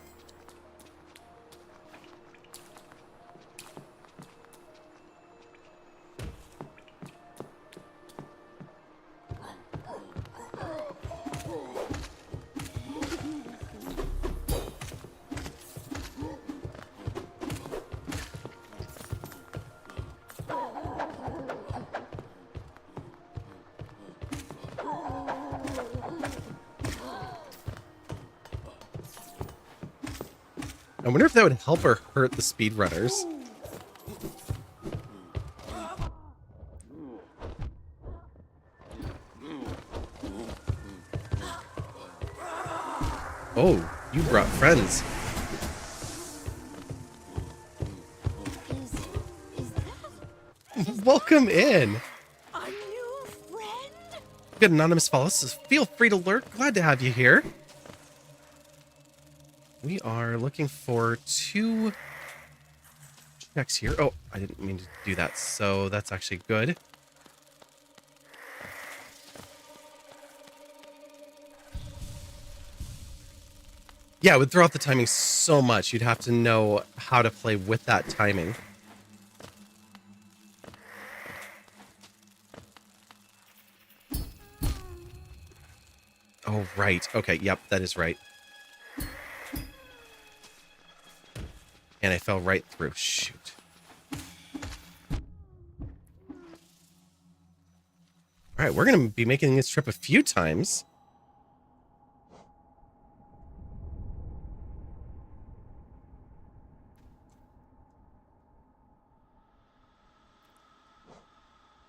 I wonder if that would help or hurt the speedrunners. Oh, you brought friends. Welcome in. A new friend? Good anonymous follows. Feel free to lurk. Glad to have you here. We are looking for 2 checks here. Oh, I didn't mean to do that. So that's actually good. Yeah, it would throw out the timing so much. You'd have to know how to play with that timing. Oh, right. Okay, yep, that is right. And I fell right through. Shoot. All right, we're going to be making this trip a few times.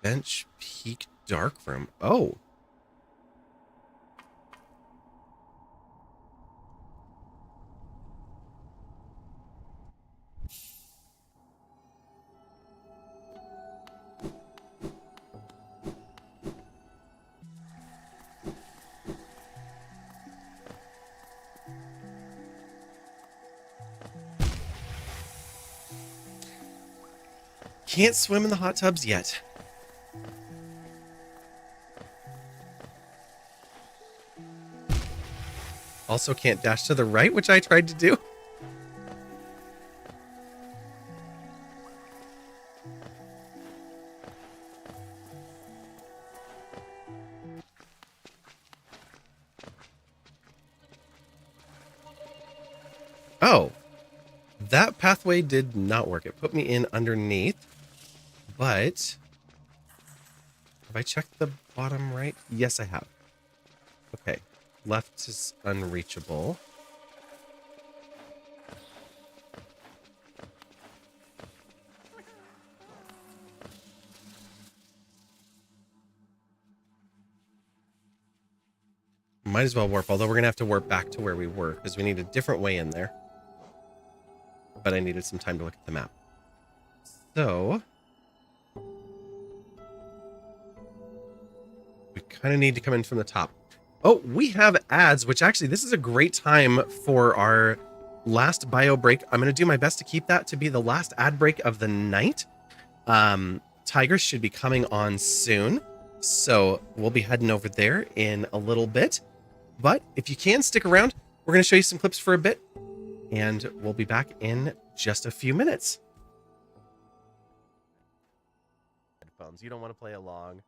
Bench Peak Darkroom. Oh. Can't swim in the hot tubs yet. Also can't dash to the right, which I tried to do. Oh. That pathway did not work. It put me in underneath. But have I checked the bottom right? Yes, I have. Okay. Left is unreachable. Might as well warp, although we're going to have to warp back to where we were because we need a different way in there. But I needed some time to look at the map. So we kind of need to come in from the top. Oh, we have ads, which actually this is a great time for our last bio break. I'm going to do my best to keep that to be the last ad break of the night. Tigers should be coming on soon, so we'll be heading over there in a little bit. But if you can stick around, we're going to show you some clips for a bit, and we'll be back in just a few minutes. Headphones, you don't want to play along.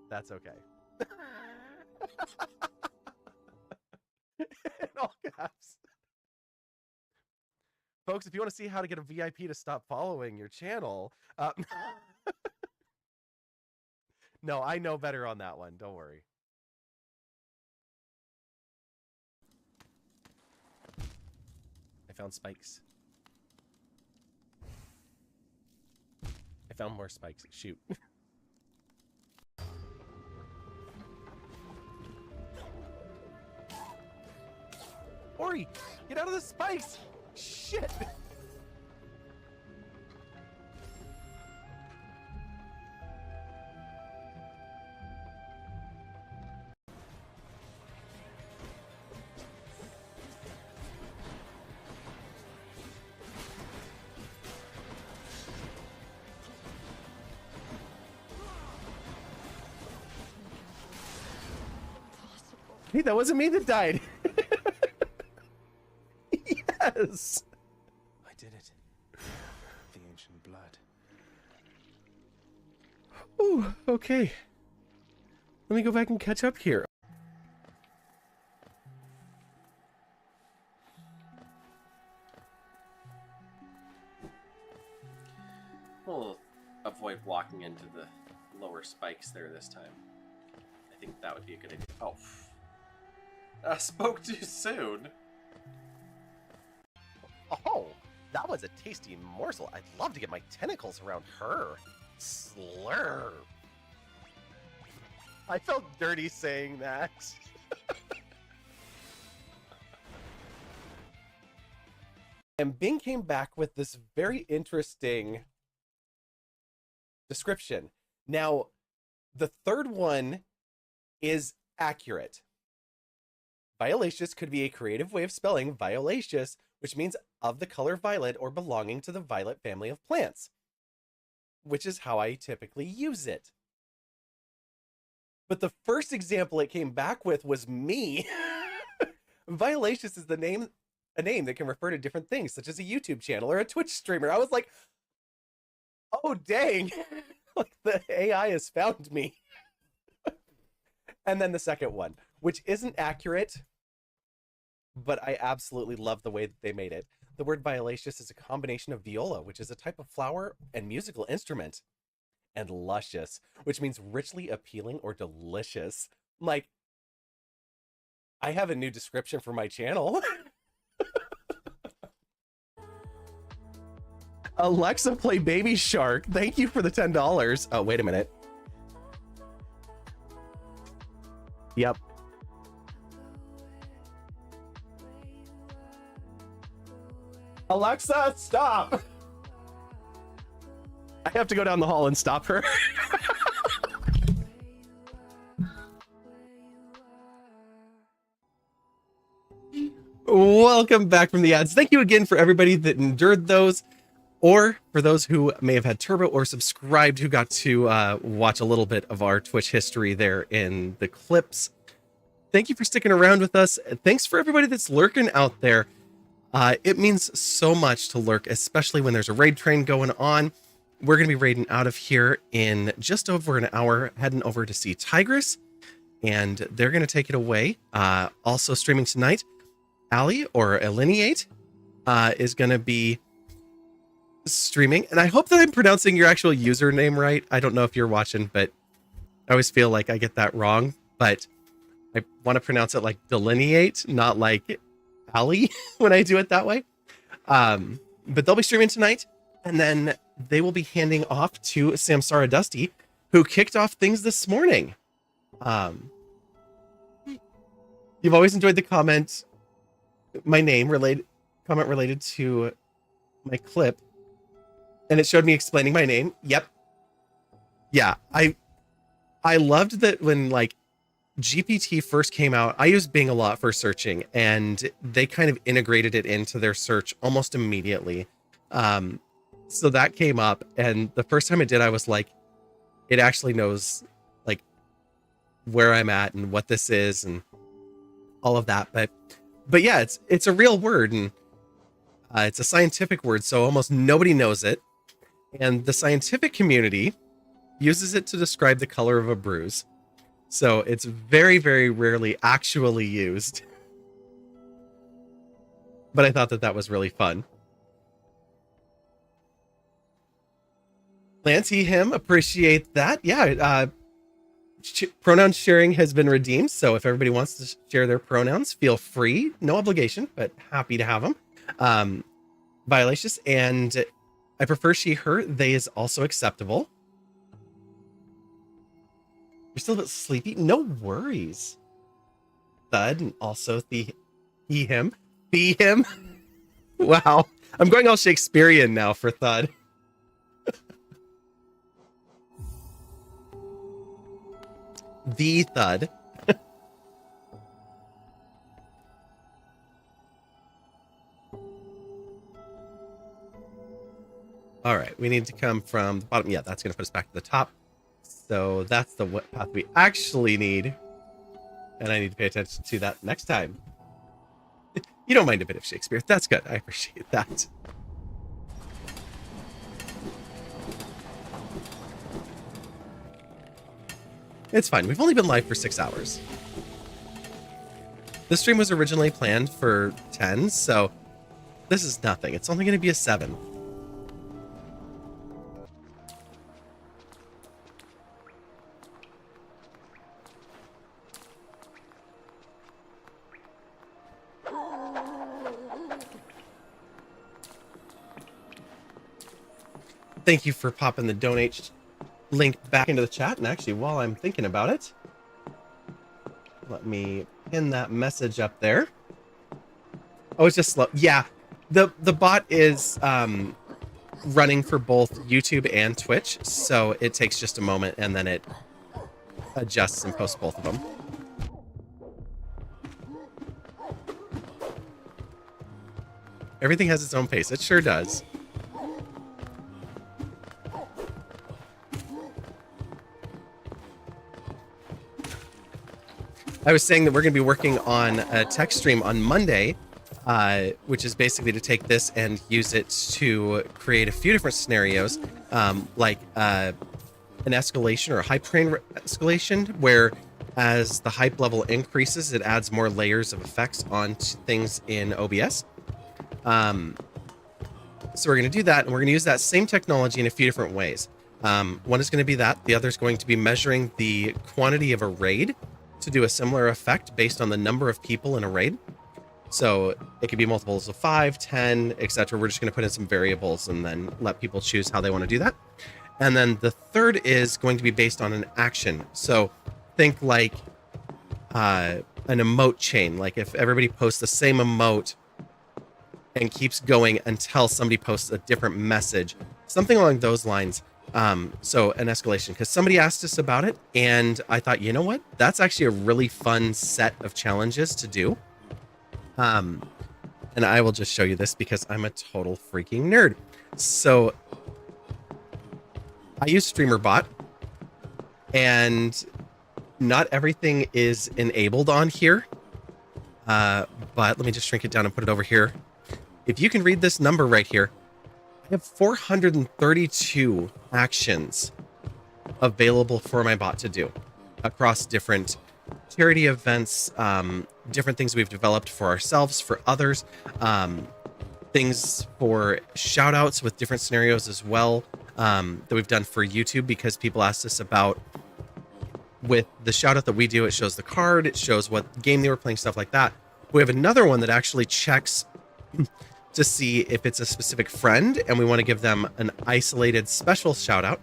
That's okay. In all caps. Folks, if you want to see how to get a VIP to stop following your channel, no, I know better on that one. Don't worry. I found spikes. I found more spikes. Shoot. Ori, get out of the spikes! Shit! Hey, that wasn't me that died. Yes. I did it. The ancient blood. Ooh, okay. Let me go back and catch up here. We'll avoid walking into the lower spikes there this time. I think that would be a good idea. Oh. I spoke too soon. Oh. That was a tasty morsel. I'd love to get my tentacles around her. Slurp. I felt dirty saying that. And Bing came back with this very interesting description. Now, the third one is accurate. Violaceous could be a creative way of spelling violaceous, which means of the color violet or belonging to the violet family of plants, which is how I typically use it. But the first example it came back with was me. Violaceous is a name that can refer to different things, such as a YouTube channel or a Twitch streamer. I was like, oh, dang. Like the AI has found me. And then the second one, which isn't accurate, but I absolutely love the way that they made it. The word violaceous is a combination of viola, which is a type of flower and musical instrument, and luscious, which means richly appealing or delicious. Like, I have a new description for my channel. Alexa, play Baby Shark. Thank you for the $10. Oh, wait a minute. Yep. Alexa, stop. I have to go down the hall and stop her. Welcome back from the ads. Thank you again for everybody that endured those, or for those who may have had Turbo or subscribed who got to watch a little bit of our Twitch history there in the clips. Thank you for sticking around with us. Thanks for everybody that's lurking out there. It means so much to lurk, especially when there's a raid train going on. We're going to be raiding out of here in just over an hour, heading over to see Tigress, and they're going to take it away. Also streaming tonight, Ali, or Alineate, is going to be streaming. And I hope that I'm pronouncing your actual username right. I don't know if you're watching, but I always feel like I get that wrong. But I want to pronounce it like Delineate, not like Ali when I do it that way. But they'll be streaming tonight, and then they will be handing off to Samsara Dusty, who kicked off things this morning. You've always enjoyed the comment related to my clip, and it showed me explaining my name. Yep. Yeah, I loved that when like GPT first came out. I used Bing a lot for searching, and they kind of integrated it into their search almost immediately. So that came up, and the first time it did, I was like, it actually knows like where I'm at and what this is and all of that. But yeah, it's a real word, and it's a scientific word, so almost nobody knows it. And the scientific community uses it to describe the color of a bruise. So it's very, very rarely actually used. But I thought that was really fun. Lance, he, him, appreciate that. Yeah, pronoun sharing has been redeemed. So if everybody wants to share their pronouns, feel free. No obligation, but happy to have them. Violaceous, and I prefer she, her. They is also acceptable. You're still a bit sleepy? No worries. Thud, and also the he, him. The him. Wow. I'm going all Shakespearean now for Thud. The Thud. All right, we need to come from the bottom. Yeah, that's going to put us back to the top. So that's the path we actually need. And I need to pay attention to that next time. You don't mind a bit of Shakespeare. That's good. I appreciate that. It's fine. We've only been live for 6 hours. This stream was originally planned for 10, so this is nothing. It's only going to be a 7. Thank you for popping the donate link back into the chat. And actually, while I'm thinking about it, let me pin that message up there. Oh, it's just slow. Yeah, the bot is running for both YouTube and Twitch, so it takes just a moment and then it adjusts and posts both of them. Everything has its own pace. It sure does. I was saying that we're going to be working on a tech stream on Monday, which is basically to take this and use it to create a few different scenarios, like an escalation or a hype train escalation, where as the hype level increases, it adds more layers of effects onto things in OBS. So we're going to do that, and we're going to use that same technology in a few different ways. One is going to be that. The other is going to be measuring the quantity of a raid to do a similar effect based on the number of people in a raid. So it could be multiples of 5, 10, etc. We're just going to put in some variables and then let people choose how they want to do that. And then the third is going to be based on an action. So think like an emote chain. Like if everybody posts the same emote and keeps going until somebody posts a different message, something along those lines. So an escalation, because somebody asked us about it, and I thought, you know what? That's actually a really fun set of challenges to do. And I will just show you this because I'm a total freaking nerd. So I use StreamerBot, and not everything is enabled on here. But let me just shrink it down and put it over here. If you can read this number right here, I have 432 actions available for my bot to do across different charity events, different things we've developed for ourselves, for others, things for shout outs with different scenarios as well, that we've done for YouTube because people asked us about. With the shout out that we do, it shows the card, it shows what game they were playing, stuff like that. We have another one that actually checks to see if it's a specific friend and we want to give them an isolated special shout out,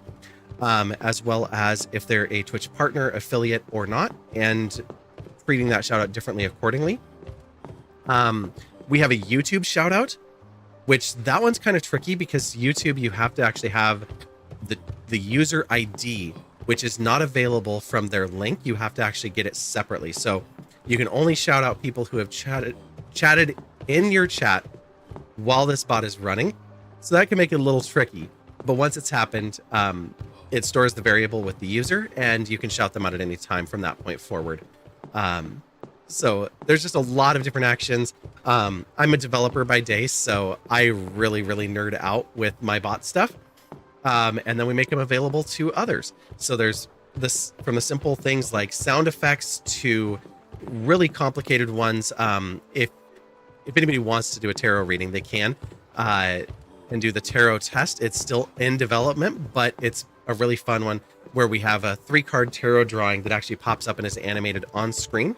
as well as if they're a Twitch partner, affiliate, or not, and treating that shout out differently accordingly. We have a YouTube shout out, which that one's kind of tricky because YouTube, you have to actually have the user ID, which is not available from their link. You have to actually get it separately. So you can only shout out people who have chatted in your chat while this bot is running. So that can make it a little tricky. But once it's happened, it stores the variable with the user and you can shout them out at any time from that point forward. So there's just a lot of different actions. I'm a developer by day, so I really nerd out with my bot stuff. And then we make them available to others. So there's this, from the simple things like sound effects to really complicated ones. If anybody wants to do a tarot reading, they can, and do the tarot test. It's still in development, but it's a really fun one where we have a 3-card tarot drawing that actually pops up and is animated on screen.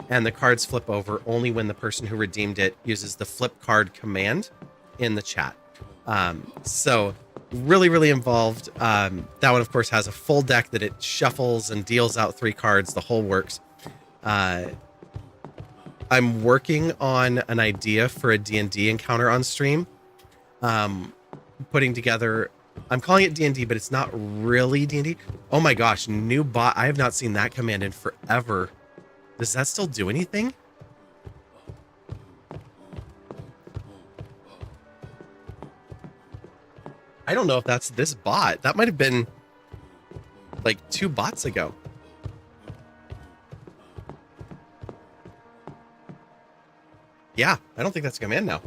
And the cards flip over only when the person who redeemed it uses the flip card command in the chat. So really involved. That one, of course, has a full deck that it shuffles and deals out 3 cards, the whole works. I'm working on an idea for a D&D encounter on stream. Putting together, I'm calling it D&D, but it's not really D&D. Oh my gosh, new bot. I have not seen that command in forever. Does that still do anything? I don't know if that's this bot. That might have been like 2 bots ago. Yeah, I don't think that's a command now.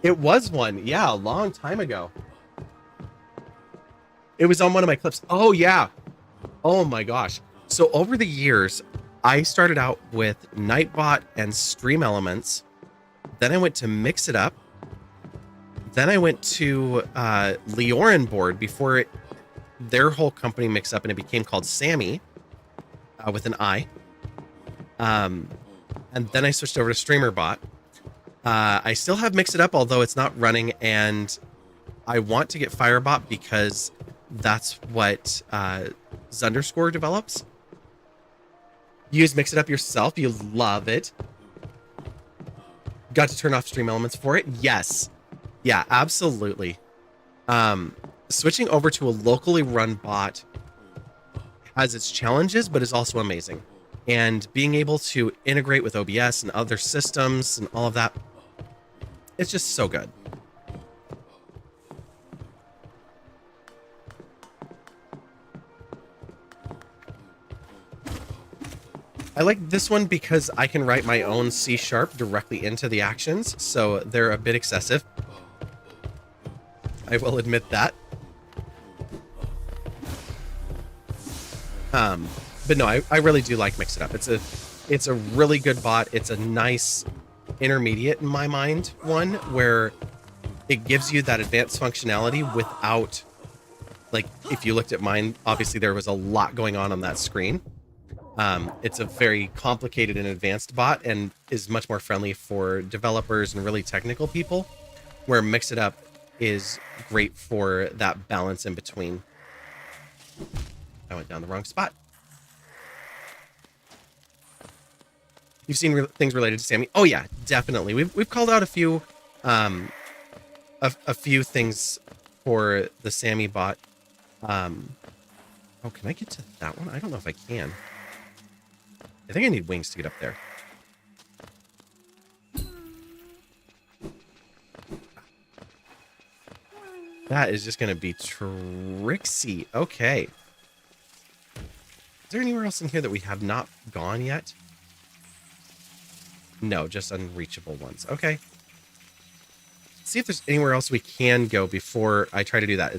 It was one. Yeah, a long time ago. It was on one of my clips. Oh, yeah. Oh, my gosh. So over the years, I started out with Nightbot and Stream Elements. Then I went to Mix It Up. Then I went to Leorin Board before their whole company mixed up and it became called Sammy with an I. And then I switched over to StreamerBot. I still have Mix It Up, although it's not running, and I want to get Firebot because that's what Zunderscore develops. Use Mix It Up yourself. You love it. Got to turn off stream elements for it. Yes. Yeah, absolutely. Switching over to a locally run bot has its challenges, but is also amazing. And being able to integrate with OBS and other systems and all of that, it's just so good. I like this one because I can write my own C# directly into the actions, so they're a bit excessive. I will admit that. But no, I really do like Mix It Up. It's a really good bot. It's a nice intermediate in my mind one where it gives you that advanced functionality without, like, if you looked at mine, obviously there was a lot going on that screen. It's a very complicated and advanced bot and is much more friendly for developers and really technical people, where Mix It Up is great for that balance in between. I went down the wrong spot. You've seen things related to Sammy? Oh yeah, definitely. We've called out a few things for the Sammy bot. Oh, can I get to that one? I don't know if I can. I think I need wings to get up there. That is just going to be tricksy. Okay. Is there anywhere else in here that we have not gone yet? No, just unreachable ones. Okay. Let's see if there's anywhere else we can go before I try to do that.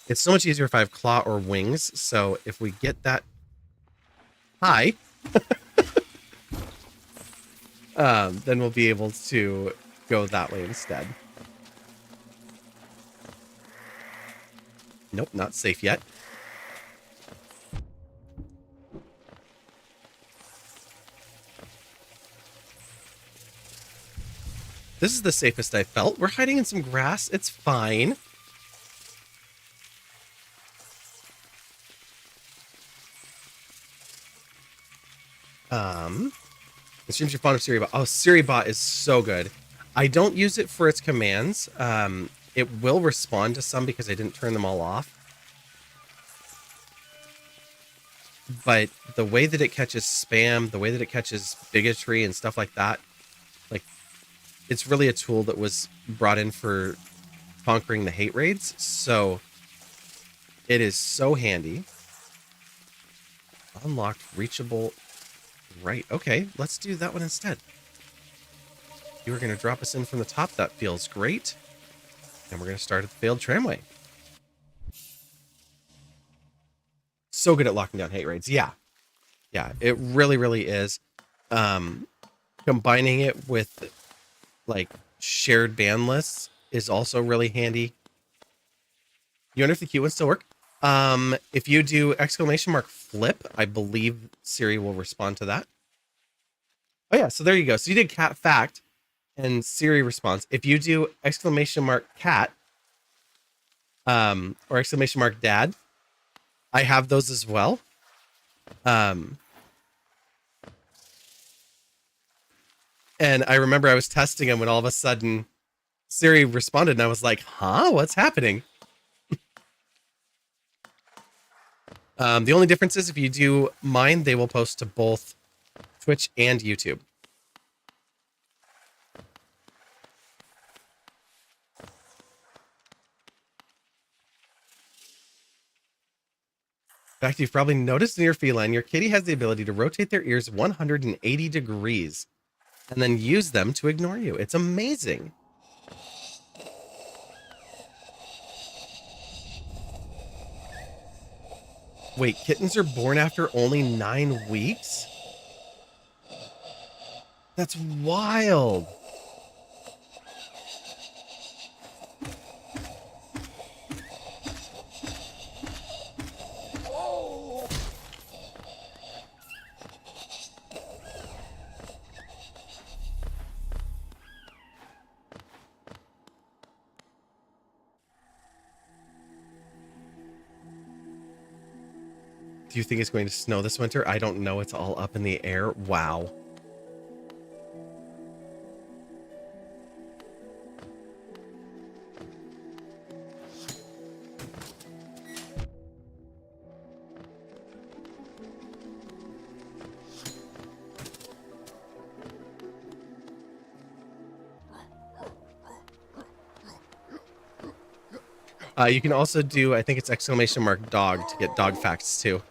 It's so much easier if I have claw or wings. So if we get that... Hi. Then we'll be able to go that way instead. Nope, not safe yet. This is the safest I felt. We're hiding in some grass. It's fine. It seems you're fond of SiriBot. Oh, SiriBot is so good. I don't use it for its commands. It will respond to some because I didn't turn them all off. But the way that it catches spam, the way that it catches bigotry and stuff like that, like, it's really a tool that was brought in for conquering the hate raids. So it is so handy. Unlocked, reachable. Right. Okay, let's do that one instead. You were going to drop us in from the top. That feels great. And we're going to start at the failed tramway. So good at locking down hate raids. Yeah. Yeah, it really, really is. Combining it with, like, shared ban lists is also really handy. You wonder if the cute ones still work? If you do !flip, I believe Siri will respond to that. Oh yeah, so there you go. So you did cat fact and Siri responds. If you do !cat, or !dad, I have those as well. And I remember I was testing them when all of a sudden Siri responded and I was like, huh, what's happening? The only difference is if you do mine, they will post to both Twitch and YouTube. In fact, you've probably noticed in your feline, your kitty has the ability to rotate their ears 180 degrees and then use them to ignore you. It's amazing. Wait, kittens are born after only 9 weeks? That's wild. Do you think it's going to snow this winter? I don't know. It's all up in the air. Wow. You can also do, I think it's exclamation mark dog to get dog facts too.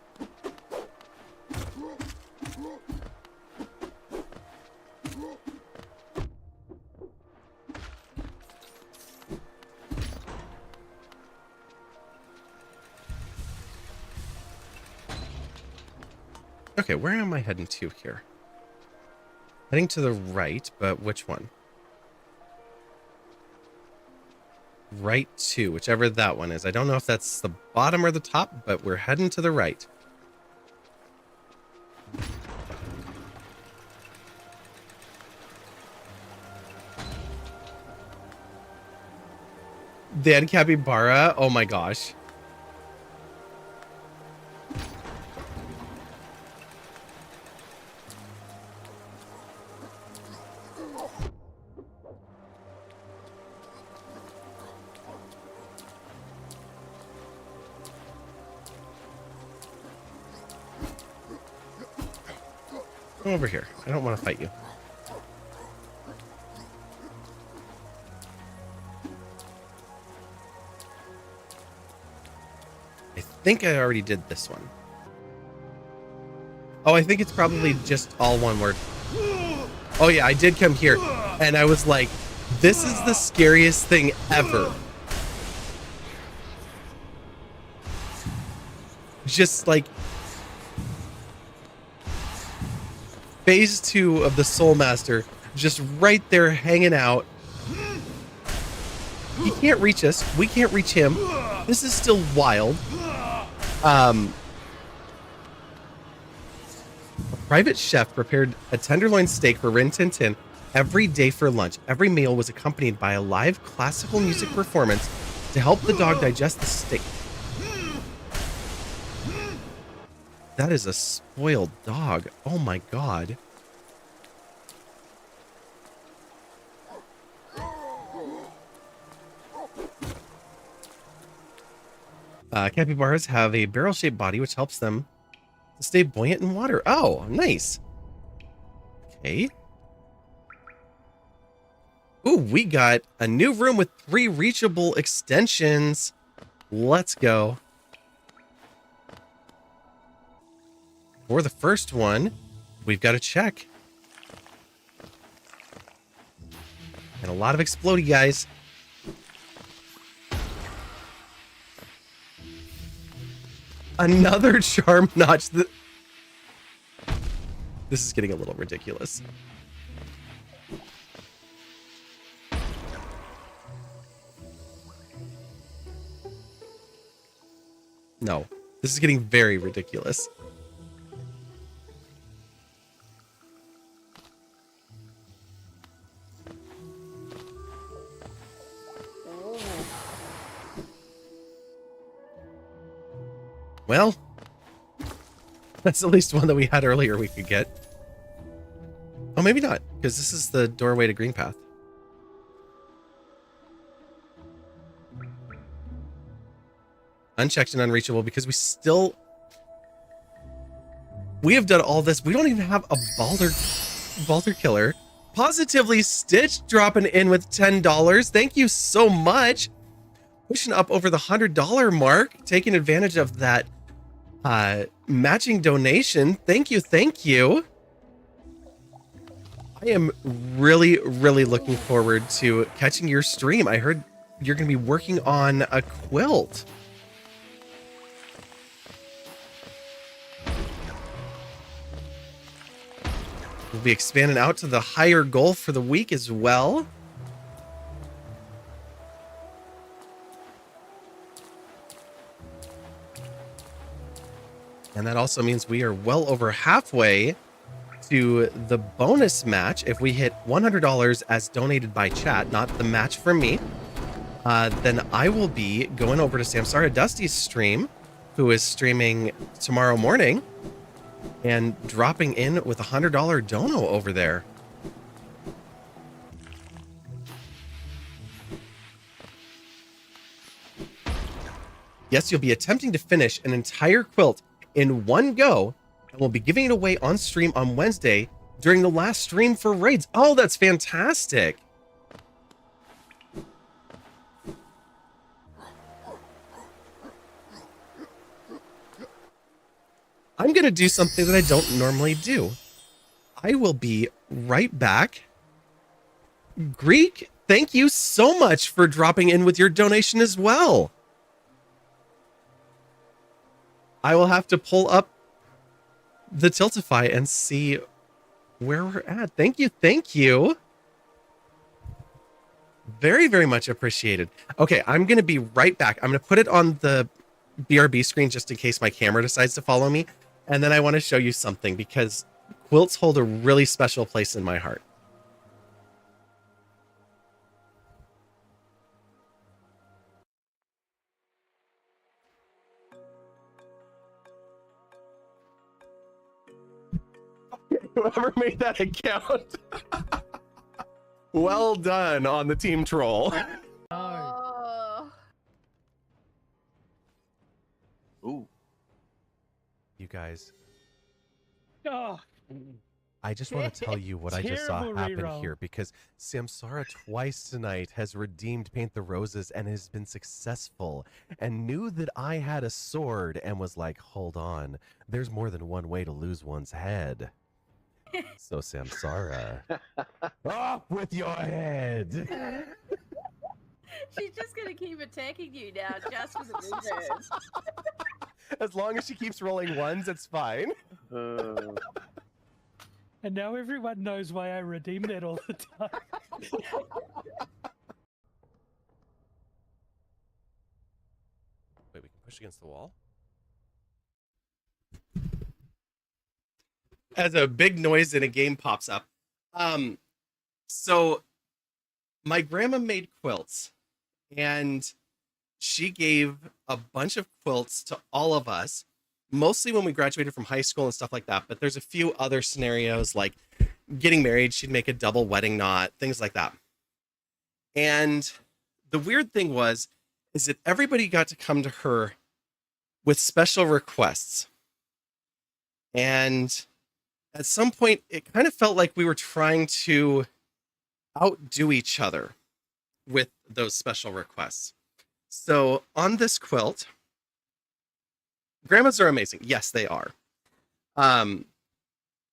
Okay, where am I heading to here? Heading to the right, but which one? Right 2, whichever that one is. I don't know if that's the bottom or the top, but we're heading to the right. Dead capybara. Oh my gosh. Come over here. I don't want to fight you. I think I already did this one. Oh, I think it's probably just all one word. Oh yeah, I did come here and I was like, this is the scariest thing ever. Just like phase 2 of the Soul Master, just right there hanging out. He can't reach us. We can't reach him. This is still wild. A private chef prepared a tenderloin steak for Rin Tin Tin every day for lunch. Every meal was accompanied by a live classical music performance to help the dog digest the steak. That is a spoiled dog. Oh my god. Capybaras have a barrel-shaped body which helps them to stay buoyant in water. Oh, nice. Okay. Ooh, we got a new room with 3 reachable extensions. Let's go. For the first one, we've got a check. And a lot of explodey guys. Another charm notch. This is getting a little ridiculous. No, this is getting very ridiculous. Well, that's at least one that we had earlier we could get. Oh, maybe not, because this is the doorway to Green Path. Unchecked and unreachable because we have done all this. We don't even have a Balder killer. Positively Stitch dropping in with $10. Thank you so much. Pushing up over the $100 mark, taking advantage of that matching donation. Thank you, thank you. I am really, really looking forward to catching your stream. I heard you're going to be working on a quilt. We'll be expanding out to the higher goal for the week as well. And that also means we are well over halfway to the bonus match. If we hit $100 as donated by chat, not the match from me, then I will be going over to Samsara Dusty's stream who is streaming tomorrow morning and dropping in with $100 dono over there. Yes, you'll be attempting to finish an entire quilt in one go, and we'll be giving it away on stream on Wednesday during the last stream for raids. Oh, that's fantastic. I'm going to do something that I don't normally do. I will be right back. Greek, thank you so much for dropping in with your donation as well. I will have to pull up the Tiltify and see where we're at. Thank you. Thank you. Very, very much appreciated. Okay, I'm going to be right back. I'm going to put it on the BRB screen just in case my camera decides to follow me. And then I want to show you something because quilts hold a really special place in my heart. Whoever made that account. Well done on the team troll. Ooh. You guys, Oh, I just want to tell you what I just saw Terrible happen reroll. here because Samsara twice tonight has redeemed Paint the Roses and has been successful and knew that I had a sword and was like, hold on, there's more than one way to lose one's head. So Samsara, off with your head. She's just gonna keep attacking you now just for the losers. As long as she keeps rolling ones, it's fine. and now everyone knows why I redeem that all the time. Wait, we can push against the wall? As a big noise in a game pops up. So my grandma made quilts and she gave a bunch of quilts to all of us, mostly when we graduated from high school and stuff like that. But there's a few other scenarios like getting married. She'd make a double wedding knot, things like that. And the weird thing is that everybody got to come to her with special requests. And at some point, it kind of felt like we were trying to outdo each other with those special requests. So on this quilt, grandmas are amazing. Yes, they are.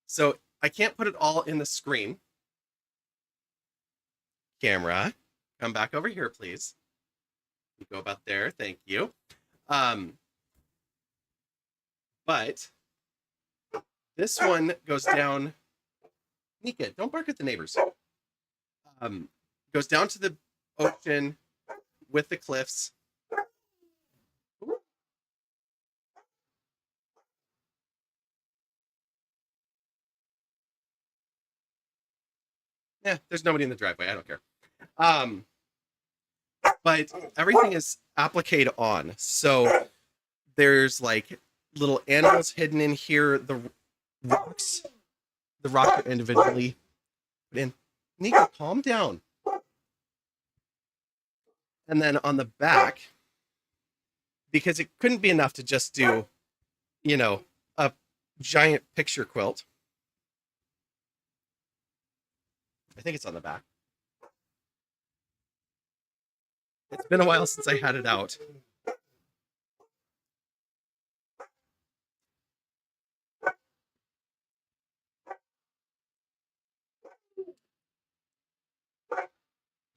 So I can't put it all in the screen. Camera, come back over here, please. You go about there. Thank you. But this one goes down. Nika, don't bark at the neighbors. Goes down to the ocean with the cliffs. Yeah, there's nobody in the driveway. I don't care. But everything is appliqued on. So there's like little animals hidden in here. The rocks, the rock individually put in. Nika, calm down. And then on the back, because it couldn't be enough to just do, you know, a giant picture quilt. I think it's on the back. It's been a while since I had it out.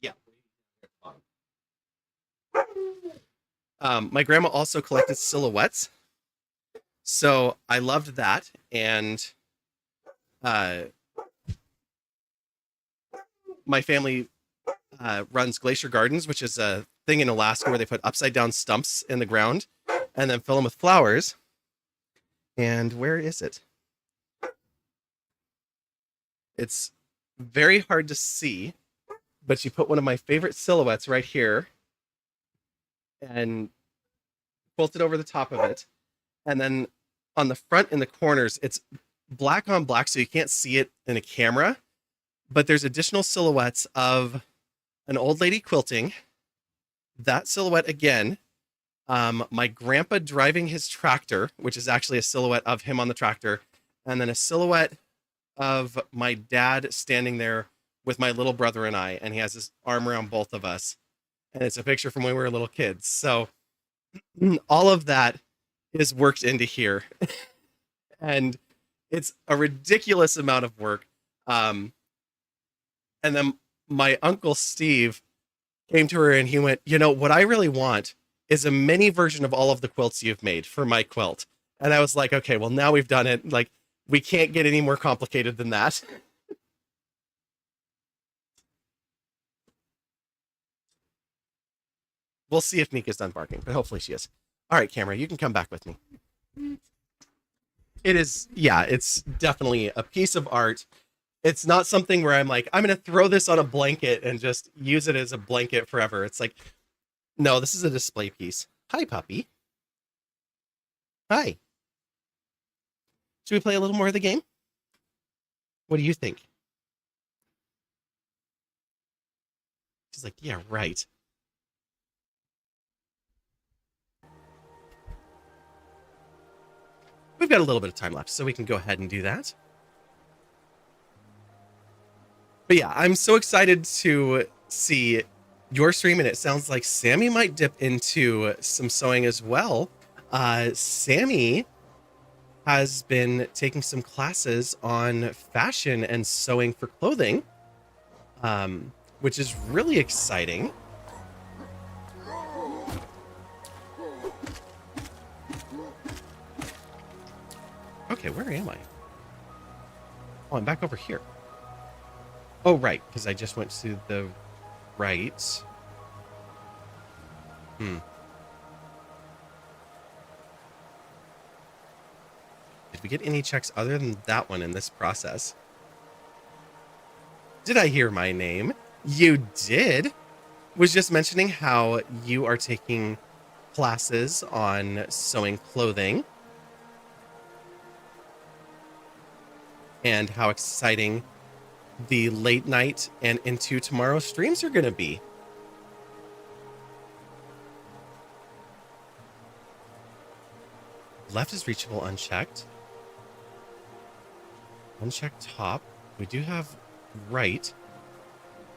Yeah. My grandma also collected silhouettes. So I loved that. And my family runs Glacier Gardens, which is a thing in Alaska where they put upside down stumps in the ground and then fill them with flowers. And where is it? It's very hard to see, but you put one of my favorite silhouettes right here and quilted over the top of it. And then on the front in the corners, it's black on black, so you can't see it in a camera. But there's additional silhouettes of an old lady quilting. That silhouette again. My grandpa driving his tractor, which is actually a silhouette of him on the tractor. And then a silhouette of my dad standing there with my little brother and I. And he has his arm around both of us. And it's a picture from when we were little kids. So all of that is worked into here. And it's a ridiculous amount of work. And then my uncle Steve came to her and he went, you know, what I really want is a mini version of all of the quilts you've made for my quilt. And I was like, okay, well, now we've done it. Like, we can't get any more complicated than that. We'll see if Nika's done barking, but hopefully she is. All right, Camera, you can come back with me. It is, yeah, it's definitely a piece of art. It's not something where I'm like, I'm going to throw this on a blanket and just use it as a blanket forever. It's like, no, this is a display piece. Hi, puppy. Hi. Should we play a little more of the game? What do you think? She's like, yeah, right. We've got a little bit of time left, so we can go ahead and do that. But yeah, I'm so excited to see your stream, and it sounds like Sammy might dip into some sewing as well. Sammy has been taking some classes on fashion and sewing for clothing, which is really exciting. Okay, where am I? Oh, I'm back over here. Oh, right, because I just went to the right. Did we get any checks other than that one in this process? Did I hear my name? You did. Was just mentioning how you are taking classes on sewing clothing. And how exciting the late night and into tomorrow's streams are going to be. Left is reachable unchecked. Unchecked top. We do have right.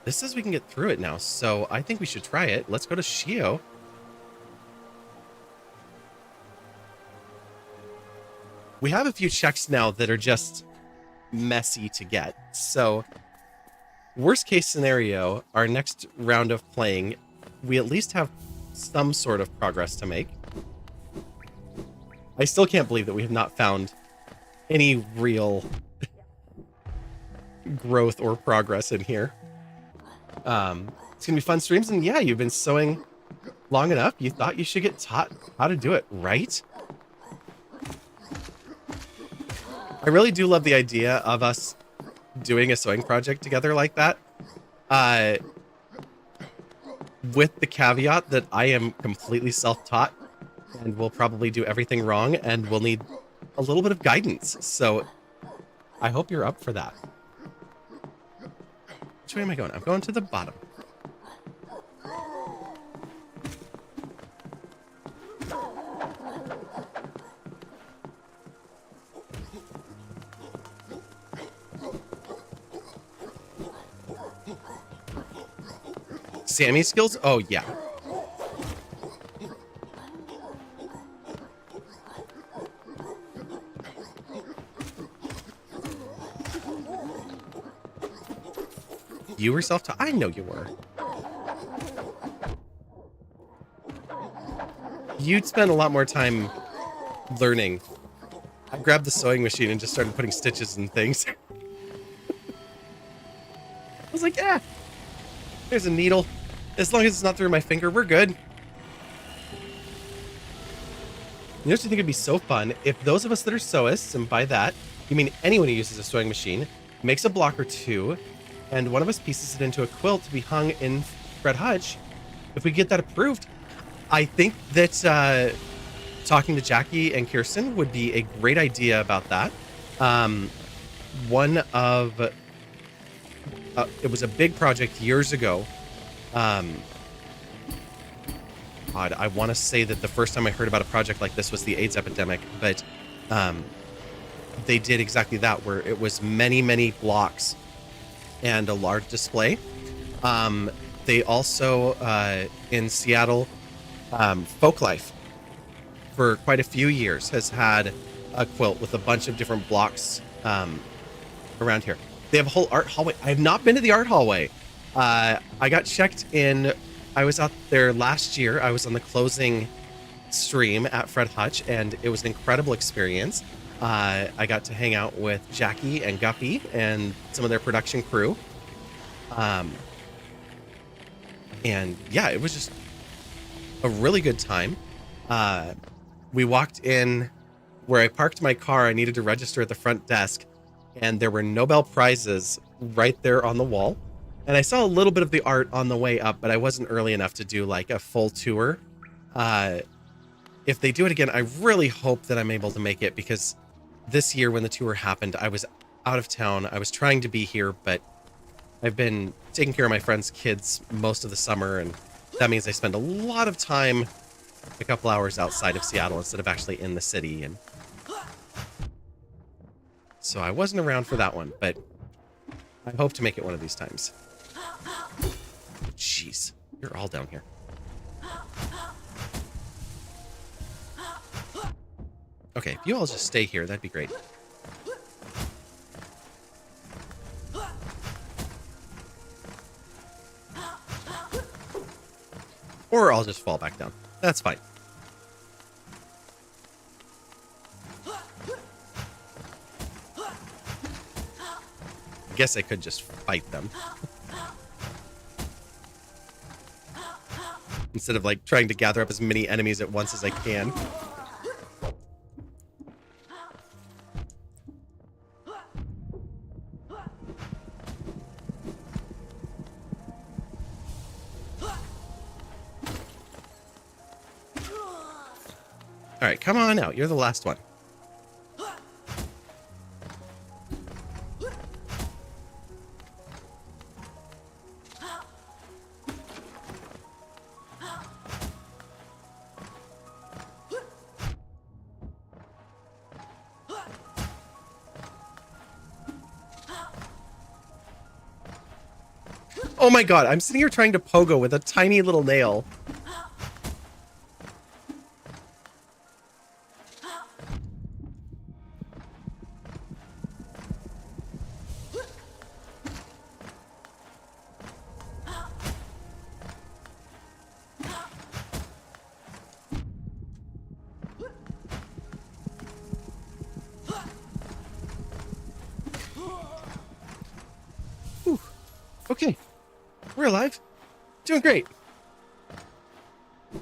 This says we can get through it now, so I think we should try it. Let's go to Shio. We have a few checks now that are just messy to get. So worst case scenario, our next round of playing, we at least have some sort of progress to make. I still can't believe that we have not found any real growth or progress in here. It's gonna be fun streams, and yeah, you've been sewing long enough. You thought you should get taught how to do it, right? I really do love the idea of us doing a sewing project together like that. With the caveat that I am completely self-taught and will probably do everything wrong and will need a little bit of guidance. So I hope you're up for that. Which way am I going? I'm going to the bottom. Sammy's skills? Oh, yeah. You were self-taught? I know you were. You'd spend a lot more time learning. I grabbed the sewing machine and just started putting stitches and things. I was like, yeah, there's a needle. As long as it's not through my finger, we're good. You know what I think it'd be so fun? If those of us that are sewists, and by that, you mean anyone who uses a sewing machine, makes a block or two, and one of us pieces it into a quilt to be hung in Fred Hutch, if we get that approved, I think that talking to Jackie and Kirsten would be a great idea about that. One of it was a big project years ago. God, I want to say that the first time I heard about a project like this was the AIDS epidemic, but they did exactly that, where it was many, many blocks and a large display. They also, in Seattle, Folklife, for quite a few years, has had a quilt with a bunch of different blocks around here. They have a whole art hallway. I have not been to the art hallway. I got checked in. I was out there last year. I was on the closing stream at Fred Hutch, and it was an incredible experience. I got to hang out with Jackie and Guppy and some of their production crew. And yeah, it was just a really good time. We walked in where I parked my car. I needed to register at the front desk, and there were Nobel Prizes right there on the wall. And I saw a little bit of the art on the way up, but I wasn't early enough to do like a full tour. If they do it again, I really hope that I'm able to make it, because this year when the tour happened, I was out of town. I was trying to be here, but I've been taking care of my friends' kids most of the summer, and that means I spend a lot of time, a couple hours outside of Seattle instead of actually in the city. And so I wasn't around for that one, but I hope to make it one of these times. Jeez, you're all down here. Okay, if you all just stay here, that'd be great. Or I'll just fall back down. That's fine. I guess I could just fight them. Instead of like trying to gather up as many enemies at once as I can. All right, come on out. You're the last one. Oh my god, I'm sitting here trying to pogo with a tiny little nail. Whew. Okay. We're alive. Doing great. You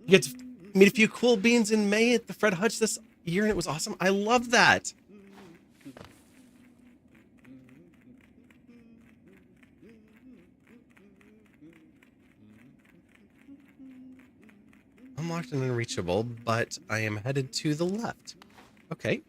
get to meet a few cool beans in May at the Fred Hutch this year, and it was awesome. I love that. Unlocked and unreachable, but I am headed to the left. Okay.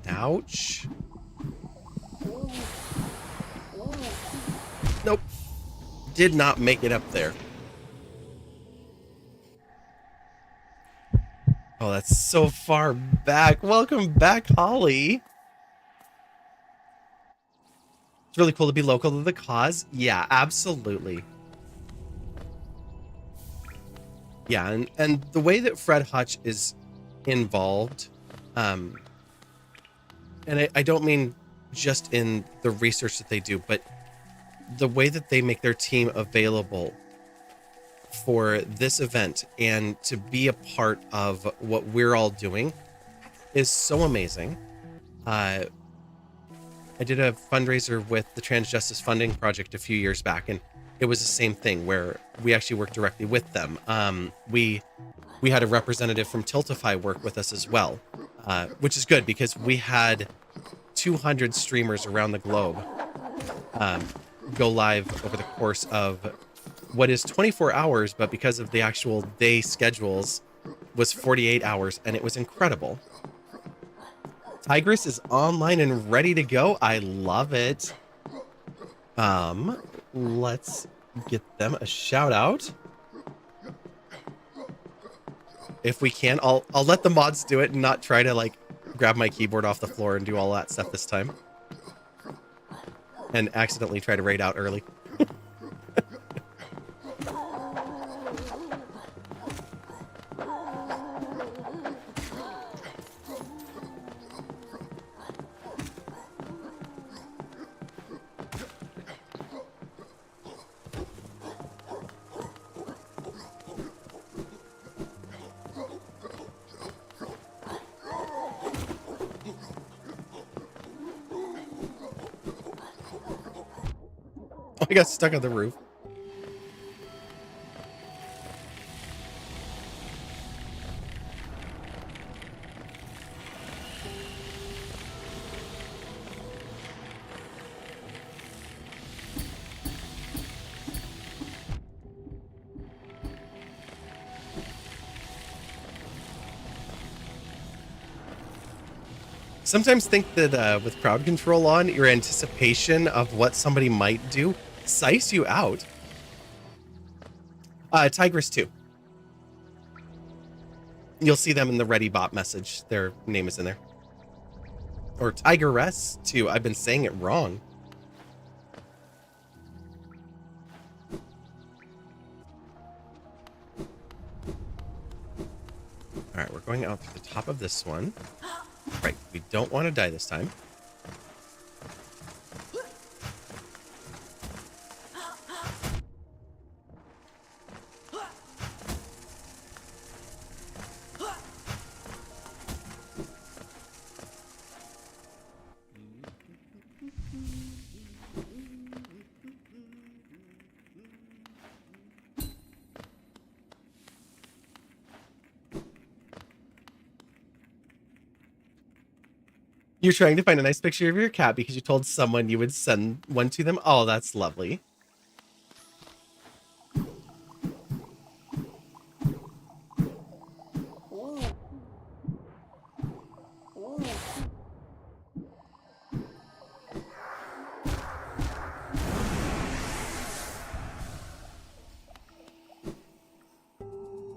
Ouch. Nope. Did not make it up there. Oh, that's so far back. Welcome back, Holly. It's really cool to be local to the cause. Yeah, absolutely. Yeah, and the way that Fred Hutch is involved, and I don't mean just in the research that they do, but the way that they make their team available for this event and to be a part of what we're all doing is so amazing. I did a fundraiser with the Trans Justice Funding Project a few years back, and it was the same thing where we actually worked directly with them. We had a representative from Tiltify work with us as well, which is good because we had 200 streamers around the globe go live over the course of what is 24 hours, but because of the actual day schedules was 48 hours, and it was incredible. Tigress is online and ready to go. I love it. Let's get them a shout out. If we can, I'll let the mods do it and not try to like grab my keyboard off the floor and do all that stuff this time. And accidentally try to raid out early. I got stuck on the roof. Sometimes think that with crowd control on, your anticipation of what somebody might do size you out. Tigress 2. You'll see them in the Ready Bot message. Their name is in there. Or Tigress 2. I've been saying it wrong. All right, we're going out through the top of this one. Right, we don't want to die this time. You're trying to find a nice picture of your cat because you told someone you would send one to them. Oh, that's lovely.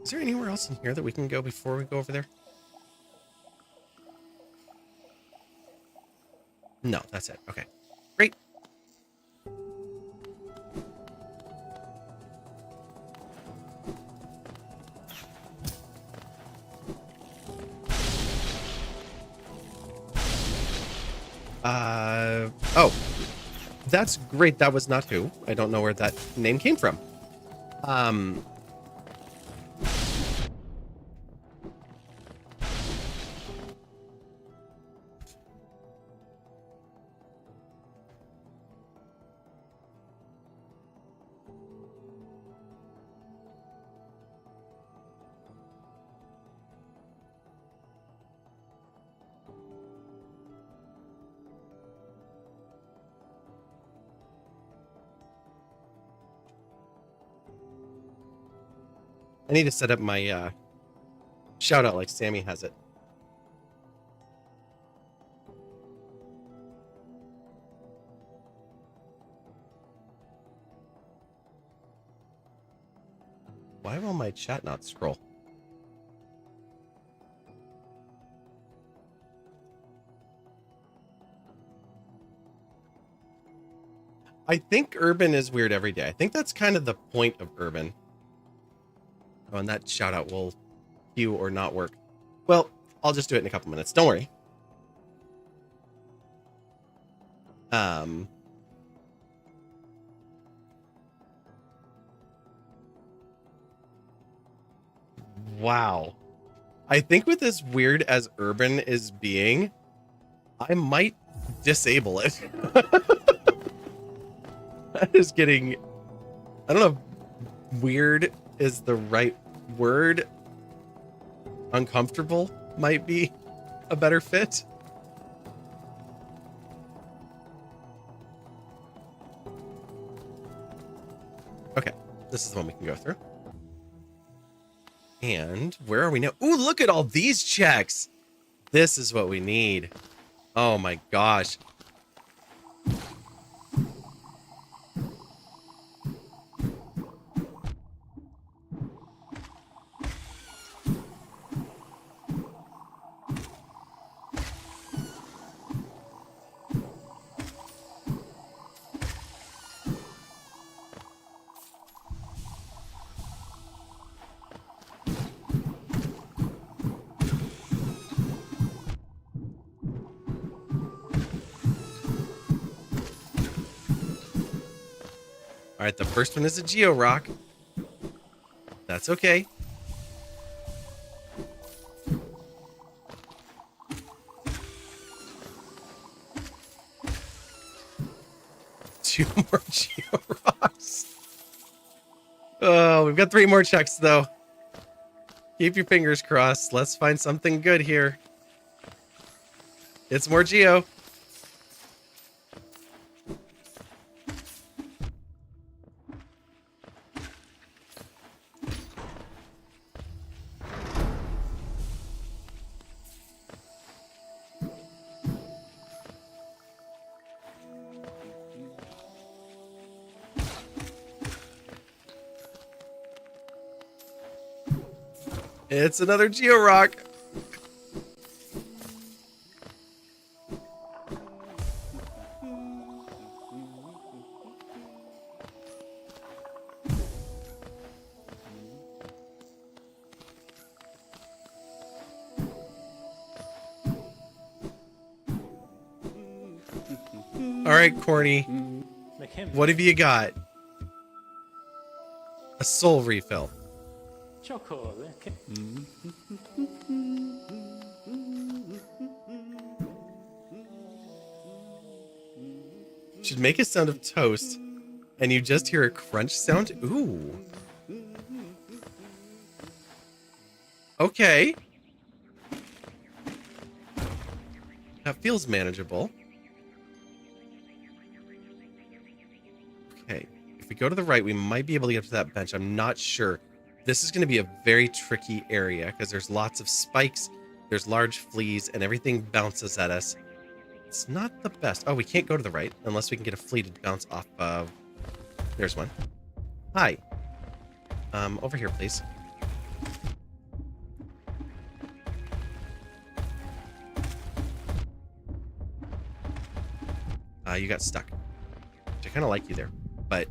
Is there anywhere else in here that we can go before we go over there? No, that's it. Okay, great. Oh, that's great. That was not who. I don't know where that name came from. I need to set up my shout out like Sammy has it. Why will my chat not scroll? I think urban is weird every day. I think that's kind of the point of urban. Oh, and that shout out will queue or not work. Well, I'll just do it in a couple minutes. Don't worry. Wow. I think with as weird as urban is being, I might disable it. That is getting, I don't know if weird is the right word. Uncomfortable might be a better fit. Okay, this is the one we can go through. And where are we now? Ooh, look at all these checks. This is what we need. Oh my gosh. All right, the first one is a Geo Rock. That's okay. Two more Geo Rocks. Oh, we've got 3 more checks, though. Keep your fingers crossed. Let's find something good here. It's more Geo. It's another Geo Rock. All right, Corny. What have you got? A soul refill. Should make a sound of toast, and you just hear a crunch sound. Ooh. Okay. That feels manageable. Okay. If we go to the right, we might be able to get up to that bench. I'm not sure. This is going to be a very tricky area because there's lots of spikes, there's large fleas, and everything bounces at us. It's not the best. Oh, we can't go to the right unless we can get a flea to bounce off of. There's one. Hi. Over here, please. You got stuck. Which I kind of like you there, but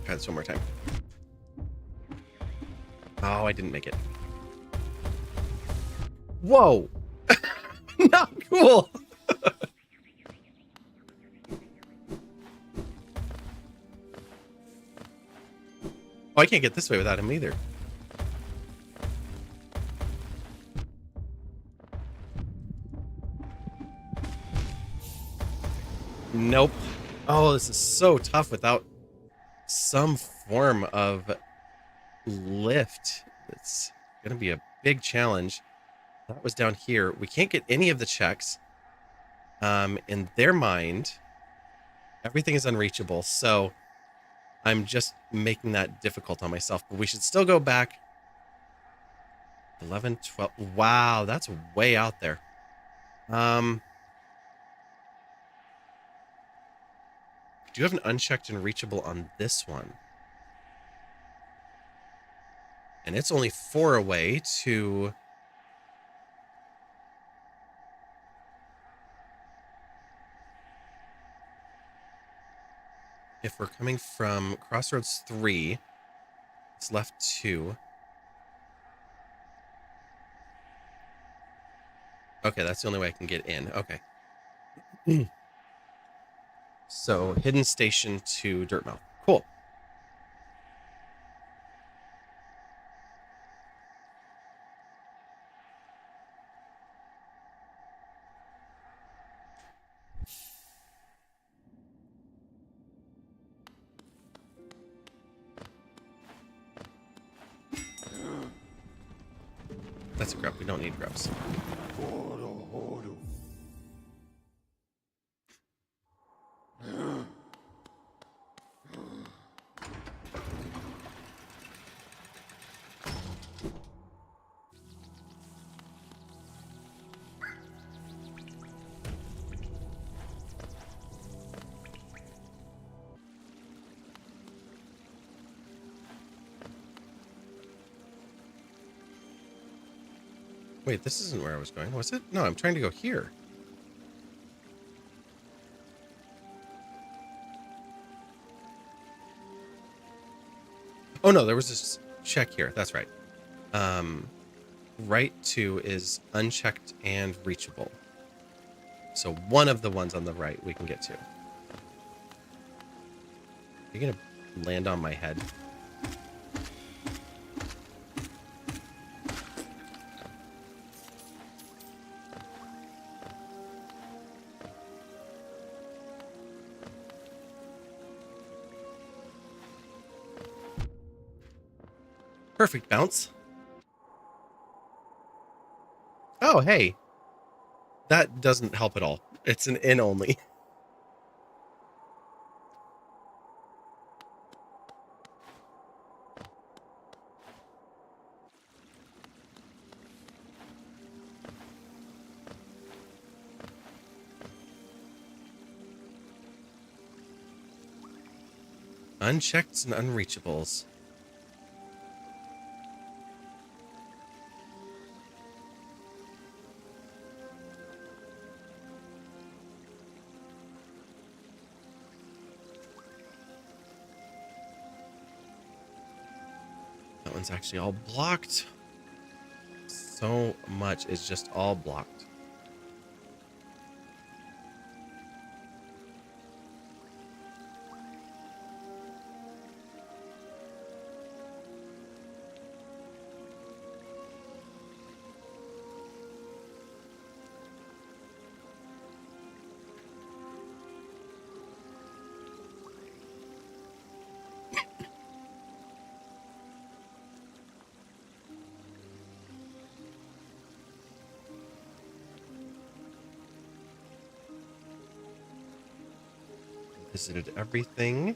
try this one more time. Oh, I didn't make it. Whoa! Not cool! Oh, I can't get this way without him either. Nope. Oh, this is so tough without some form of lift. It's gonna be a big challenge. That was down here. We can't get any of the checks. In their mind, everything is unreachable, so I'm just making that difficult on myself. But we should still go back. 11, 12. Wow, that's way out there. Do you have an unchecked and reachable on this one? And it's only 4 away to... If we're coming from Crossroads 3, it's left 2. Okay, that's the only way I can get in. Okay. So, Hidden Station to Dirtmouth. Cool. That's a grub. We don't need grubs. Wait, this isn't where I was going, was it? No, I'm trying to go here. Oh no, there was this check here. That's right. Right 2 is unchecked and reachable. So one of the ones on the right we can get to. You're gonna land on my head. Perfect bounce. Oh, hey. That doesn't help at all. It's an in only. Unchecked and unreachables. That one's actually all blocked. So much is just all blocked. Visited everything.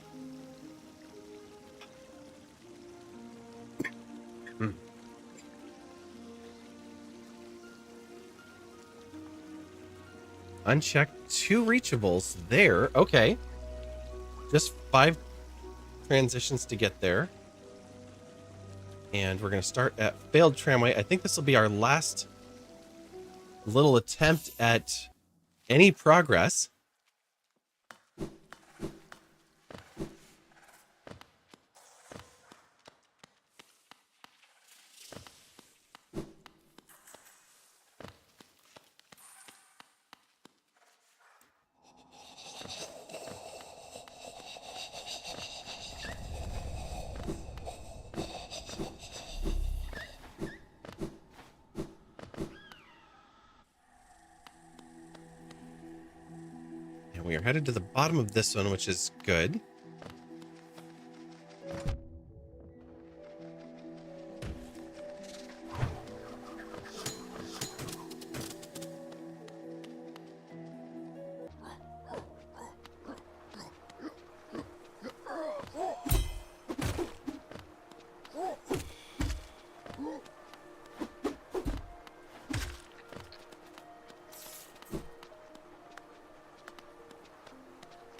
Unchecked 2 reachables there. Okay. Just 5 transitions to get there. And we're going to start at failed tramway. I think this will be our last little attempt at any progress. We are headed to the bottom of this one, which is good.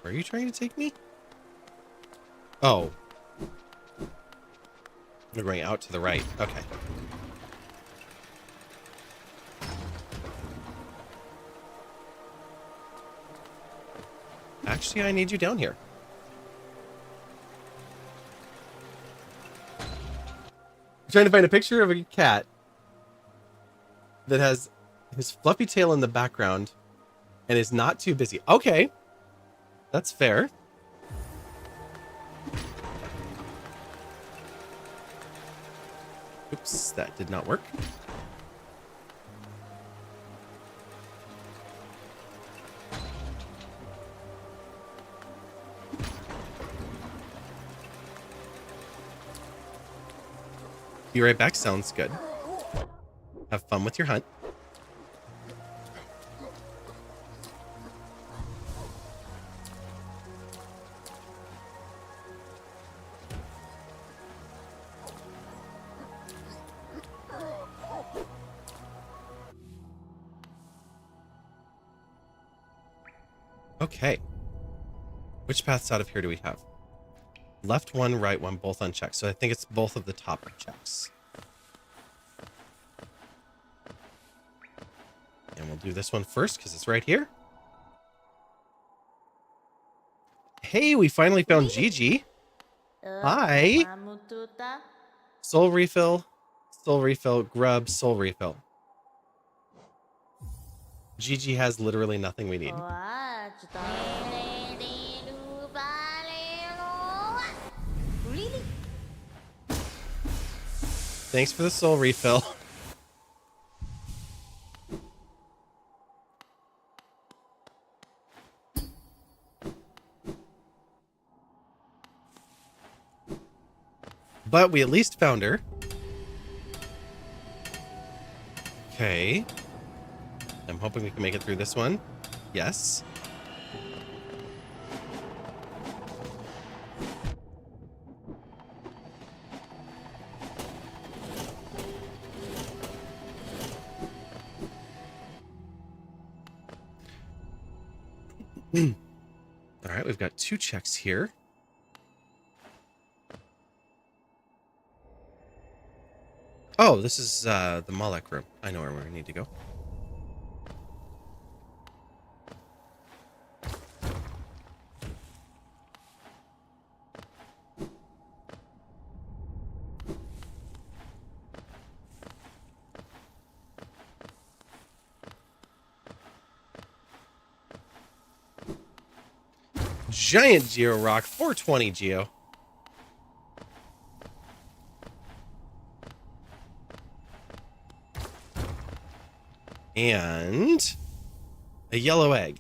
Are you trying to take me? Oh. We're going out to the right. Okay. Actually, I need you down here. I'm trying to find a picture of a cat that has his fluffy tail in the background and is not too busy. Okay. That's fair. Oops, that did not work. Be right back sounds good. Have fun with your hunt. Okay. Which paths out of here do we have? Left one, right one, both unchecked. So I think it's both of the top checks. And we'll do this one first because it's right here. Hey, we finally found Gigi. Hi. Soul refill, grub, soul refill. Gigi has literally nothing we need. Really? Thanks for the soul refill. But we at least found her. Okay. I'm hoping we can make it through this one. Yes. All right, we've got 2 checks here. Oh, this is the Malek room. I know where we need to go. Giant Geo Rock, 420 Geo. And a yellow egg.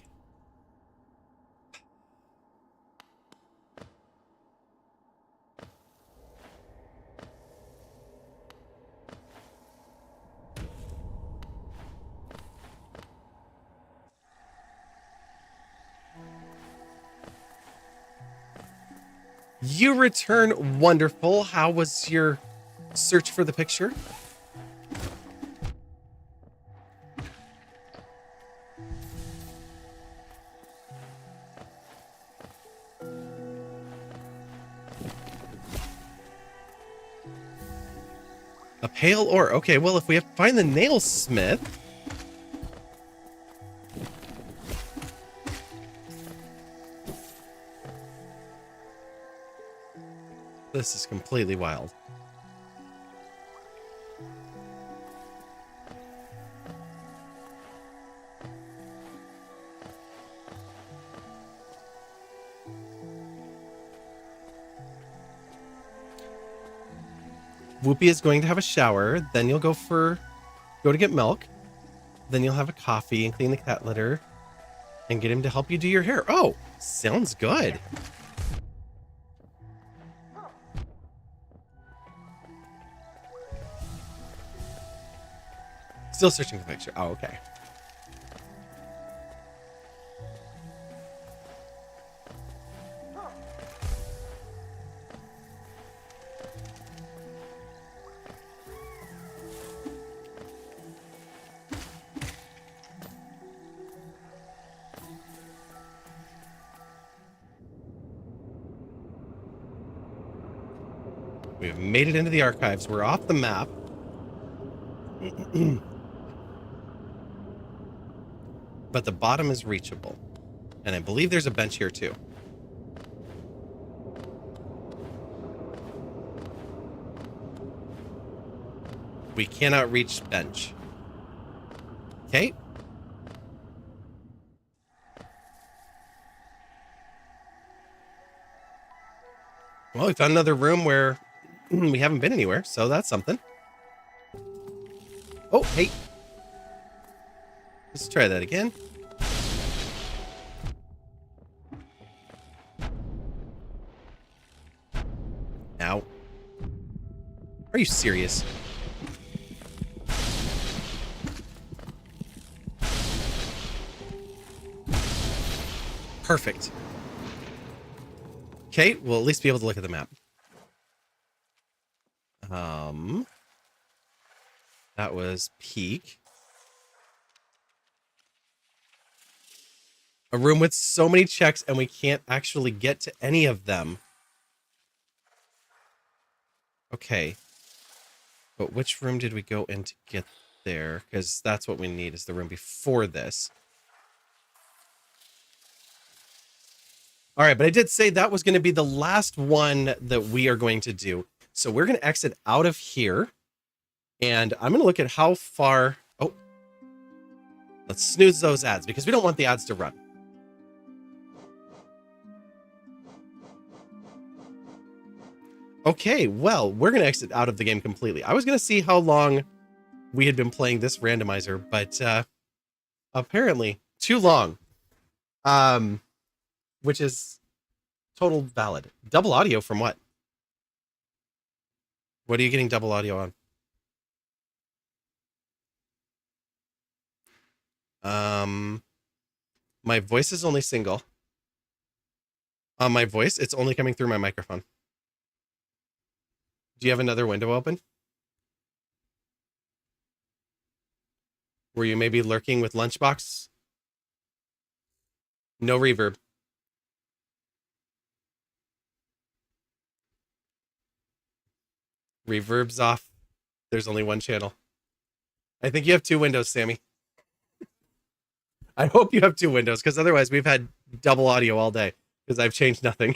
You return. Wonderful. How was your search for the picture? A pale ore. Okay, well, if we have to find the nailsmith. This is completely wild. Whoopi is going to have a shower, then you'll go to get milk, then you'll have a coffee and clean the cat litter and get him to help you do your hair. Oh, sounds good. Still searching for the picture. Oh, okay. We have made it into the archives. We're off the map. But the bottom is reachable. And I believe there's a bench here too. We cannot reach bench. Okay. Well, we found another room where we haven't been anywhere, so that's something. Oh, hey. Let's try that again. Ow. Are you serious? Perfect. Okay, we'll at least be able to look at the map. That was peak. A room with so many checks and we can't actually get to any of them. Okay. But which room did we go in to get there? Because that's what we need, is the room before this. All right, but I did say that was going to be the last one that we are going to do. So we're going to exit out of here. And I'm going to look at how far... Oh. Let's snooze those ads because we don't want the ads to run. Okay, well, we're going to exit out of the game completely. I was going to see how long we had been playing this randomizer, but apparently too long. Which is total valid. Double audio from what? What are you getting double audio on? My voice is only single. On my voice, it's only coming through my microphone. Do you have another window open? Were you maybe lurking with Lunchbox? No reverb. Reverb's off. There's only one channel. I think you have two windows, Sammy. I hope you have two windows, because otherwise we've had double audio all day, because I've changed nothing.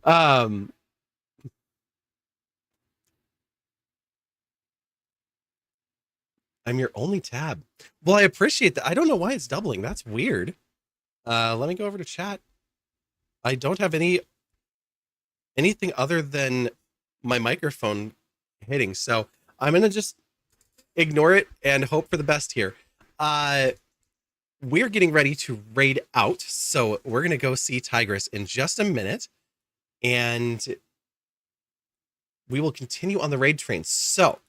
I'm your only tab. Well, I appreciate that. I don't know why it's doubling. That's weird. Let me go over to chat. I don't have anything other than my microphone hitting, so I'm gonna just ignore it and hope for the best here. We're getting ready to raid out, so we're gonna go see Tigress in just a minute, and we will continue on the raid train. So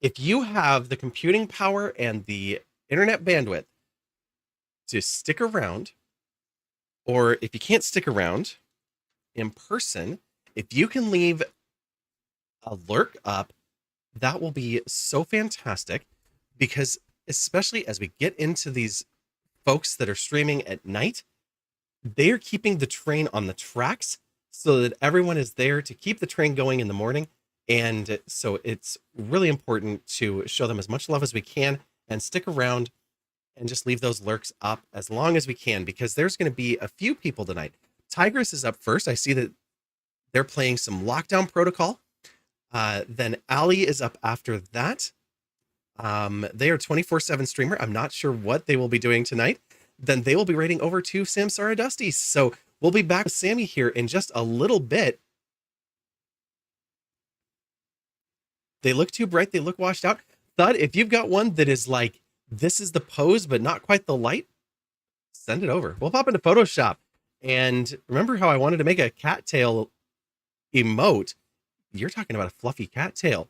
if you have the computing power and the internet bandwidth to stick around, or if you can't stick around in person, if you can leave a lurk up, that will be so fantastic, because especially as we get into these folks that are streaming at night, they are keeping the train on the tracks so that everyone is there to keep the train going in the morning. And so it's really important to show them as much love as we can and stick around and just leave those lurks up as long as we can, because there's going to be a few people tonight. Tigress is up first. I see that they're playing some Lockdown Protocol. Then Ali is up after that. They are 24/7 streamer. I'm not sure what they will be doing tonight. Then they will be raiding over to Samsara Dusty. So we'll be back with Sammy here in just a little bit. They look too bright. They look washed out. Thud, if you've got one that is like, this is the pose, but not quite the light, send it over. We'll pop into Photoshop. And remember how I wanted to make a cattail emote? You're talking about a fluffy cattail.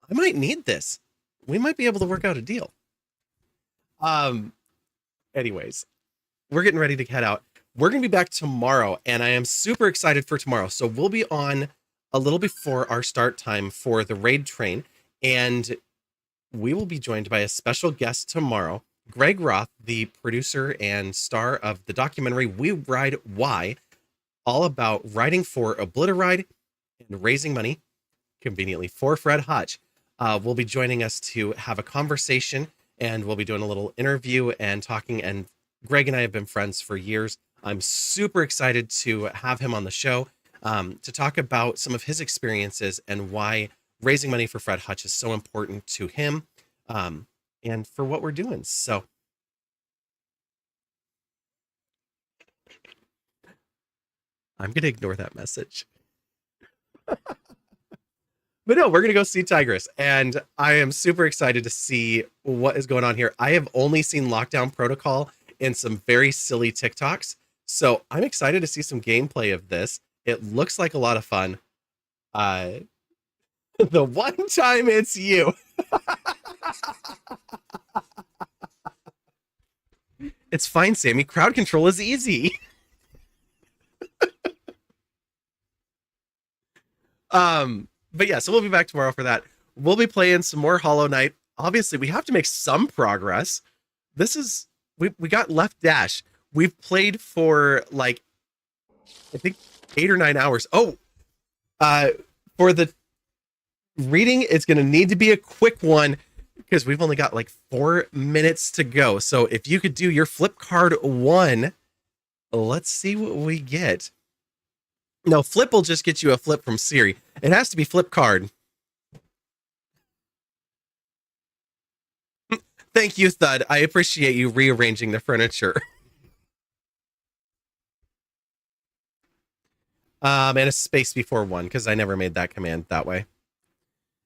I might need this. We might be able to work out a deal. Anyways, we're getting ready to head out. We're going to be back tomorrow, and I am super excited for tomorrow. So we'll be on a little before our start time for the raid train, and we will be joined by a special guest tomorrow, Greg Roth, the producer and star of the documentary We Ride Why, all about riding for Obliteride and raising money, conveniently, for Fred Hutch. Will be joining us to have a conversation, and we'll be doing a little interview and talking, and Greg and I have been friends for years. I'm super excited to have him on the show to talk about some of his experiences and why raising money for Fred Hutch is so important to him and for what we're doing. So I'm going to ignore that message. But no, we're going to go see Tigress, and I am super excited to see what is going on here. I have only seen Lockdown Protocol in some very silly TikToks, so I'm excited to see some gameplay of this. It looks like a lot of fun. The one time it's you. It's fine, Sammy. Crowd control is easy. But yeah, so we'll be back tomorrow for that. We'll be playing some more Hollow Knight. Obviously, we have to make some progress. This is we got Left Dash. We've played for like I think 8 or 9 hours. Oh, for the reading, it's gonna need to be a quick one because we've only got like 4 minutes to go. So if you could do your flip card 1, let's see what we get. No, flip will just get you a flip from Siri. It has to be flip card. Thank you, Thud. I appreciate you rearranging the furniture. And a space before 1, because I never made that command that way.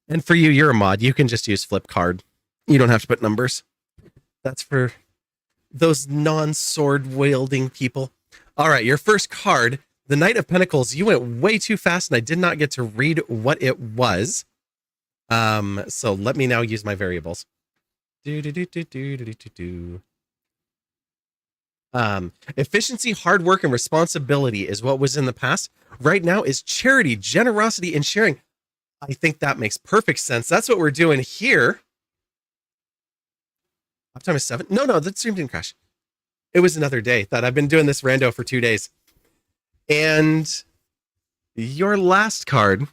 And for you, you're a mod. You can just use flip card. You don't have to put numbers. That's for those non-sword wielding people. All right, your first card, the Knight of Pentacles. You went way too fast, and I did not get to read what it was. So let me now use my variables. Efficiency, hard work, and responsibility is what was in the past. Right now is charity, generosity, and sharing. I think that makes perfect sense. That's what we're doing here. Uptime is 7. No, the stream didn't crash. It was another day. That I've been doing this rando for 2 days. And your last card,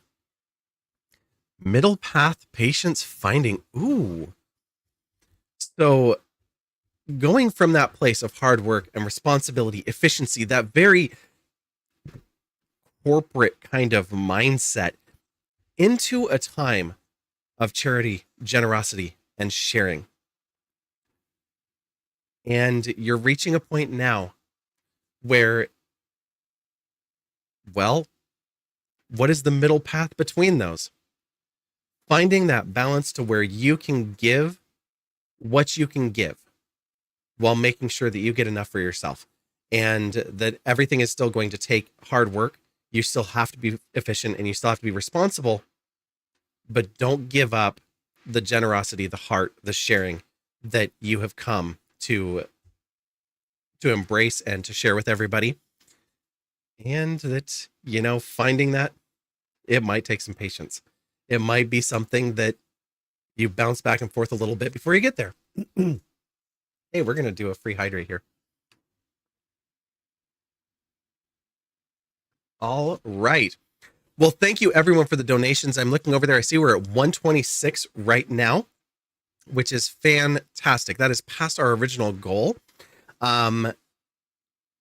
Middle Path, Patience, Finding. Ooh. So going from that place of hard work and responsibility, efficiency, that very corporate kind of mindset into a time of charity, generosity, and sharing. And you're reaching a point now where, well, what is the middle path between those? Finding that balance to where you can give what you can give while making sure that you get enough for yourself, and that everything is still going to take hard work. You still have to be efficient and you still have to be responsible, but don't give up the generosity, the heart, the sharing that you have come to embrace and to share with everybody. And that, finding that, it might take some patience. It might be something that you bounce back and forth a little bit before you get there. Hey, we're going to do a free hydrate here. All right. Well, thank you everyone for the donations. I'm looking over there. I see we're at 126 right now, which is fantastic. That is past our original goal.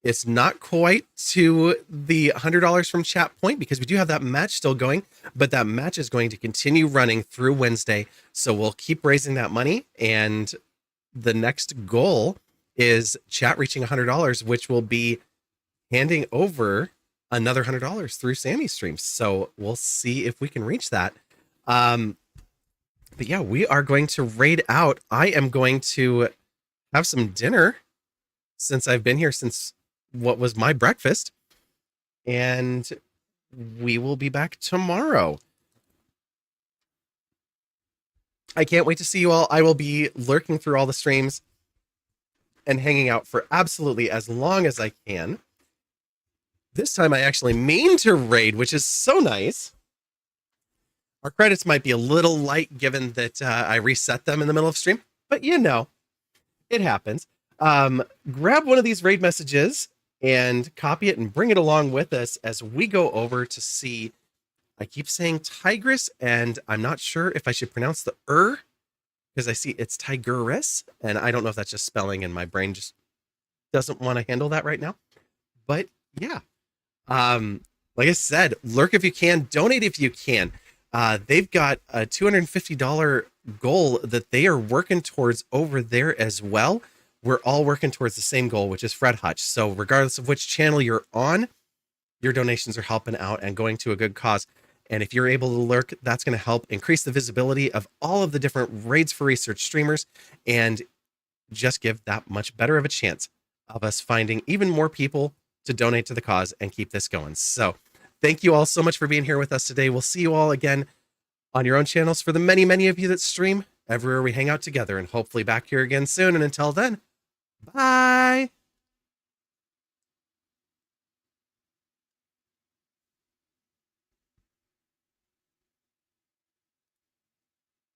It's not quite to the $100 from Chat Point because we do have that match still going, but that match is going to continue running through Wednesday. So we'll keep raising that money. And the next goal is chat reaching $100, which will be handing over another $100 through Sammy's streams. So we'll see if we can reach that. But yeah, we are going to raid out. I am going to have some dinner since I've been here since what was my breakfast. And we will be back tomorrow. I can't wait to see you all. I will be lurking through all the streams and hanging out for absolutely as long as I can. This time I actually mean to raid, which is so nice. Our credits might be a little light given that I reset them in the middle of stream, but it happens. Grab one of these raid messages and copy it and bring it along with us as we go over to see. I keep saying Tigress, and I'm not sure if I should pronounce the because I see it's Tigress, and I don't know if that's just spelling, and my brain just doesn't want to handle that right now. But yeah, like I said, lurk if you can, donate if you can. They've got a $250 goal that they are working towards over there as well. We're all working towards the same goal, which is Fred Hutch. So regardless of which channel you're on, your donations are helping out and going to a good cause. And if you're able to lurk, that's going to help increase the visibility of all of the different Raids for Research streamers and just give that much better of a chance of us finding even more people to donate to the cause and keep this going. So thank you all so much for being here with us today. We'll see you all again on your own channels for the many, many of you that stream everywhere we hang out together, and hopefully back here again soon. And until then, Bye.